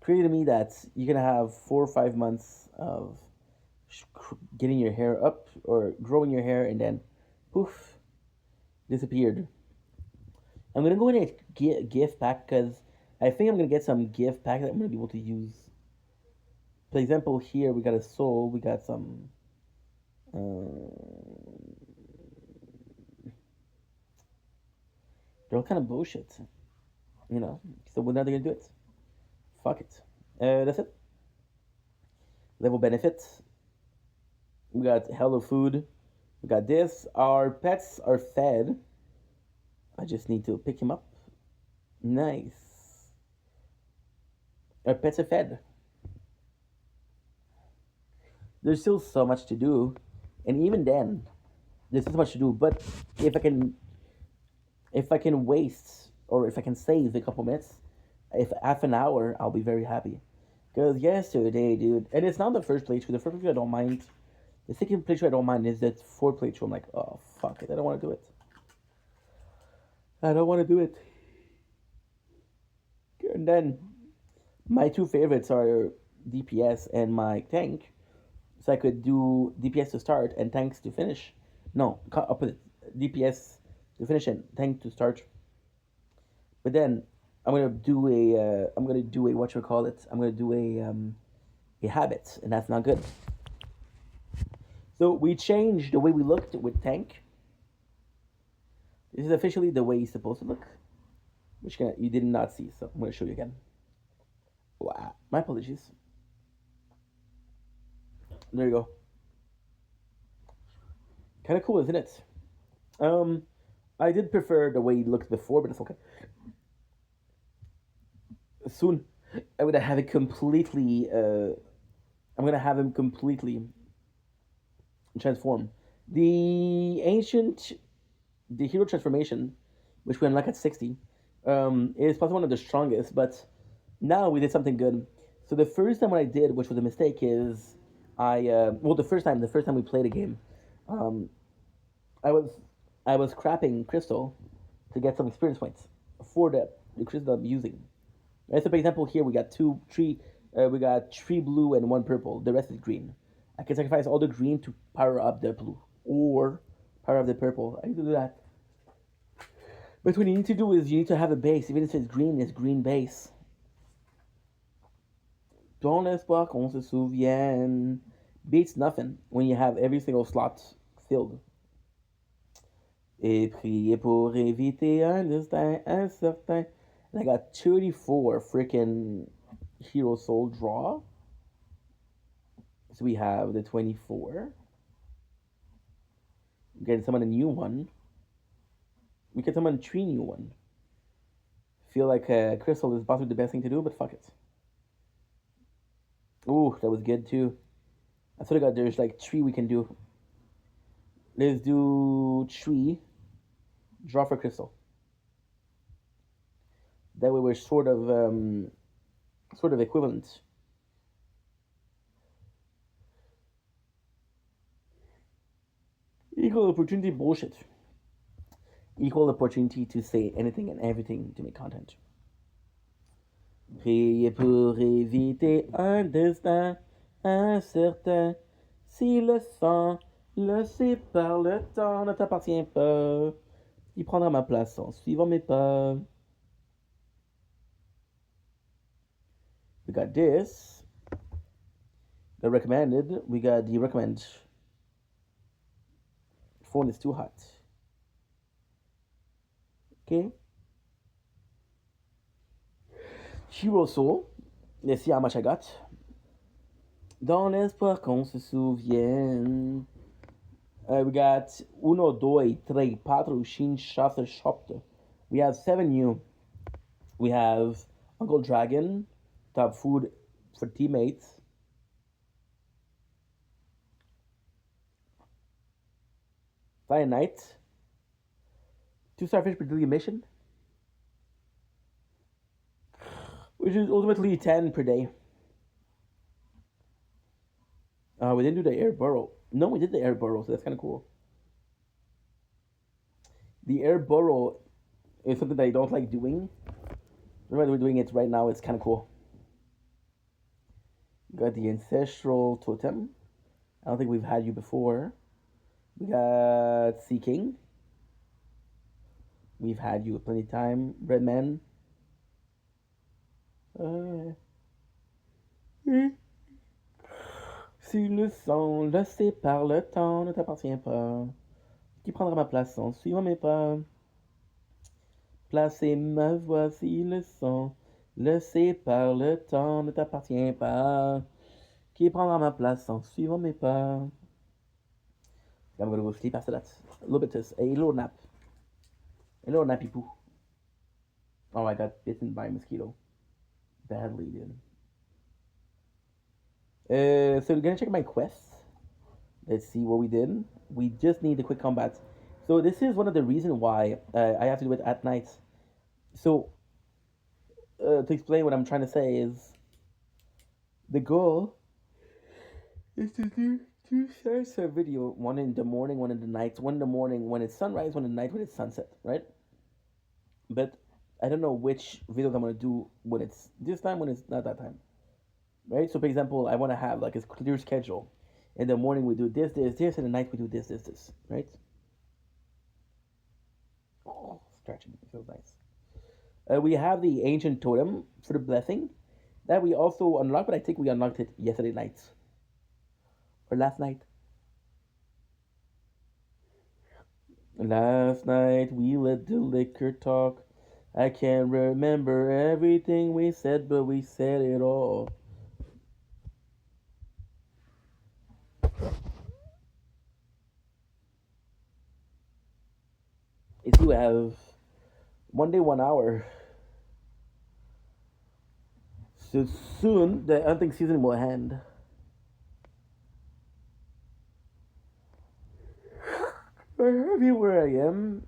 Crazy to me that you're gonna have 4 or 5 months of getting your hair up or growing your hair, and then poof, disappeared. I'm gonna go in and get gift pack because I think I'm gonna get some gift pack that I'm gonna be able to use. For example, here we got a soul, we got some They're all kind of bullshit, you know. So we're not gonna do it. Fuck it. That's it. Level benefits. We got hello food. We got this. Our pets are fed. I just need to pick him up. Nice. Our pets are fed. There's still so much to do, and even then, there's so much to do. But if I can, if I can waste or if I can save a couple minutes, if half an hour, I'll be very happy. Because yesterday, dude, and it's not the first playthrough. The first playthrough I don't mind. The second playthrough I don't mind is that fourth playthrough. I'm like, oh fuck it, I don't want to do it. I don't want to do it. And then my two favorites are DPS and my tank. So I could do DPS to start and tanks to finish. No, opposite. DPS to finish and tank to start. But then I'm gonna do a. I'm gonna do a what you call it. I'm gonna do a habit, and that's not good. So we changed the way we looked with tank. This is officially the way he's supposed to look, which you did not see. So I'm gonna show you again. Wow, my apologies. There you go. Kind of cool, isn't it? I did prefer the way he looked before, but it's okay. Soon, I'm gonna have it completely. I'm gonna have him completely transform. The ancient, the hero transformation, which we unlock at 60, is probably one of the strongest. But now we did something good. So the first time what I did, which was a mistake, is the first time we played a game, um, I was I was crapping crystal to get some experience points for the crystal I'm using. Right, so for example, here we got three blue and one purple. The rest is green. I can sacrifice all the green to power up the blue or power up the purple. I can do that. But what you need to do is you need to have a base. Even if it's green base. Dans l'espoir qu'on se souvienne. Beats nothing when you have every single slot filled. Et prier pour éviter un destin incertain. And I got 34 freaking hero soul draw. So we have the 24. We can summon a new one. We can summon 3 new one. Feel like crystal is possibly the best thing to do, but fuck it. Ooh, that was good too. I sort of got there's like 3 we can do. Let's do 3. Draw for crystal. That way we're sort of equivalent. Equal opportunity bullshit. Equal opportunity to say anything and everything to make content. Priez pour éviter un destin incertain. Si le sang laissé par le temps ne t'appartient pas, il prendra ma place en suivant mes pas. We got this. The recommended. We got the recommend. Phone is too hot. Okay. Hero Soul. Let's see how much I got. Dans l'espoir qu'on se souvienne. We got 1, 2, 3, 4, 5, 6, 7. We have 7 new. We have Uncle Dragon. Top food for teammates. Fire Knight. 2 starfish per daily mission. Which is ultimately 10 per day. We didn't do the air burrow. No, we did the air burrow, so that's kind of cool. The air burrow is something that I don't like doing. Remember we're doing it right now, it's kind of cool. Got the ancestral totem. I don't think we've had you before. We got Sea King. We've had you plenty of time. Breadman. Si le sang laissé par le temps ne t'appartient pas, qui prendra ma place en suivant mes pas? Placer ma voix si le son, laissé par le temps, ne t'appartient pas. Qui prendra ma place en suivant mes pas? I'm gonna go sleep after that. A little bit, a little nap. A little nappy poo. Oh, I got bitten by a mosquito. Badly, dude. So we're gonna check my quests. Let's see what we did. We just need the quick combat. So this is one of the reasons why I have to do it at night. So to explain what I'm trying to say is the goal is to do two sets of video, one in the morning, one in the night, one in the morning when it's sunrise, one in the night when it's sunset, right? But I don't know which videos I'm gonna do when it's this time, when it's not that time, right? So for example, I want to have like a clear schedule. In the morning we do this, this, this, and the night we do this, this, this, right? Oh, stretching, it feels nice. We have the ancient totem for the blessing that we also unlocked, but I think we unlocked it yesterday night or last night. Last night we let the liquor talk. I can't remember everything we said, but we said it all. You see, we have one day, 1 hour. So soon the hunting season will end. I'm happy where I am.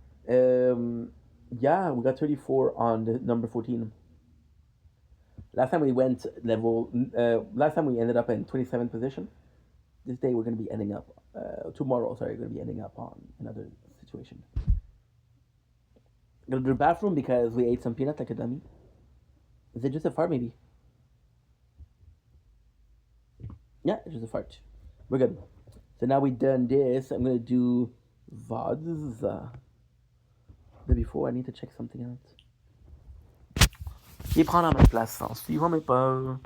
Yeah, we got 34 on the number 14. Last time we went level. Last time we ended up in 27th position. This day we're going to be ending up. Tomorrow, sorry, we're going to be ending up on another situation. Go to the bathroom because we ate some peanut like a dummy. Is it just a fart, maybe? Yeah, it's just a fart. We're good. So now we done this. I'm gonna do VODs. But before, I need to check something out. Qui prend ma place en suivant mes pas?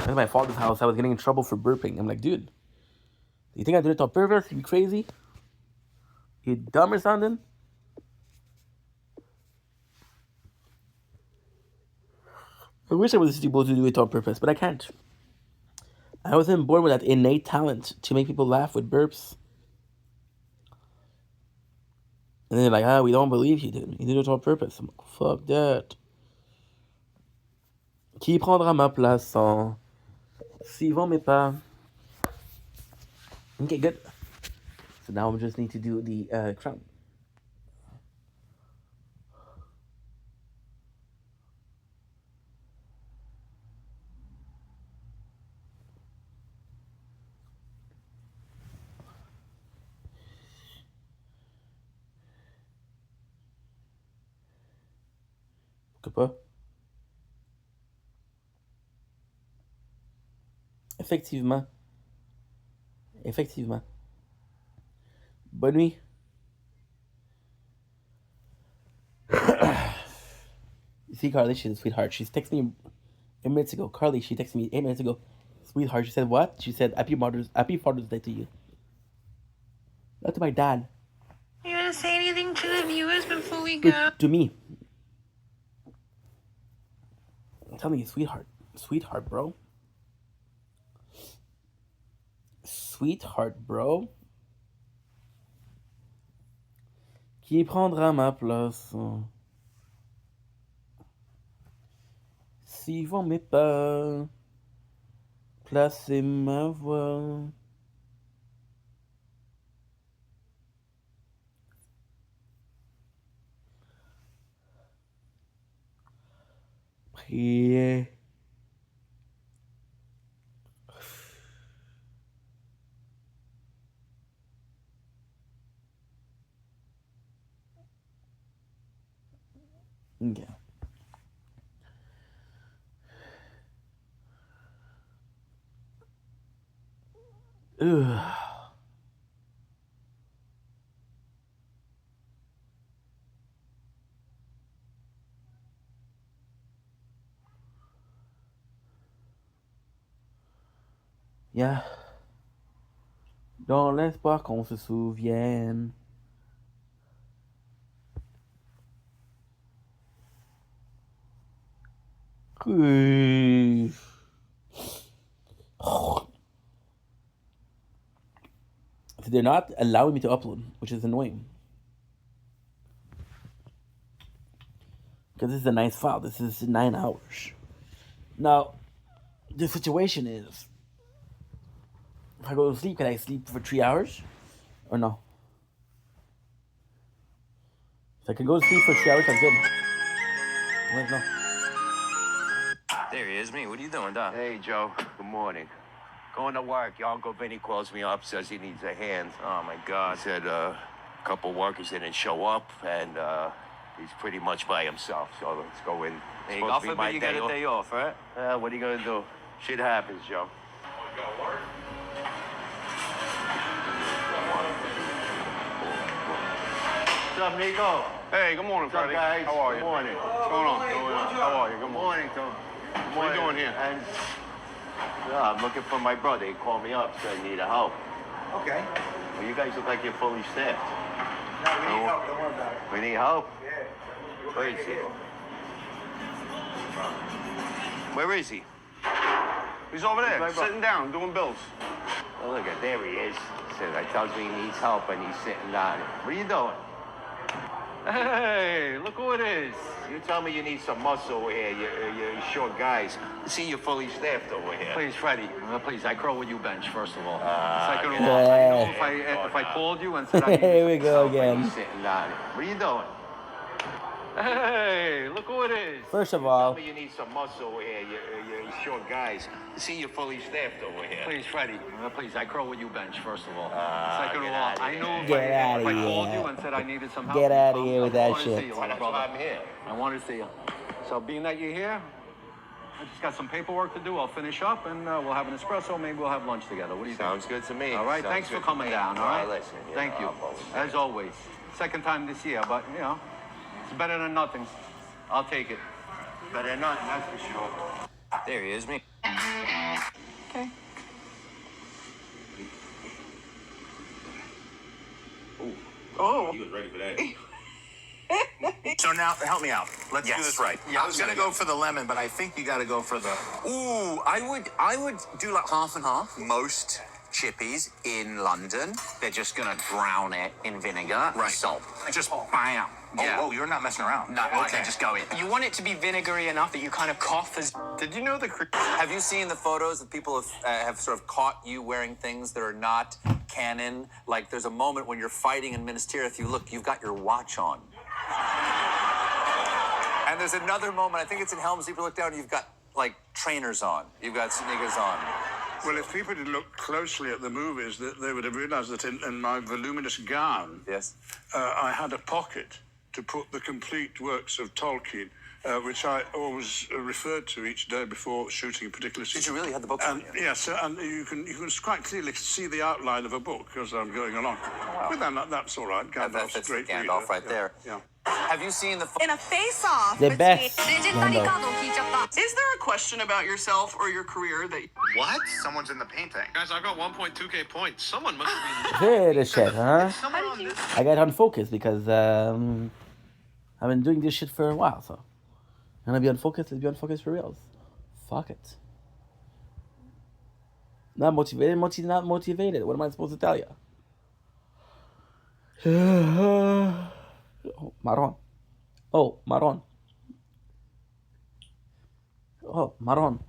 At my father's house, I was getting in trouble for burping. I'm like, dude, you think I did it on purpose? You crazy? You dumb or something? I wish I was able to do it on purpose, but I can't. I wasn't born with that innate talent to make people laugh with burps. And they're like, we don't believe you did. You did it on purpose. I'm like, fuck that. Qui prendra ma place en suivant mes pas? Okay, good. So now we just need to do the crown. Pourquoi pas? Effectivement. Effectivement. Bonne nuit. You see, Carly, she's a sweetheart. She's texting me 8 minutes ago. Carly, she texted me 8 minutes ago. Sweetheart, she said what? She said Happy Father's Day to you. Not to my dad. You want to say anything to the viewers before we go? To me. Tell me, sweetheart. Sweetheart, bro. Sweetheart, bro. Qui prendra ma place? Suivant mes pas. Placez ma voix. Priez. Okay. Ugh. Yeah. Dans l'espoir qu'on se souvienne. So they're not allowing me to upload, which is annoying. Because this is a nice file. This is 9 hours. Now, the situation is, if I go to sleep, can I sleep for 3 hours? Or no? If I can go to sleep for 3 hours, I'm good. Wait, no. There he is, me. What are you doing, Doc? Hey, Joe. Good morning. Going to work. Your Uncle Vinny calls me up, says he needs a hand. Oh, my God. He said a couple workers didn't show up, and he's pretty much by himself. So let's go in. Hey, God forbid you get a day off, right? What are you going to do? Shit happens, Joe. What's up, Nico? Hey, good morning, What's up, Freddie. guys? How are you? Good morning. What's going on? How are you? Good morning. Good morning, Tom. What are you doing here? And I'm looking for my brother. He called me up, said he needed help. Okay. Well, you guys look like you're fully staffed. No, we need help. Don't worry about it. We need help? Yeah. Where is he? Where is he? He's over there, Right, bro. sitting down, doing bills. Oh, look at there he is. Says I tells me he needs help and he's sitting down. What are you doing? Hey, look who it is. You tell me you need some muscle over here. You're short guys. I see you're fully staffed over here. Please, Freddie, please, I crow with you bench, first of all. Second of get all, out. I know if I called you and said I Here we needed go some help, again. He's sitting down. What are you doing? Hey, look who it is. First of Tell all, me you need some muscle over here. You're short guys. I see you're fully staffed over here. Please, Freddie, please, I crow with you bench, first of all. Second of get all, outta I here. know if Get outta I called here. you and said I needed some help. Get outta here with that I wanted to shit. see you, That's brother. why I'm here. I wanted to see you. So being that you're here, I just got some paperwork to do. I'll finish up and we'll have an espresso. Maybe we'll have lunch together. What do you think? Sounds good to me. All right, Sounds thanks for good to coming me. down, all right? Listen, Thank you. I'm always As always. Second time this year, but, you know, it's better than nothing. I'll take it. better than nothing, that's for sure. There he is, me. Okay. Oh. He was ready for that. So now, help me out. Let's do this right. Yeah, I was gonna go for the lemon, but I think you gotta go for the. Ooh, I would do like half and half. Most chippies in London, they're just gonna drown it in vinegar and salt. Just bam. Oh, you're not messing around. No, okay, just go in. You want it to be vinegary enough that you kind of cough as. Did you know the? Have you seen the photos that people have sort of caught you wearing things that are not canon? Like there's a moment when you're fighting in Minas Tirith, if you look, you've got your watch on. And there's another moment, I think it's in Helm's Deep, you look down, you've got like trainers on. You've got sneakers on. Well, if people had looked closely at the movies, they would have realized that in my voluminous gown, Yes. I had a pocket to put the complete works of Tolkien, which I always referred to each day before shooting a particular scene. Did you really have the books And on you? yes, and you can quite clearly see the outline of a book as I'm going along. But then that's all right. Gandalf's That's a great Gandalf reader. right Yeah, there. Yeah. Have you seen the In a face-off the between best. legendary Gandalf. cardを聞いちゃった Is there a question about yourself or your career that What? Someone's in the painting. Guys, I've got 1.2k points. Someone must be. Hey, the shit, huh? Someone on this. I got unfocused because I've been doing this shit for a while, so. I'm gonna be unfocused, let's be unfocused for reals. Fuck it. Not motivated, not motivated. What am I supposed to tell you? Oh, Maron. Oh, Maron. Oh, Maron.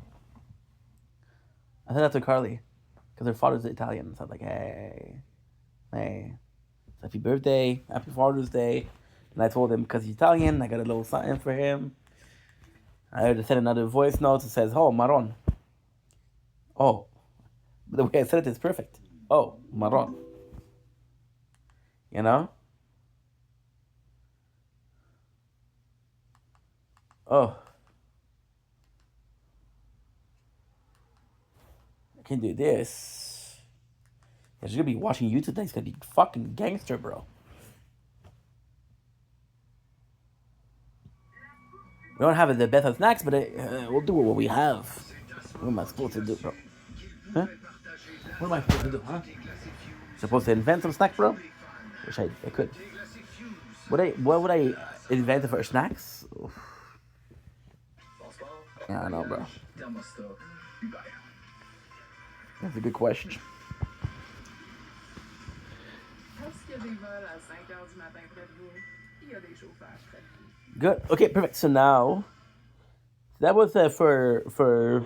I said that to Carly, because her father's Italian. So I was like, hey, happy birthday, happy Father's Day. And I told him, because he's Italian, I got a little something for him. I had to send another voice note that says, oh, Maron. Oh, the way I said it is perfect. Oh, Maron. You know? Oh. I can do this. You're gonna be watching YouTube today. It's gonna be fucking gangster, bro. We don't have the best of snacks, but we'll do what we have. What am I supposed to do, bro? Huh? What am I supposed to do, huh? Supposed to invent some snack, bro? Wish I could. What would I invent for snacks? Oof. Yeah, I know, bro. That's a good question. Good. Okay, perfect. So now that was for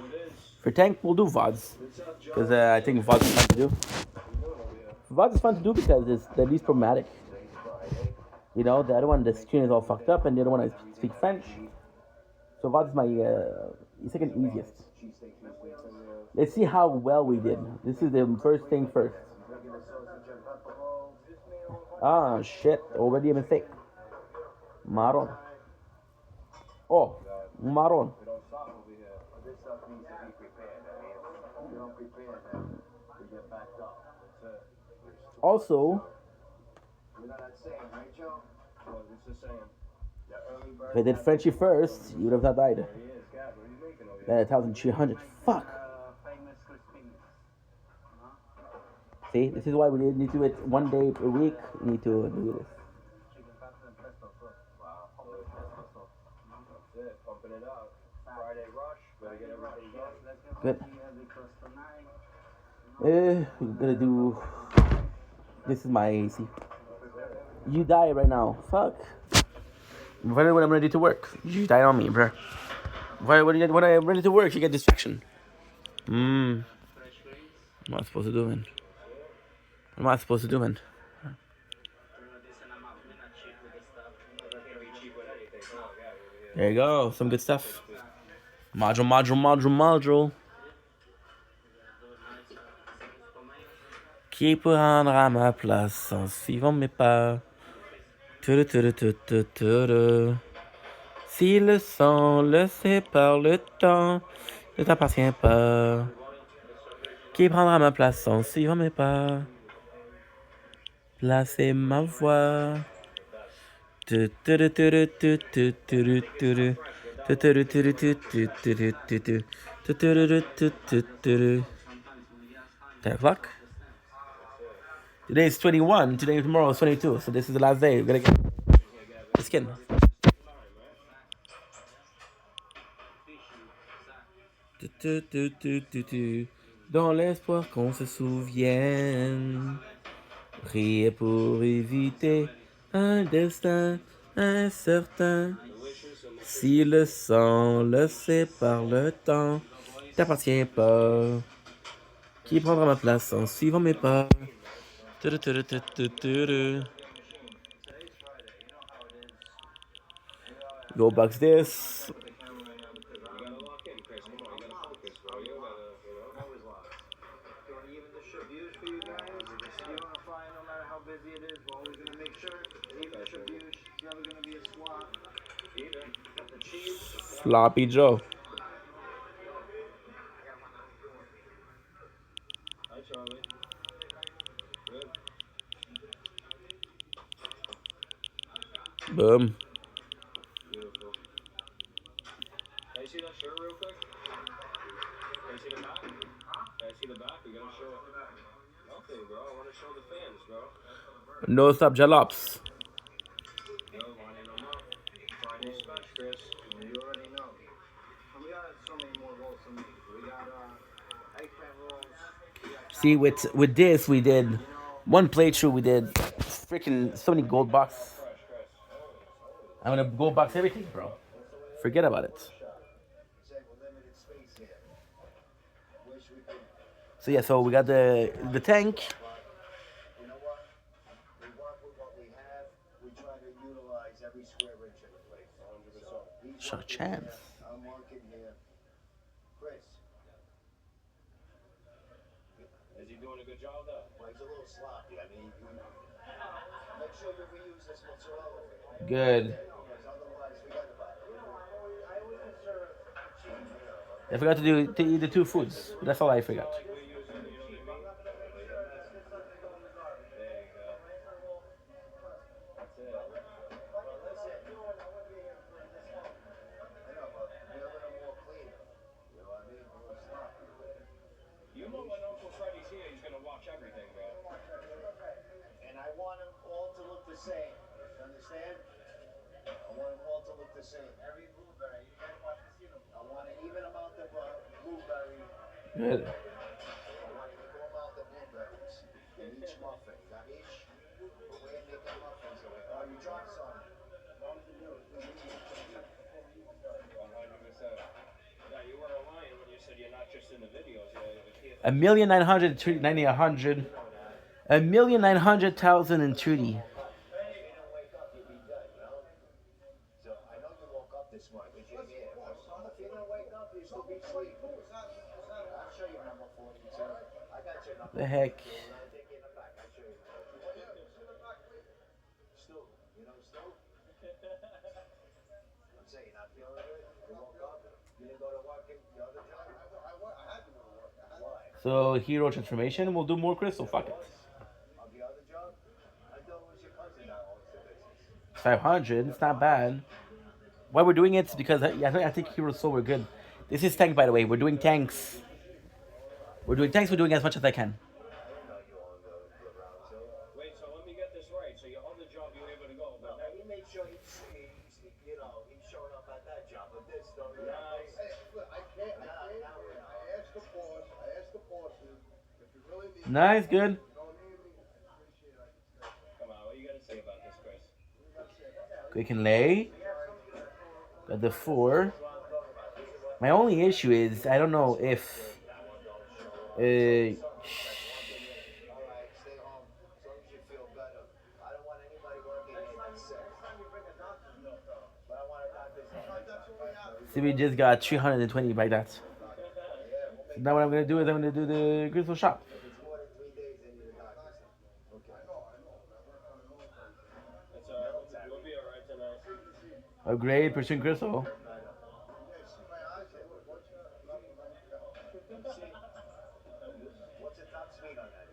tank. We'll do VODs because I think VODs is fun to do. VODs is fun to do because it's the least problematic. You know, the other one, the screen is all fucked up, and the other one I speak French. So VODs is my second easiest. Let's see how well we did. This is the first thing first. Ah, shit. Already a mistake. Marron. Oh, marron. Also, if I did Frenchie first, you would have not died. 1,300. Fuck. See, this is why we need to do it one day per week. We need to do this. Good. We're gonna do. This is my AC. You die right now. Fuck. When I'm ready to work, you die on me, bro. When I'm ready to work, you get distraction. What am I supposed to do, man? What am I supposed to do, man? There you go. Some good stuff. Module. Qui prendra ma place en suivant mes pas? Si le sang le sépare le temps, ne t'appartient pas. Qui prendra ma place en suivant mes pas? Placez ma voix. Ten o'clock. Today is 21. Tomorrow is 22. So this is the last day. We're gonna get the skin. Dans l'espoir qu'on se souvienne, prier pour éviter un destin incertain. Si le sang le sépare le temps, t'appartient pas. Qui prendra ma place en suivant mes pas? Go box this. Sloppy Joe. Boom. Beautiful. Can I see that shirt real quick? Can I see the back? Can I see the back? We gotta show it. Nothing, bro. I want to show the fans, bro. No stop jalops. No money, no more. Friday special, Chris. You already know. We got so many more rolls than me. We got eggplant rolls. See, with this we did one playthrough. We did freaking so many gold box. I'm gonna gold box everything, bro. Forget about it. So yeah, so we got the tank. You know what? We work with what we have. We try to utilize every square inch of the place. 100%. Shot chance. I'm working here. Chris. Is he doing a good job, though? Well, he's a little sloppy. I mean, make sure you reuse this mozzarella. Good. I forgot to eat the two foods. That's all I forgot. You know when Uncle Freddy's here, he's gonna watch everything, bro. same. You understand? I want them all to look the same. Every blueberry. You guys watch Casino. I want an even amount of blueberry. Good. I want an equal amount of blueberries in each muffin. You got each? The way of making muffins the way. Oh, you dropped some. How did you do it? 100%. No, you weren't lying when you said you're not just in the videos. You're 1,990,100. 1,900,000 and Trudy. If you didn't wake up, you'd be dead, you know? So I know you woke up this morning because you're here. If you didn't wake up, you'd still be asleep. I'll show you number 42. I got your number. The heck? When I take you in the back, I'll show you number 42. Stu, you know Stu? I'm saying you're not feeling good. You woke up. You didn't go to work in the other job? I had to go to work. Why? So hero transformation. We'll do more crystal. Fuck it. Of the other job? I thought it was your cousin that owns the business. 500. It's not bad. Why we're doing it is because I think Hero Soul we're good. This is tank, by the way. We're doing tanks. We're doing tanks. We're doing as much as I can. Wait, so let me get this right. So your other job, you were able to go, but now He made sure he's showing up at that job. But this, though, I can't. I asked the boss. I asked the bosses if you really need. Nice, good. come on, what you got to say about this, Chris? Quick and lay. Got the 4. My only issue is I don't know if. All right, stay home. As long as you feel better. I don't want anybody working here that's sick. But I want a doctor's note. See, we just got 320 by that. So now what I'm gonna do is I'm gonna do the crystal shop. If it's more than 3 days, they need a doctor's note. Okay. It's we'll be alright tonight. Upgrade, pursuing crystal. What's the top speed on that?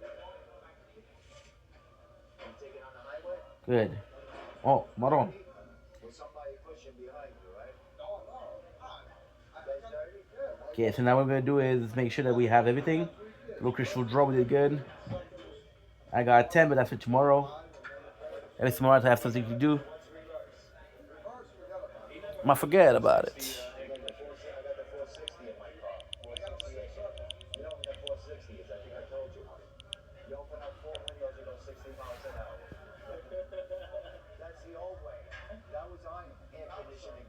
You take it on the highway? Good. Oh, marron. With somebody pushing behind you, right? Okay, so now what we're gonna do is make sure that we have everything. Little crystal draw, we did good. I got 10, but that's for tomorrow. At least tomorrow I have something to do. I might forget about it. I got the 460 in my car. 460. You know what the 460 is? I think I told you. You open up 4 windows, you go 60 miles an hour. That's the old way. That was on air conditioning.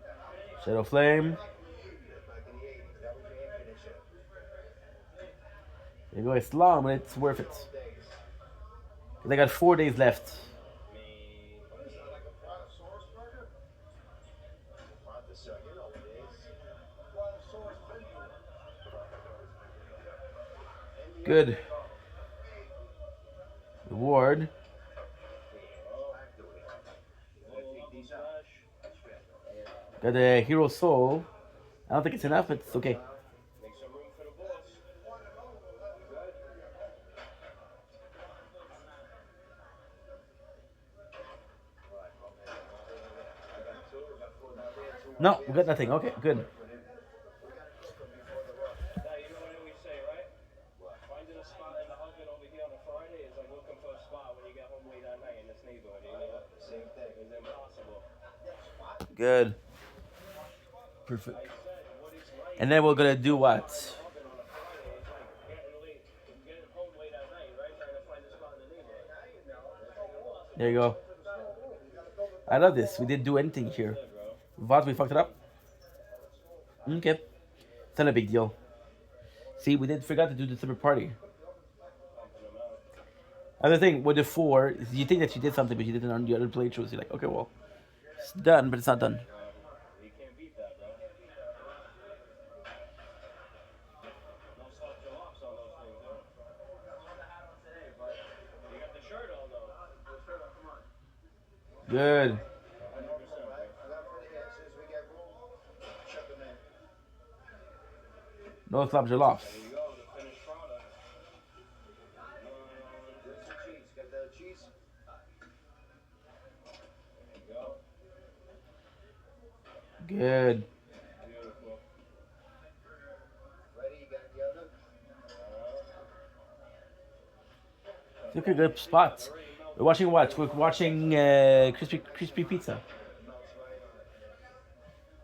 Shadow Flame. Back in the 80s, that was your air conditioner. There you go, it's long, but it's worth it. Cause I got 4 days left. You know what it is. Good. Reward. Got the Hero Soul. I don't think it's enough, but it's okay. Make some room for the boss. No, we got nothing. Okay, good. Now, you know what I always say, right? Finding a spot in the oven over here on a Friday is like looking for a spot when you get home late at night in this neighborhood. You know? Same thing. It's impossible. Good. Perfect. And then we're gonna do what? There you go. I love this. We didn't do anything here. What? We fucked it up? Okay. It's not a big deal. See, we did forgot to do the summer party. Other thing with the 4 is you think that you did something, but you didn't on the other playthroughs. You're like, okay, well, it's done, but it's not done. You can't beat that, bro. No soft jalops on those things, huh? You got the shirt on, though. Good. No slap jollof. There you go, the finished product. Where's the cheese? Got the cheese? There you go. Good. Beautiful. Ready? You got the other? Took a good spot. We're watching what? We're watching crispy pizza.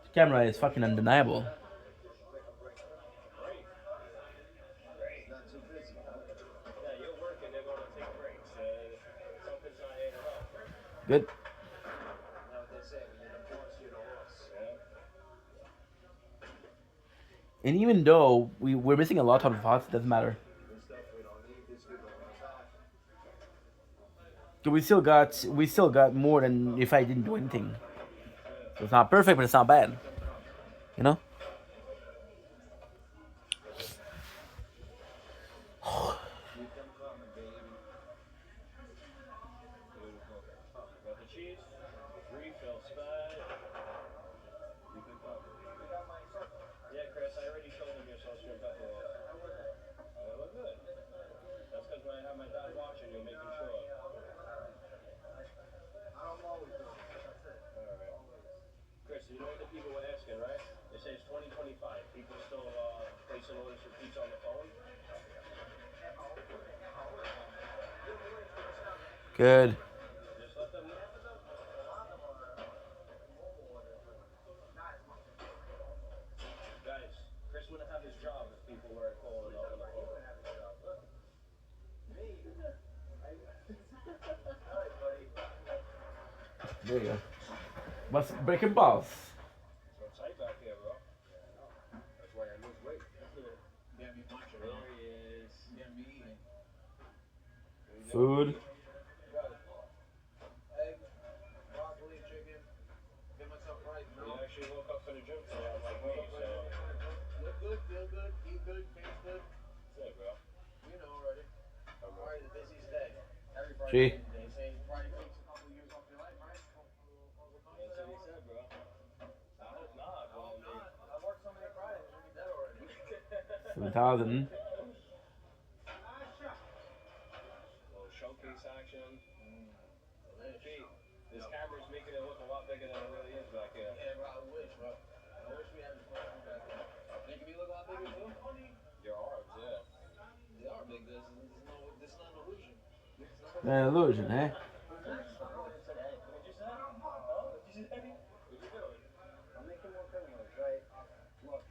The camera is fucking undeniable. Not too busy, huh? Yeah, you're working, they're gonna take breaks. Something's not adding up. Good. Now what they say, when you're the boss, you're the boss. Yeah. And even though we're missing a lot of thoughts, it doesn't matter. This stuff we don't need, this we don't want. We still got more than if I didn't do anything. So it's not perfect, but it's not bad. You know? Keep them coming, baby. Beautiful. Got the cheese? Refill spot. Keep it coming. Yeah, Chris, I already showed them your sauce and pepper rolls. They look good. That's because when I have my dad watching, you're making sure. I'm always doing it. That's it. Alright. Chris, you know what the people were asking, right? They say it's 2025. People still placing orders for pizza on the phone. Good. Just let them know. Guys, Chris wouldn't have his job if people weren't calling up on the phone. There you go. What's breaking balls? So tight back here, bro. That's why I lose weight. Get me munching. There he is. Get me eating. Food. Egg, broccoli, chicken. Get myself right, you know? You actually woke up for the gym today, unlike me, so. Look good, feel good, eat good, taste good. That's it, bro. You know already. Alright, the busiest day. Every Gee. Friday. They say Friday takes a couple years off your life, right? That's what he said, bro. I hope not, but I mean. I worked so many Fridays, we'll be dead already. 7,000. Little showcase action. Pete, this camera's making it look a lot bigger than it really is back here. Yeah, bro, I wish, bro. I wish we had this much room back there. Making me look a lot bigger too? Your arms, yeah. They are big. This is not an illusion. An illusion, eh? I'm making more criminals, right? Look,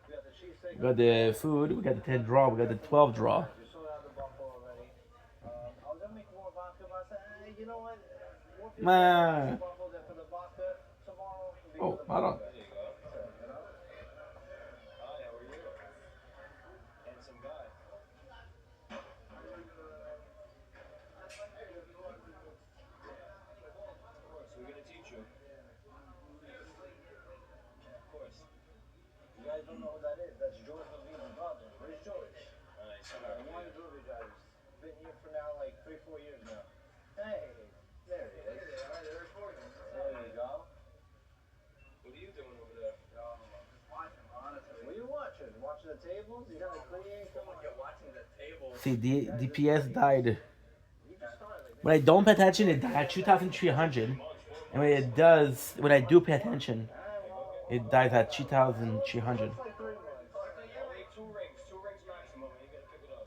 we got the cheesesteak. We got the food. We got the 10 draw. We got the 12 draw. You sold out the buffalo already. I was gonna make more vodka, but I said, hey, you know what? More people Nah. for the buffalo than for the vodka tomorrow. Oh, hold on. There you go. Hi, how are you? Handsome guy. Of course, we're gonna teach you. Of course. You guys don't know who that is. That's George Levine's brother. Where's George? Nice. One Groovy drivers. Been here for now like 3-4 years now. Hey, there he is. They're recording. There you go. What are you doing over there? Watching, honestly. What are you watching? Watching the tables? You gotta clean. Come on, you're watching the tables. See, the DPS died. When I don't pay attention, it died at 2,300. And when I do pay attention, it dies at 2,300. 2 rings maximum, and you're gonna pick it up.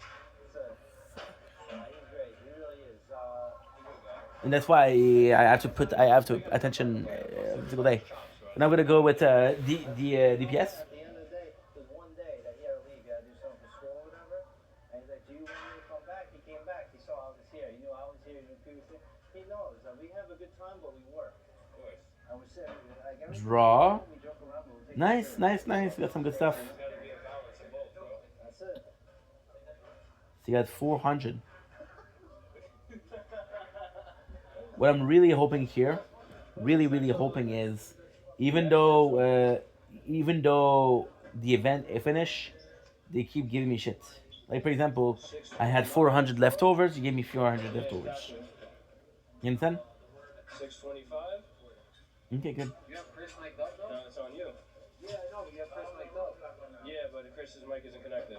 He's great. He really is. And that's why I have to attention every single day. And I'm gonna go with the DPS. At the end of the day, there's one day that he had to leave. He had to do something for school or whatever. And he's like, do you want me to come back? He came back. He saw I was here. He knew I was here. He knew previously. He knows that we have a good time, but we work. Of course. I was saying, like, every Draw. we joke around, but we take Nice, nice, nice. Got some good stuff. There's gotta be a balance of both, bro. That's it. So you got 400. What I'm really hoping here, really hoping is, even though the event finish, they keep giving me shit. Like for example, I had 400 leftovers. You gave me 400 leftovers. You understand? 625. Okay, good. You have Chris mic'd up, though? No, it's on you. Yeah, I know, but you have Chris mic'd up. Yeah, but Chris's mic isn't connected.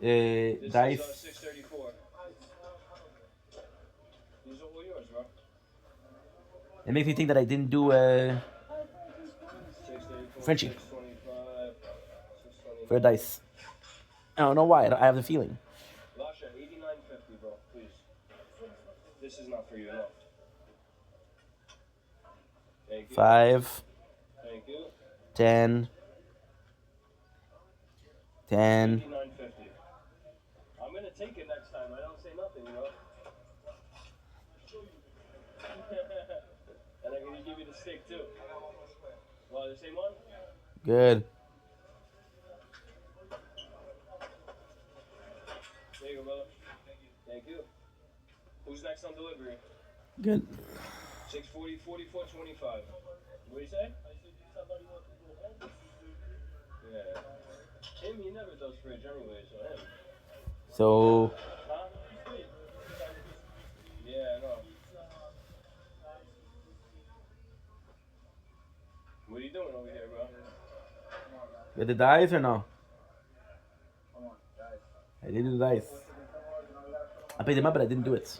Yeah. This Dice. is 634. These are all yours, bro. It makes me think that I didn't do 634, Frenchie 625, 625. for a dice. I don't know why. I have the feeling. Lasha, 89.50, bro. This is not for you, no. Thank you. 5. Thank you. 10. 10. $59.50. I'm gonna take it next time. I don't say nothing, bro. And I'm gonna give you the steak too. Well, the same one? Good. There you go, brother. Thank you. Who's next on delivery? Good. 640, 44.25. What do you say? Yeah. Him, he never does fridge anyway, so him. So. Huh? Yeah, I know. What are you doing over here, bro? With the dice or no? Come on, guys. I didn't do the dice. I paid them up, but I didn't do it.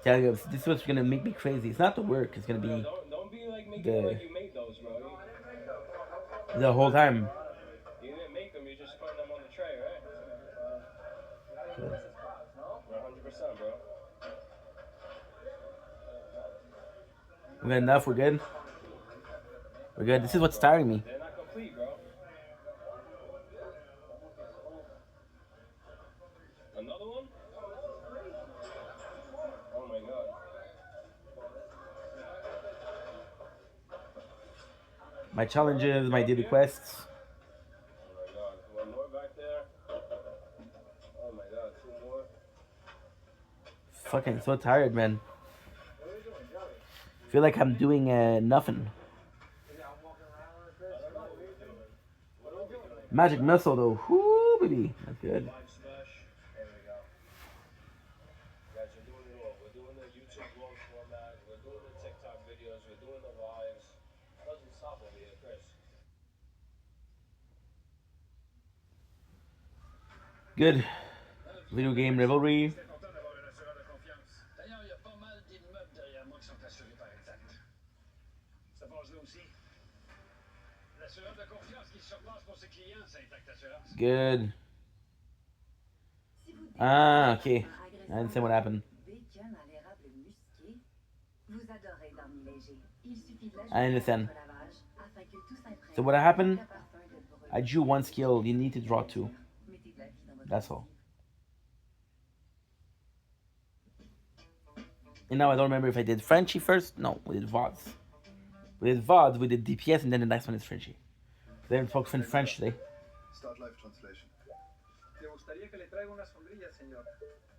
Tell you, this is what's gonna make me crazy. It's not the work. It's gonna be Don't be like making like you made those, bro. the whole time. You didn't make them. You're just putting them on the tray, right? Good. 100%, bro. We got enough. We're good. We're good. This is what's tiring me. They're not complete, bro. Another one? Oh my god. My challenges, my daily quests. Oh my god. One more back there. Oh my god. Two more. Fucking so tired, man. Feel like I'm doing nothing. Magic missile though. Whoo, baby. That's good. Live smash. There we go. Guys, we're doing it all. We're doing the YouTube vlog format. We're doing the TikTok videos. We're doing the lives. It doesn't stop over here, Chris. Good. Video game rivalry. Good. Ah, okay. I understand what happened. I understand. So what happened? I drew one skill. You need to draw two. That's all. And now I don't remember if I did Frenchie first. No, we did VODs. We did VODs, we did DPS, and then the next one is Frenchie. They haven't spoken French today. Start live translation.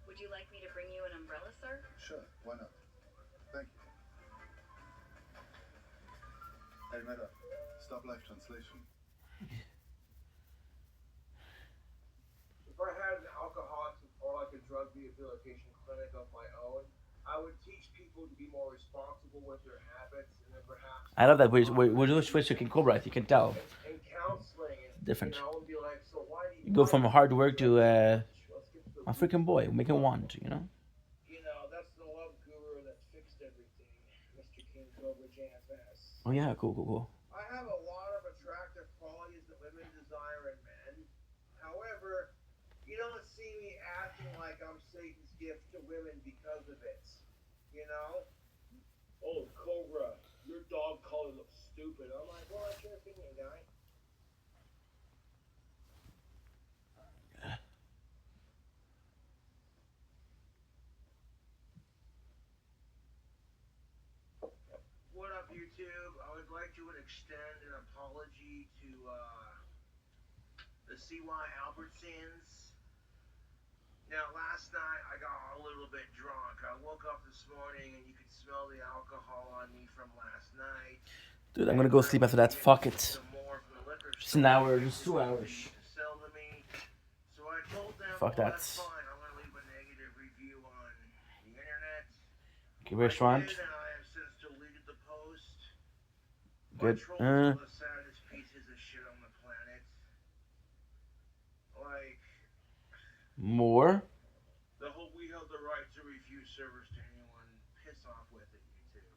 Would you like me to bring you an umbrella, sir? Sure, why not? Thank you. Hey, Meta, stop live translation. If I had an alcoholics or like a drug rehabilitation clinic of my own, I would teach people to be more responsible with their habits, and then perhaps I love that. We're just switch to King Cobra. You can tell. and counseling, and Different. you know, and be like, so why do You go from hard work to a freaking boy. Make it want, you know. You know, that's the love guru that fixed everything, Mr. King Cobra JFS. Oh yeah, cool. I have a lot of attractive qualities that women desire in men. However, you don't see me acting like I'm Satan's gift to women because of it. You know? Oh, Cobra, your dog collar looks stupid. I'm like, well, that's your opinion, guy. What up, YouTube? I would like to extend an apology to the CY Albertsons. Now, last night I got a little bit drunk. I woke up this morning and you could smell the alcohol on me from last night. Dude, I'm gonna go sleep after that. Fuck it. Just an hour, just 2 hours. So I told them, Fuck well, that. that's fine. I'm gonna leave a negative review on the internet. Okay, restaurant. I did, and I have since deleted the post. Good. Trolls are the saddest pieces of shit on the planet. Like, More. the whole we held the right to refuse service to anyone. Piss off with it, YouTube.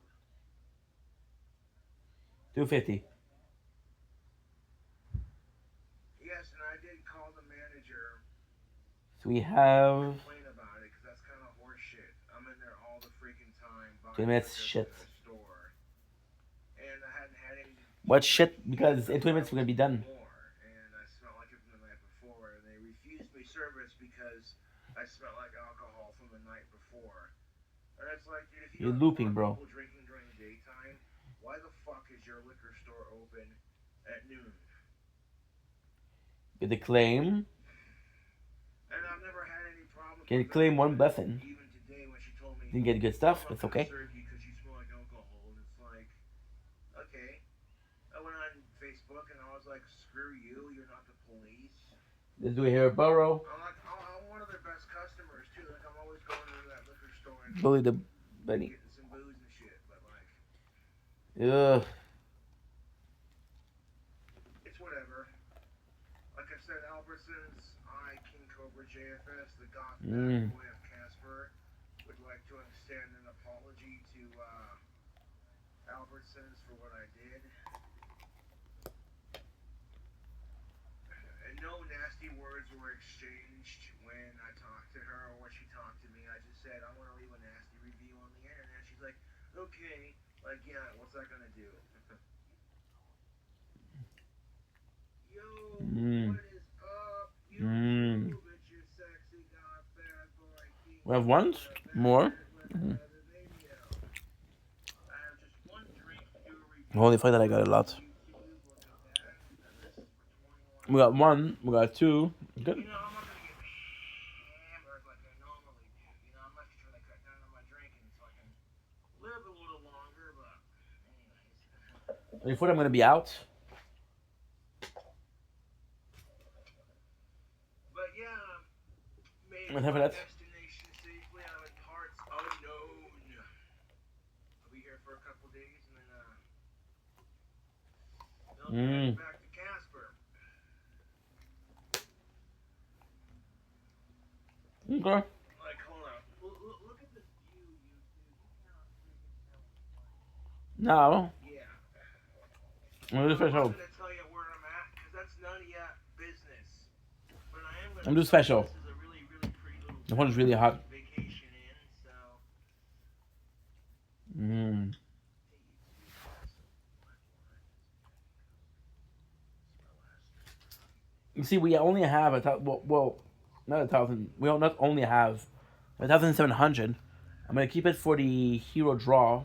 250. Yes, and I did call the manager. So we have. Complain about it, because that's kind of horseshit. I'm in there minutes shit. in a store, and I hadn't had any. What shit? Because in 20 minutes we're gonna be done. And I smelled like it from the night before, and they refused me service because I smelled like alcohol from the night before. And it's like, dude, if you You're don't looping, want bro. people drinking during the daytime, why the fuck is your liquor store open at noon? Get the claim. And I've never had any problems. Can you claim one blessing? Even today when she told me, Didn't get good stuff. I'm It's not gonna okay. serve you because you smell like alcohol, and it's like, okay. I went on Facebook and I was like, screw you, you're not the police. Let's do it here, Burrow. I'm like, I'm one of their best customers too. Like, I'm always going into that liquor store and Bully the bunny. getting some booze and shit. But like, Ugh. it's whatever. Like I said, Albertsons, King Cobra, JFS, the goth bad boy of Casper, would like to extend an apology to Albertsons for what I did. And no nasty words were exchanged when I talked to her or when she talked to me. I just said, I want to leave a nasty review on the internet. She's like, okay. Like, yeah, what's that gonna do? Yo, what is up? YouTube, it's your sexy goth bad boy. We have one more. Holy fuck, that I got a lot. We got one. We got two. Good. You know, I'm not gonna get hammered like I normally do. You know, I'm not trying to cut down on my drinking so I can live a little longer, but anyways. Before I'm gonna be out. But yeah, made What happened? destination safely. I'm in parts unknown. I'll be here for a couple days and then I'll be back to Casper. Okay. Like, hold on. Look at the view, YouTube. No. Yeah. I'm gonna do special. I'm not gonna tell you where I'm at because that's none of your business. But I am gonna I'm doing special. This is a really, really pretty little The one's really hot. vacation in, so. You see, we only have well, not 1,000. We don't not only have 1,700. I'm gonna keep it for the hero draw.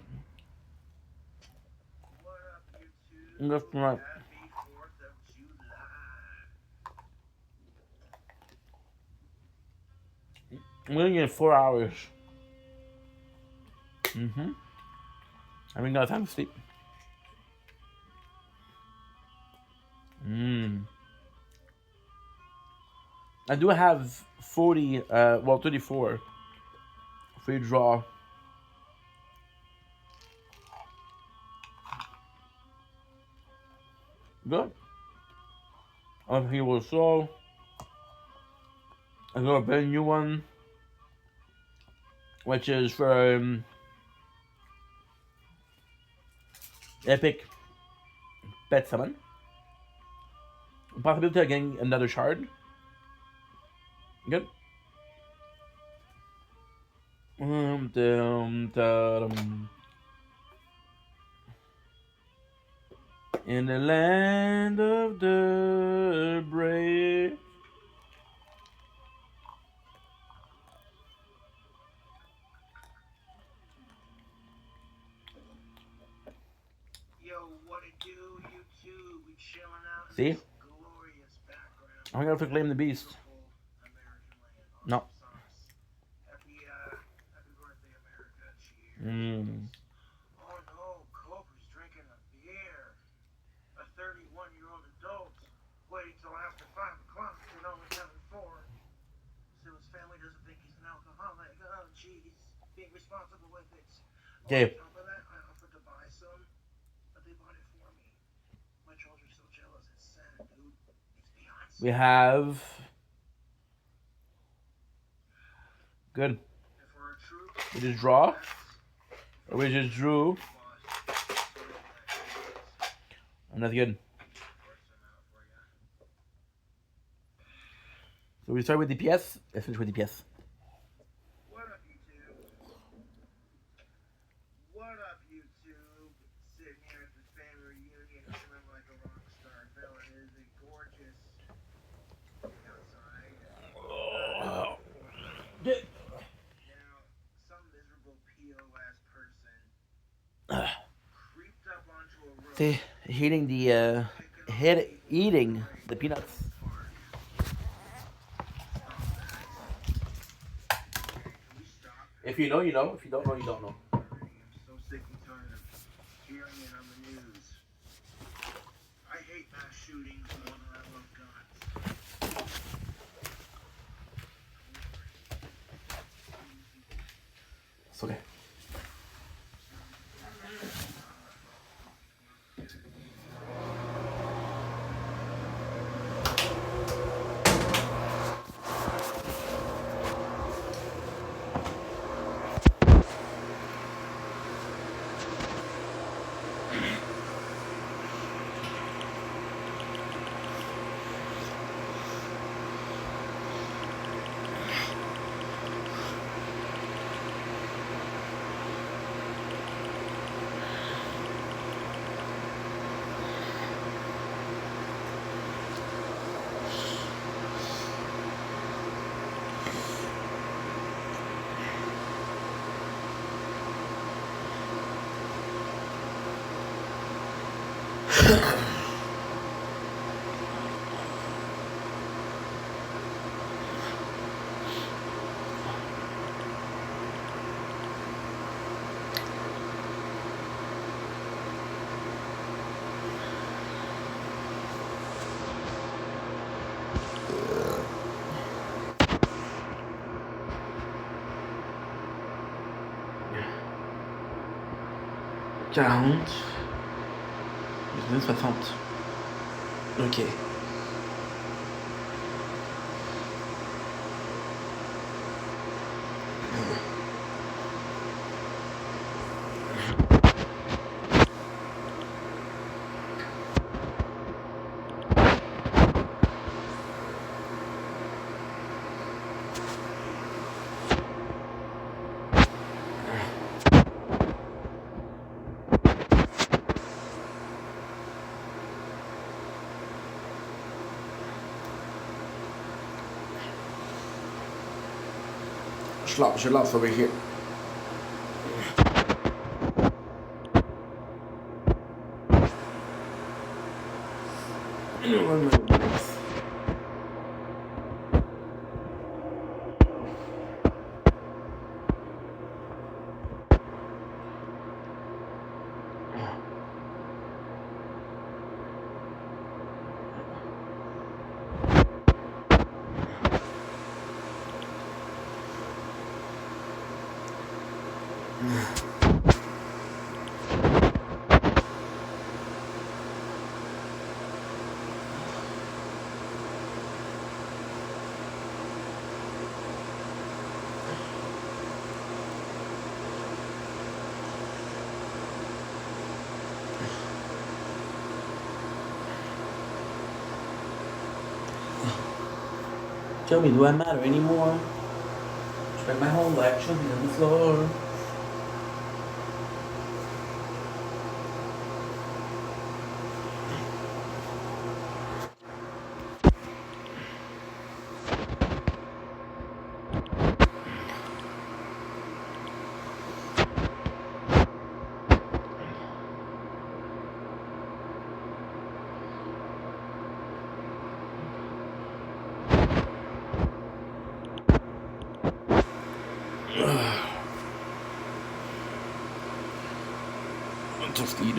Just right. I'm gonna get 4 hours. I haven't got time to sleep. I do have 40, 34 free draw. Good. I'm here with Soul. I got a brand new one, which is for Epic Bet Summon. Possibility of getting another shard. Good. In the land of the brave. Yo, what it do, YouTube? We chilling out in See? this glorious background. I'm gonna have to claim the beast. No. Happy birthday, America. Cheers. Oh no, Cobra's drinking a beer. A 31-year-old adult waiting till after 5 o'clock and only having 4. So his family doesn't think he's an alcoholic. Oh, jeez. Being responsible with it. Okay. On top of that, I offered to buy some, but they bought it for me. My children are so jealous. It's sad, dude. It's Beyonce. We have. Good. We just draw. Or we just drew. And that's good. So we start with DPS. Let's finish with DPS. What up, YouTube? What up, YouTube? Sitting here at the family reunion, feeling like a rock star villain. It is a gorgeous day outside. Now, some miserable POS person creeped up onto a roof. See, eating the peanuts. If you know, you know. If you don't know, you don't know. I'm so sick and tired of hearing it on the news. I hate mass shootings more than I love guns. It's okay. Quarante. 60. Ok. Schlaps over here. Tell me, do I matter anymore? Spend my whole life jumping on the floor. Just eat.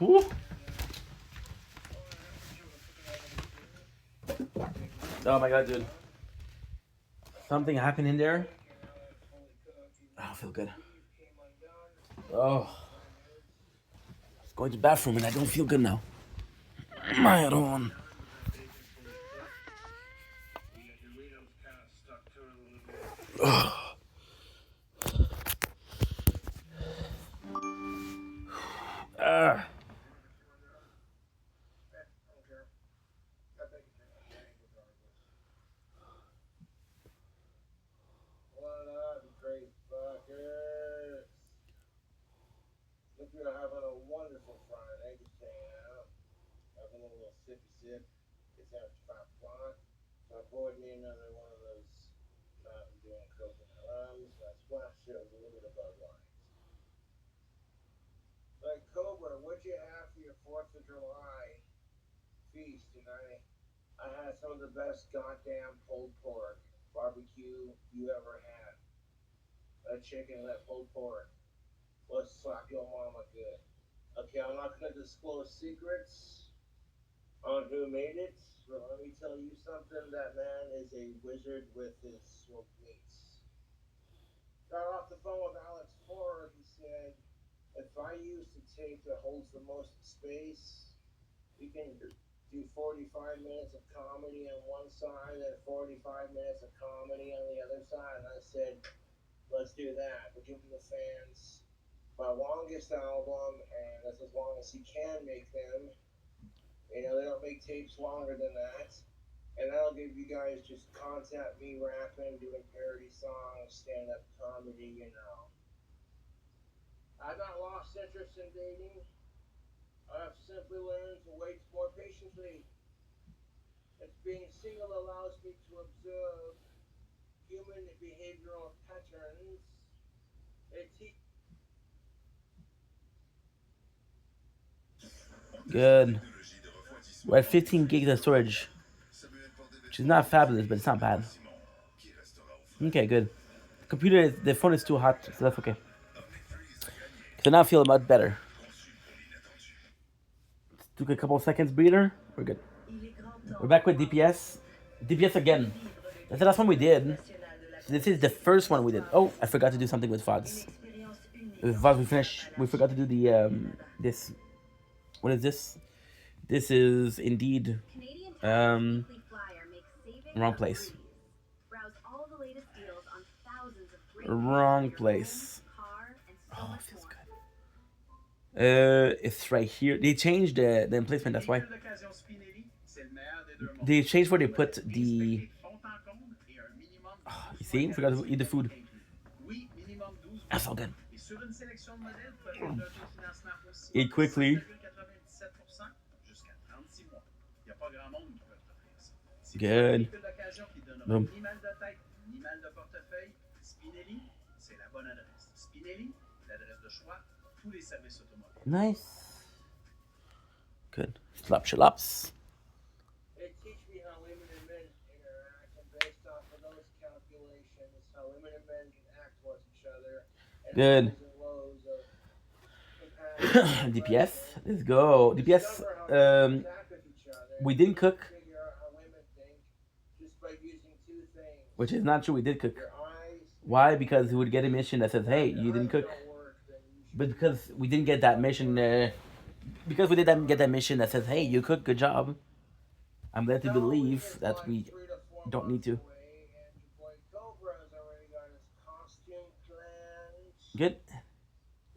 Woo. Oh my god, dude. Something happened in there. I don't feel good. Oh. I was going to the bathroom and I don't feel good now. I don't. What up, you crazy fuckers? Hope you're having a wonderful Friday, just hanging out, having a little sippy sip. It's after 5 o'clock, so I poured me another one of those Mountain Dew and coconut rums. I splashed it with a little bit of Bud Light. But Cobra, what'd you have for your 4th of July feast tonight? I had some of the best goddamn pulled pork barbecue you ever had. That chicken, that pulled pork. Let's slap your mama good. Okay, I'm not gonna disclose secrets on who made it, but let me tell you something. That man is a wizard with his smoked meats. Got off the phone with Alex Ford. He said, if I use the tape that holds the most space, we can do 45 minutes of comedy on one side and 45 minutes of comedy on the other side. And I said, let's do that. We're giving the fans my longest album, and that's as long as he can make them. You know, they don't make tapes longer than that. And that'll give you guys just contact me rapping, doing parody songs, stand-up comedy, you know. I've not lost interest in dating. I've simply learned to wait more patiently. As being single allows me to observe human behavioral patterns. Good. We're at 15 gigs of storage, which is not fabulous, but it's not bad. Okay, good. The phone is too hot, so that's okay. So now I feel much better. Took a couple seconds breather. We're good. We're back with DPS. DPS again. That's the last one we did. So this is the first one we did. Oh, I forgot to do something with VODs. With VODs we finished. We forgot to do the this. What is this? This is indeed wrong place. Wrong place. Oh, it feels good. It's right here. They changed the emplacement. That's why. They changed where they put the. Oh, you see, forgot to eat the food. That's all good. Eat quickly. Good. Boom. Nice. Good. Slap shalaps. They teach me how women and men interact, and based off of those calculations, how women and men can act towards each other. Good. DPS. Let's go. DPS. We didn't cook. Which is not true. We did cook. Why? Because we would get a mission that says, "Hey, you didn't cook." But because we didn't get that mission, because we didn't get that mission that says, "Hey, you cooked, good job," I'm led to believe that we don't need to. Good.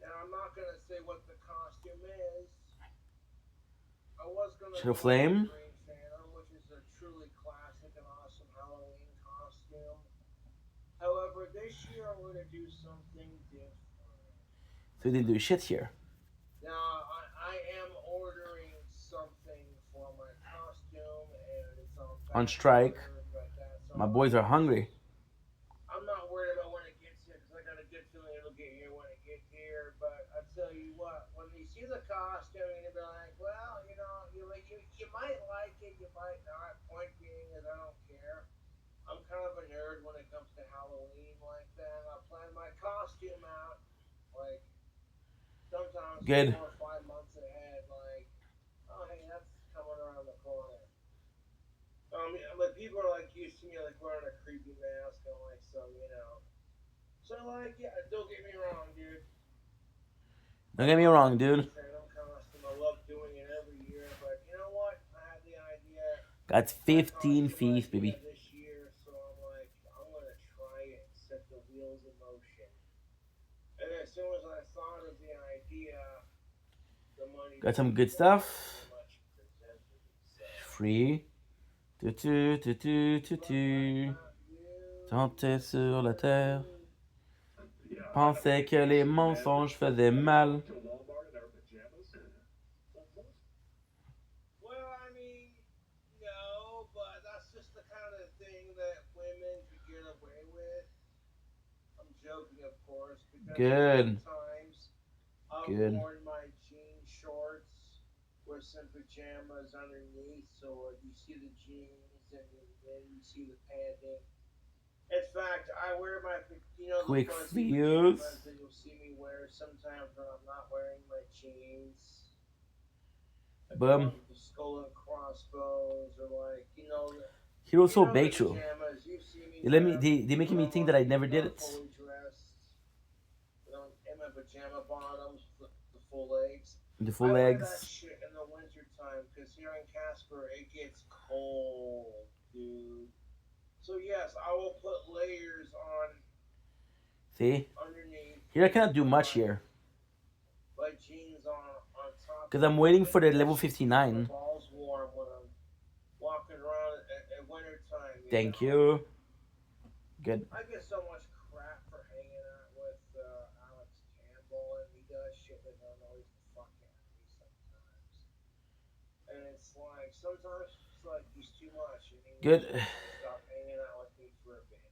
Now I'm not gonna say what the costume is. I was gonna Shadow Flame. Green Phantom, which is a truly classic and awesome Halloween costume. However, this year we're gonna do something different. So we didn't do shit here. Now I am ordering something for my costume, and it's on strike. My boys are hungry. I'm not worried about when it gets here because I got a good feeling it'll get here when it gets here. But I tell you what, when you see the costume, you'll be like, well, you know, you might like it, you might not. Point being is I don't care. I'm kind of a nerd when it comes to Halloween like that. I plan my costume out like sometimes Good. 4 or 5 months ahead. mean, like people are like used to me like wearing a creepy mask and like so, you know. So like, yeah, don't get me wrong, dude. Don't get me wrong, dude. Random costume, I love doing it every year, but you know what? I had the idea. Got 15 feet, baby. This year, so I'm like, I'm gonna try it, set the wheels in motion. And as soon as I thought of the idea, the money. Got some good stuff. Free. Tenter sur la terre. Pensais que les mensonges faisaient mal. Well, I mean, no, but that's just the kind of thing that women could get away with. I'm joking, of course, because Good. times I've Good. worn my jean shorts with some pajamas underneath, so you see the jeans and then you see the padding. In fact, I wear my, Quick the views. pajamas that you'll see me wear sometimes when I'm not wearing my jeans. Boom. The skull and crossbones, or like, He also baked you. They making me think that I never did it. Fully dressed, in my pajama bottoms, the full legs. The full I wear that legs. shit in the winter time because here in Casper it gets cold, dude. So yes, I will put layers on. See? Underneath. Here I cannot do much here. My jeans on top. Because I'm waiting for the level 59. Balls warm when I'm walking around at winter time. Thank you. Good. I get so much crap for hanging out with Alex Campbell, and he does shit that annoys the fuck out of me sometimes. And it's like sometimes it's like he's too much, and he Good. stop hanging out with me for a bit.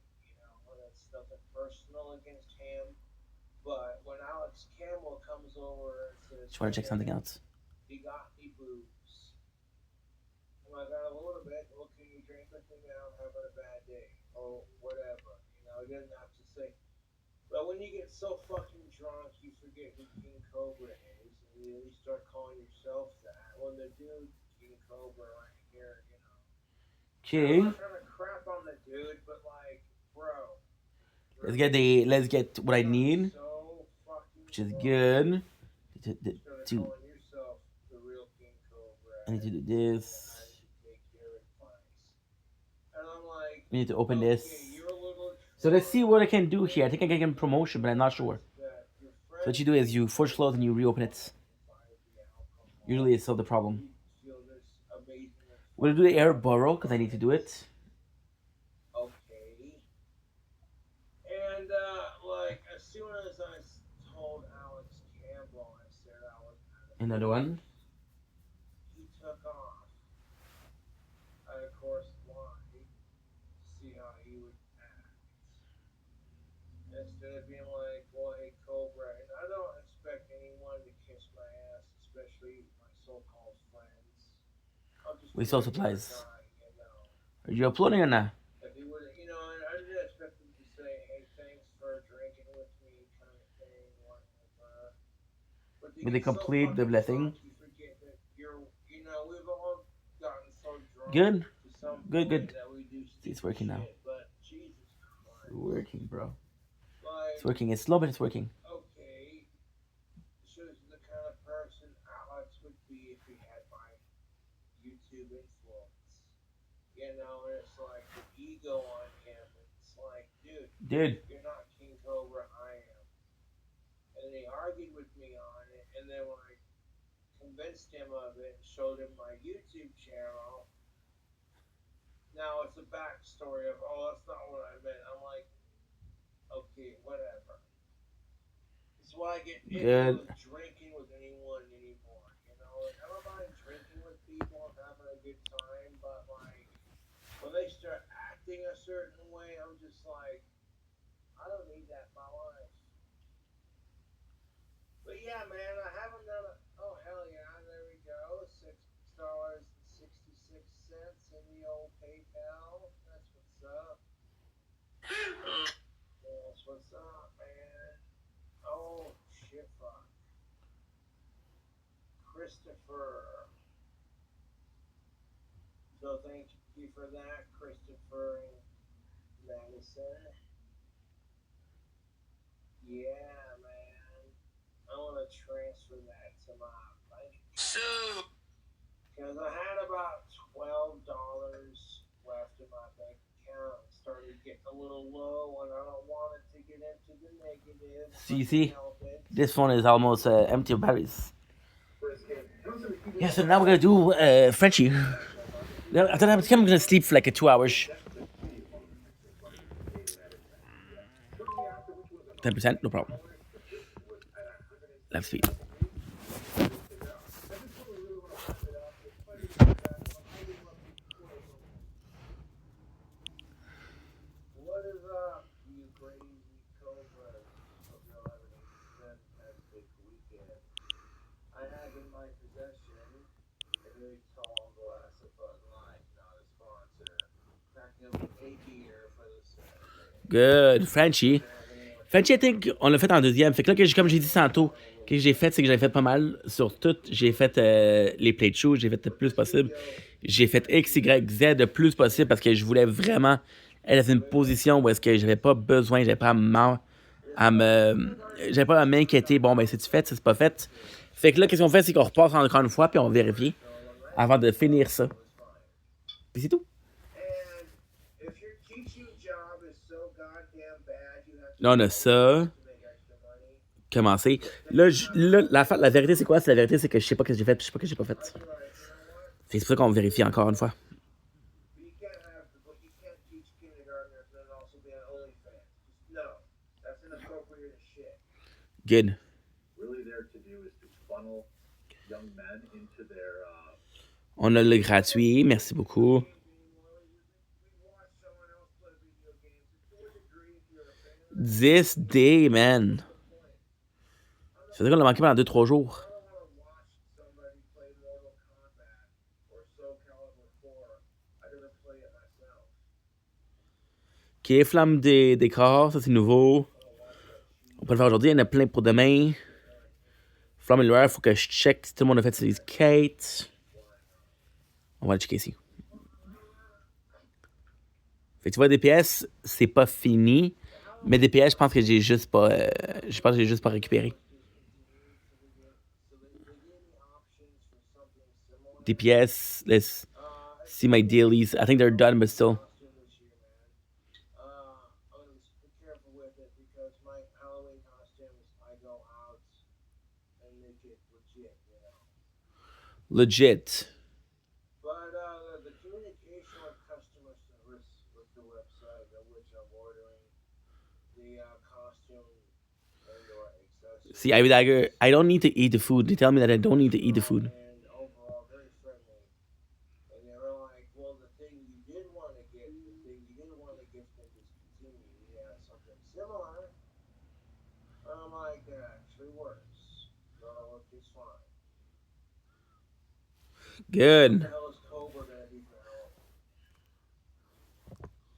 And it's nothing personal against him. But when Alex Campbell comes over and says, Just want to check something else. "He got me boobs," I'm like, "A little bit. Well, can you drink with me now? I'm having a bad day, or whatever." He doesn't have to say. But when you get so fucking drunk, you forget who King Cobra is, and you start calling yourself that. When the dude King Cobra right here, Okay. I'm not trying to crap on the dude, but like, bro. Let's get what I need, which is good. I need to do this. I need to open this. So let's see what I can do here. I think I can get promotion, but I'm not sure. So what you do is you forge close and you reopen it. Usually it's solved the problem. We'll do the air burrow because I need to do it. And like as soon as I told Alex Campbell, I said I was another one. He took off. I of course wanted to see how he would act. Instead of being like, "Well, hey Cobra," and I don't expect anyone to kiss my ass, especially my so-called friends. We sell supplies. Are you uploading or not? If he would, I didn't expect him to say, "Hey, thanks for drinking with me," kind of thing, whatever. Will they complete the blessing? You forget that we've all gotten so drunk. Good. To some Good. point that we do It's working now. But Jesus Christ. It's working, bro. Like, it's working. It's slow, but it's working. Okay. Shows you the kind of person Alex would be if he had my YouTube influence. And it's like the ego on him. It's like, dude, you're not King Cobra, I am. And they argued with me on it, and then when I convinced him of it and showed him my YouTube channel, now it's a backstory of, that's not what I meant. I'm like, okay, whatever. That's why I get into drinking with anyone anymore. I don't mind drinking with people and having a good time, but like, when they start acting a certain way, I'm just like, I don't need that in my life. But yeah, man, I haven't done it. Oh, hell yeah, there we go. $6.66 in the old PayPal. That's what's up. That's what's up, man. Oh, shit, fuck. Christopher. So you for that, Christopher and Madison. Yeah, man. I want to transfer that to my bank account. So, Because I had about $12 left in my bank account. It started getting a little low, and I don't want it to get into the negative. So you see, this phone is almost empty of batteries. Yeah, so now we're gonna do Frenchie. After that, I think I'm gonna sleep for like 2 hours. 10%, no problem. Let's see. What is up, you crazy cobras? Hope you're having a fantastic weekend. I have in my possession a very tall glass of Bud Light, not a sponsor. Cracking up a beer for the Saturday. Good, Frenchie. Frenchie, I think, on l'a fait en deuxième. Fait que là, comme j'ai dit tantôt, ce que j'ai fait, c'est que j'avais fait pas mal sur tout. J'ai fait les play shows, j'ai fait le plus possible. J'ai fait X, Y, Z le plus possible parce que je voulais vraiment être dans une position où est-ce que j'avais pas besoin, j'avais pas j'avais pas à m'inquiéter. Bon, ben, c'est-tu fait, c'est pas fait. Fait que là, qu'est-ce qu'on fait, c'est qu'on repasse encore une fois, puis on vérifie avant de finir ça. Puis c'est tout. Là, on a ça. Commencer. Là, la vérité, c'est quoi? La vérité, c'est que je sais pas ce que j'ai fait, puis je sais pas ce que j'ai pas fait. C'est pour ça qu'on vérifie encore une fois. Good. On a le gratuit, merci beaucoup. This day, man. Ça veut dire qu'on l'a manqué pendant 2-3 jours. Ok, flamme des corps, ça c'est nouveau. On peut le faire aujourd'hui, il y en a plein pour demain. Flamme et il faut que je check si tout le monde a fait ses quêtes. On va le checker ici. Fait que tu vois, DPS, c'est pas fini. Mais DPS, je pense que j'ai juste pas. Je pense que j'ai juste pas récupéré. DPS, let's see my dailies. I think they're done, but still. Legit. But the communication with customer service with the website at which I'm ordering the costume and/or accessories. See, I don't need to eat the food. They tell me that I don't need to eat the food. And overall, very friendly. And they were like, well, the thing you did want to get, been discontinued. Yeah, something similar. I'm like, it actually works. So it worked just fine. Good. What the hell is Cobra gonna be for help?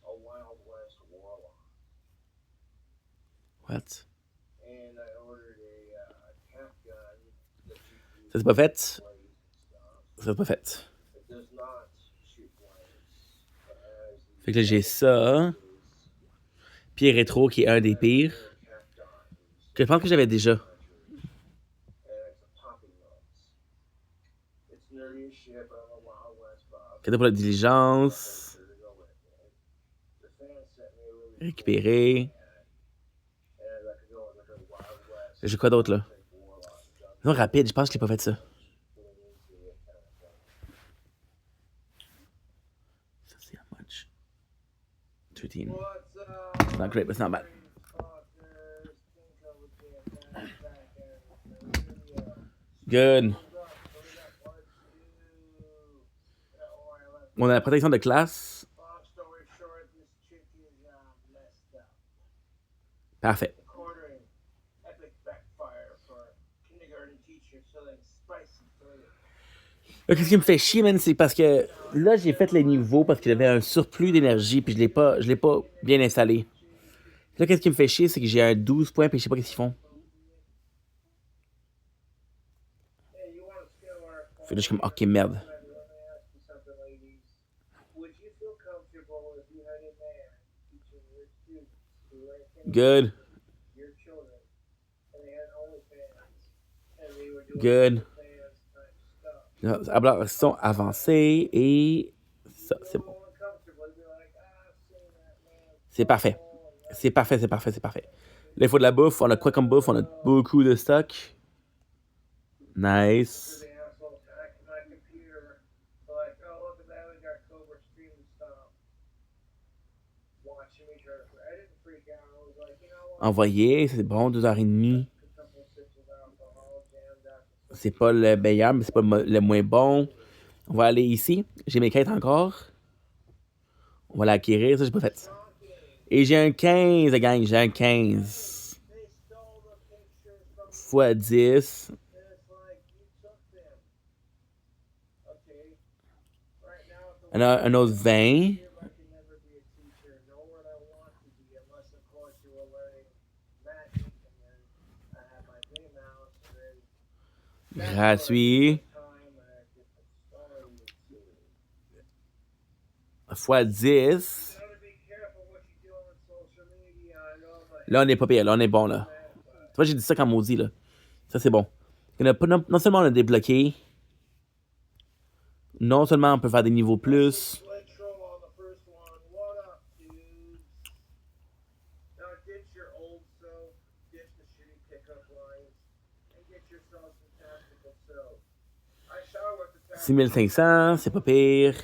A Wild West warlock. What? And I ordered a cap gun that Ça c'est pas fait. Ça c'est pas fait. it does not shoot flames. Fait que là j'ai ça. Puis rétro qui est un des pires. Que je pense que j'avais déjà. Cadeau pour la diligence. Récupérer. J'ai quoi d'autre là? Non, rapide, je pense que je l'ai pas fait ça. Ça c'est how much? 13. It's not great, but it's not bad. Good. On a la protection de classe. Parfait. Là, qu'est-ce qui me fait chier, man, c'est parce que là, j'ai fait les niveaux parce qu'il y avait un surplus d'énergie puis je l'ai pas bien installé. Là, qu'est-ce qui me fait chier, c'est que j'ai un 12 points puis je sais pas qu'est-ce qu'ils font. Fait que là, je suis comme, ok, merde. Good. Good. Ablation avancée et ça, c'est bon. C'est parfait. C'est parfait, c'est parfait, c'est parfait. Là, il faut de la bouffe. On a quoi comme bouffe? On a beaucoup de stock. Nice. Envoyé, c'est bon, 2h30. C'est pas le meilleur, mais c'est pas le moins bon. On va aller ici. J'ai mes quêtes encore. On va l'acquérir, ça j'ai pas fait. Et j'ai un 15, gang, j'ai un 15. Fois 10. Un autre 20. Gratuit. Fois 10. Là, on est pas pire. Là, on est bon, là. Tu vois, j'ai dit ça quand maudit, là. Ça, c'est bon. Non seulement on a débloqué, non seulement on peut faire des niveaux plus. « 6500, c'est pas pire. »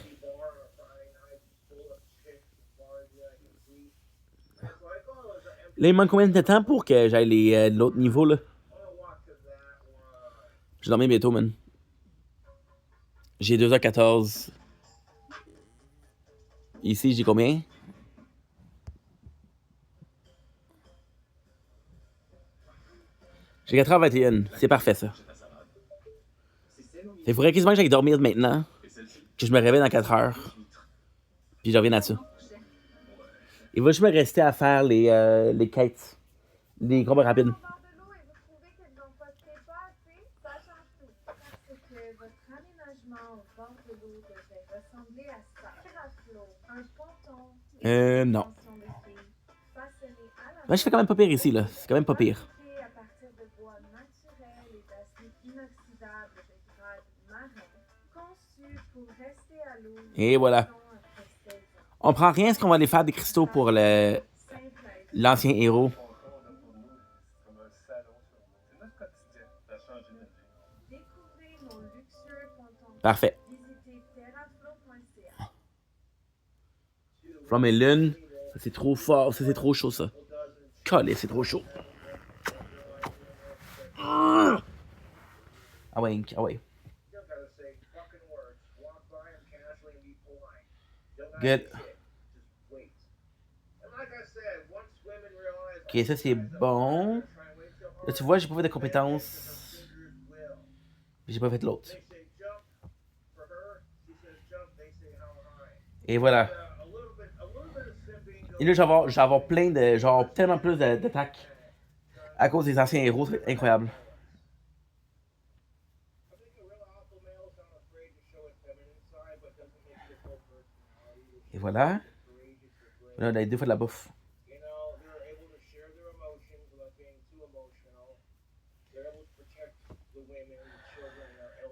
Là, il manque combien de temps pour que j'aille l'autre niveau, là? Je vais dormir bientôt, man. J'ai 2h14. Ici, j'ai combien? J'ai 4h21. C'est parfait, ça. Il faudrait quasiment que j'aille dormir maintenant. Que je me réveille dans 4 heures. Puis je reviens là-dessus. Il va juste me rester à faire les quêtes. Les combats rapides. Non. Là, je fais quand même pas pire ici, là. C'est quand même pas pire. Et voilà. On prend rien, est-ce qu'on va aller faire des cristaux pour l'ancien héros? Parfait. Flamme et lune. C'est trop fort, c'est trop chaud, ça. Collé, c'est trop chaud. Ah ouais, ah ouais. Good. Ok, ça c'est bon. Là, tu vois, j'ai pas fait de compétences. J'ai pas fait l'autre. Et voilà. Et là, je vais avoir plein de. Genre, tellement plus d'attaques. À cause des anciens héros, c'est incroyable. Et voilà. Là, on a 2 fois de la bouffe.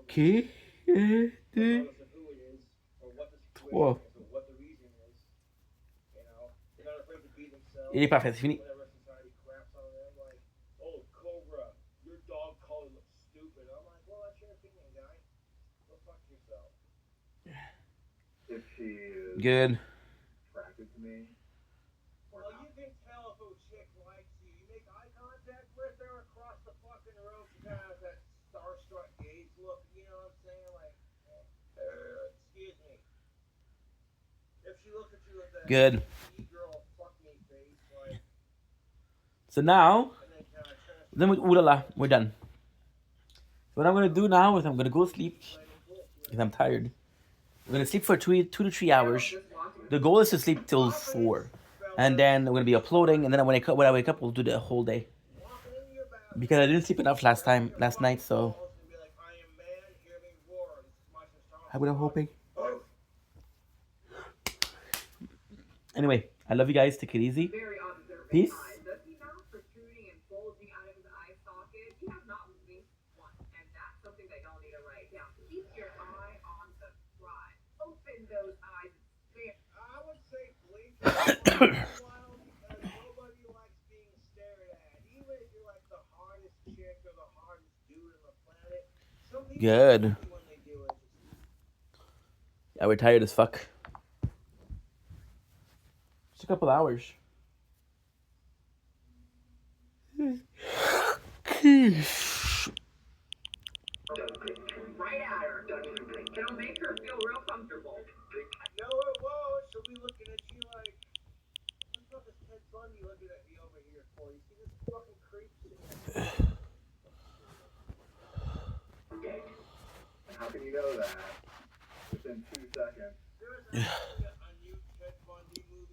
Ok. 2, 3. Il est parfait, c'est fini. Good. Good. So now, ooh la la, we're done. What I'm gonna do now is I'm gonna go sleep because I'm tired. I'm gonna sleep for 2 to 3 hours. The goal is to sleep till 4, and then I'm gonna be uploading. And then when I wake up, we'll do the whole day because I didn't sleep enough last night. So I'm hoping. Anyway, I love you guys. Take it easy. Peace. Does he not protruding and bulging out of his eye socket? You have not winked once, and that's something that y'all need to write down. Keep your eye on the prize. Open those eyes and stare. I would say blink once in a while because nobody likes being stared at. Even if you're like the hardest chick or the hardest dude on the planet, some people Good. like it when they do it. Yeah, we're tired as fuck. Just a couple hours. Right at her. It'll make her feel real comfortable. No, it won't. She'll be looking at you like, what the fuck is Ted Bundy looking at me over here for? You see this fucking creep sitting How can you know that? Within 2 seconds.